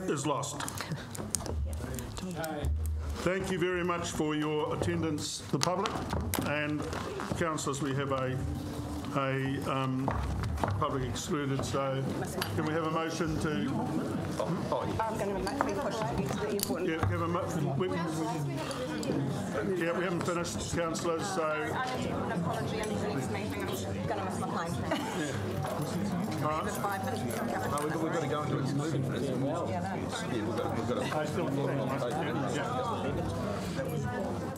is lost. Thank you very much for your attendance, the public, and councillors. We have a public excluded. So can we have a motion to? I'm going to make a question to get to the airport. Yeah, have a yeah, we haven't finished, councillors. So I need to put an apology into the next meeting. I'm going to miss my plane. Yeah. All right. There's 5 minutes. No, we've got to go into exclusion for this. Yeah, we've got to. I still. Yeah.